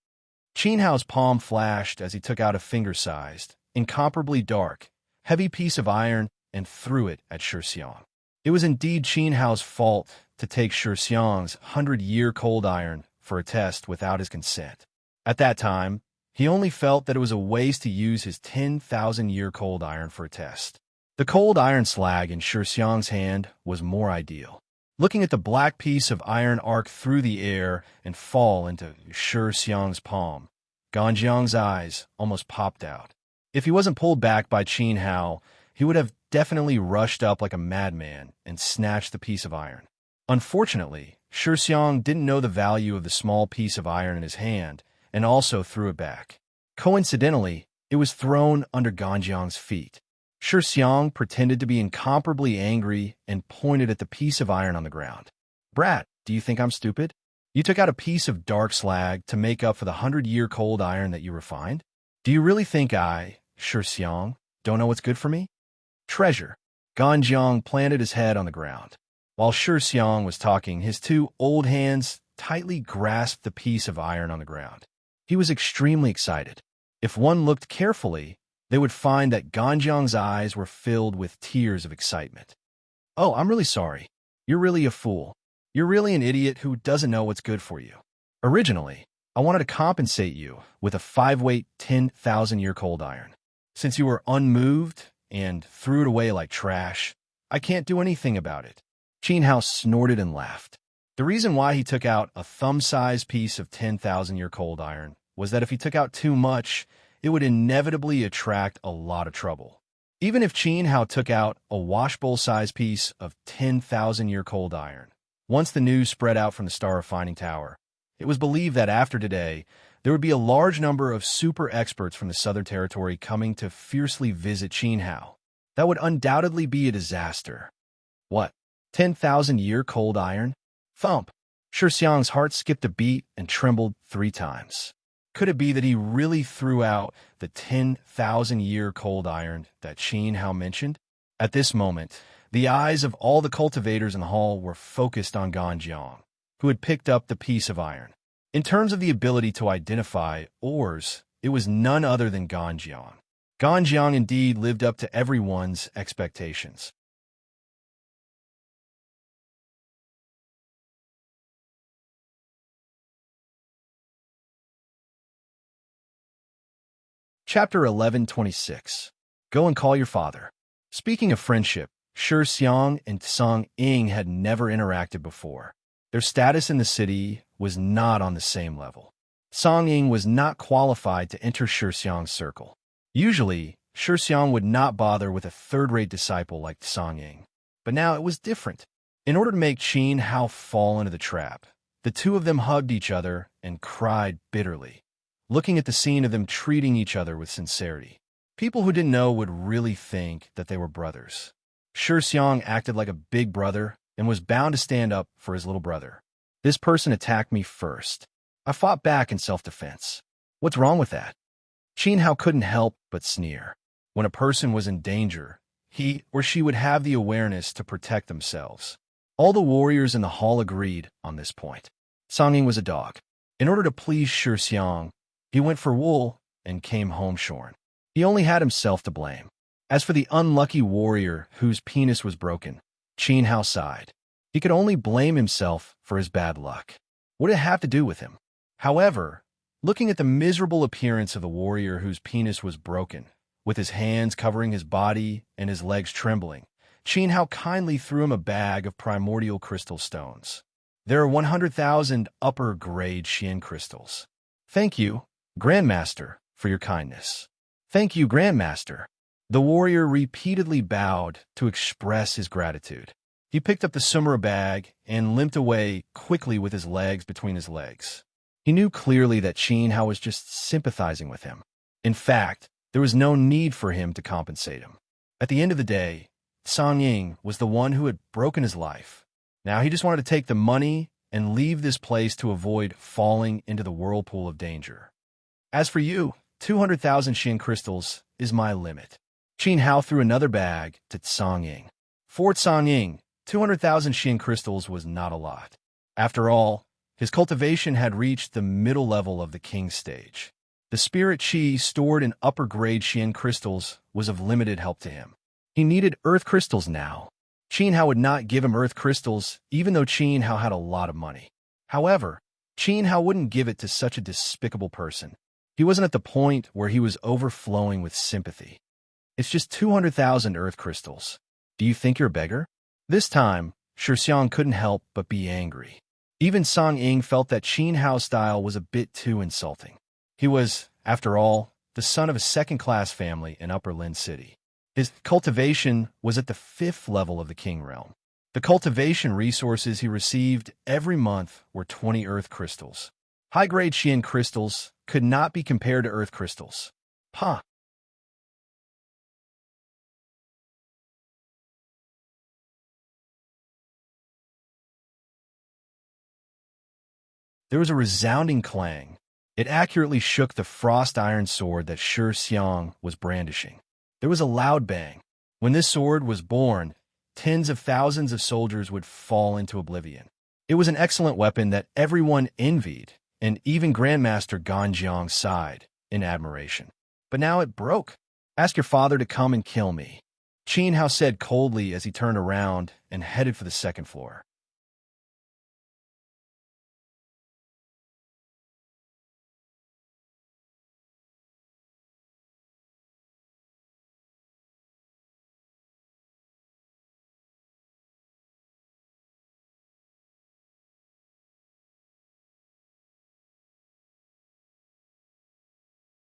Qin Hao's palm flashed as he took out a finger-sized, incomparably dark, heavy piece of iron and threw it at Shi Xiang. It was indeed Qin Hao's fault to take Shi Xiang's 100-year cold iron for a test without his consent. At that time, he only felt that it was a waste to use his 10,000-year cold iron for a test. The cold iron slag in Shi Xiang's hand was more ideal. Looking at the black piece of iron arc through the air and fall into Shi Xiang's palm, Ganjiang's eyes almost popped out. If he wasn't pulled back by Qin Hao, he would have definitely rushed up like a madman and snatched the piece of iron. Unfortunately, Shi Xiang didn't know the value of the small piece of iron in his hand and also threw it back. Coincidentally, It was thrown under Ganjiang's feet. Shi Xiang pretended to be incomparably angry and pointed at the piece of iron on the ground. Brat, do you think I'm stupid? You took out a piece of dark slag to make up for the 100-year-cold iron that you refined? Do you really think I, Shi Xiang, don't know what's good for me? Treasure. Ganjiang planted his head on the ground. While Shi Xiang was talking, his two old hands tightly grasped the piece of iron on the ground. He was extremely excited. If one looked carefully, they would find that Ganjiang's eyes were filled with tears of excitement. Oh, I'm really sorry. You're really a fool. You're really an idiot who doesn't know what's good for you. Originally, I wanted to compensate you with a 5-weight, 10,000-year-cold iron. Since you were unmoved and threw it away like trash, I can't do anything about it. Qin Hao snorted and laughed. The reason why he took out a thumb-sized piece of 10,000-year-cold iron was that if he took out too much, it would inevitably attract a lot of trouble. Even if Qin Hao took out a washbowl-sized piece of 10,000-year-cold iron, once the news spread out from the Star Refining Tower, it was believed that after today, there would be a large number of super experts from the Southern Territory coming to fiercely visit Qin Hao. That would undoubtedly be a disaster. What? 10,000-year-cold iron? Thump! Shi Xiang's heart skipped a beat and trembled 3 times. Could it be that he really threw out the 10,000-year-cold iron that Qin Hao mentioned? At this moment, the eyes of all the cultivators in the hall were focused on Ganjiang, who had picked up the piece of iron. In terms of the ability to identify ores, it was none other than Ganjiang. Ganjiang indeed lived up to everyone's expectations. Chapter 11:26. Go and call your father. Speaking of friendship, Shi Xiang and Song Ying had never interacted before. Their status in the city was not on the same level. Song Ying was not qualified to enter Shi Xiang's circle. Usually, Shi Xiang would not bother with a third-rate disciple like Song Ying. But now it was different. In order to make Qin Hao fall into the trap, the two of them hugged each other and cried bitterly, looking at the scene of them treating each other with sincerity. People who didn't know would really think that they were brothers. Shi Xiang acted like a big brother and was bound to stand up for his little brother. This person attacked me first. I fought back in self-defense. What's wrong with that? Qin Hao couldn't help but sneer. When a person was in danger, he or she would have the awareness to protect themselves. All the warriors in the hall agreed on this point. Song Ying was a dog. In order to please Shi Xiang, he went for wool and came home shorn. He only had himself to blame. As for the unlucky warrior whose penis was broken, Qin Hao sighed. He could only blame himself for his bad luck. What did it have to do with him? However, looking at the miserable appearance of the warrior whose penis was broken, with his hands covering his body and his legs trembling, Qin Hao kindly threw him a bag of primordial crystal stones. There are 100,000 upper-grade Xian crystals. Thank you, Grandmaster, for your kindness. Thank you, Grandmaster. The warrior repeatedly bowed to express his gratitude. He picked up the Sumera bag and limped away quickly with his legs between his legs. He knew clearly that Qin Hao was just sympathizing with him. In fact, there was no need for him to compensate him. At the end of the day, Song Ying was the one who had broken his life. Now he just wanted to take the money and leave this place to avoid falling into the whirlpool of danger. As for you, 200,000 Xian crystals is my limit. Qin Hao threw another bag to Song Ying. For Song Ying, 200,000 Xian crystals was not a lot. After all, his cultivation had reached the middle level of the king stage. The spirit chi stored in upper-grade Xian crystals was of limited help to him. He needed earth crystals now. Qin Hao would not give him earth crystals, even though Qin Hao had a lot of money. However, Qin Hao wouldn't give it to such a despicable person. He wasn't at the point where he was overflowing with sympathy. It's just 200,000 earth crystals. Do you think you're a beggar? This time, Shi Xiang couldn't help but be angry. Even Song Ying felt that Qin Hao's style was a bit too insulting. He was, after all, the son of a second-class family in Upper Lin City. His cultivation was at the 5th level of the King Realm. The cultivation resources he received every month were 20 earth crystals. High-grade Xian crystals could not be compared to earth crystals. There was a resounding clang. It accurately shook the frost-iron sword that Shi Xiang was brandishing. There was a loud bang. When this sword was born, tens of thousands of soldiers would fall into oblivion. It was an excellent weapon that everyone envied, and even Grandmaster Ganjiang sighed in admiration. But now it broke. Ask your father to come and kill me, Qin Hao said coldly as he turned around and headed for the second floor.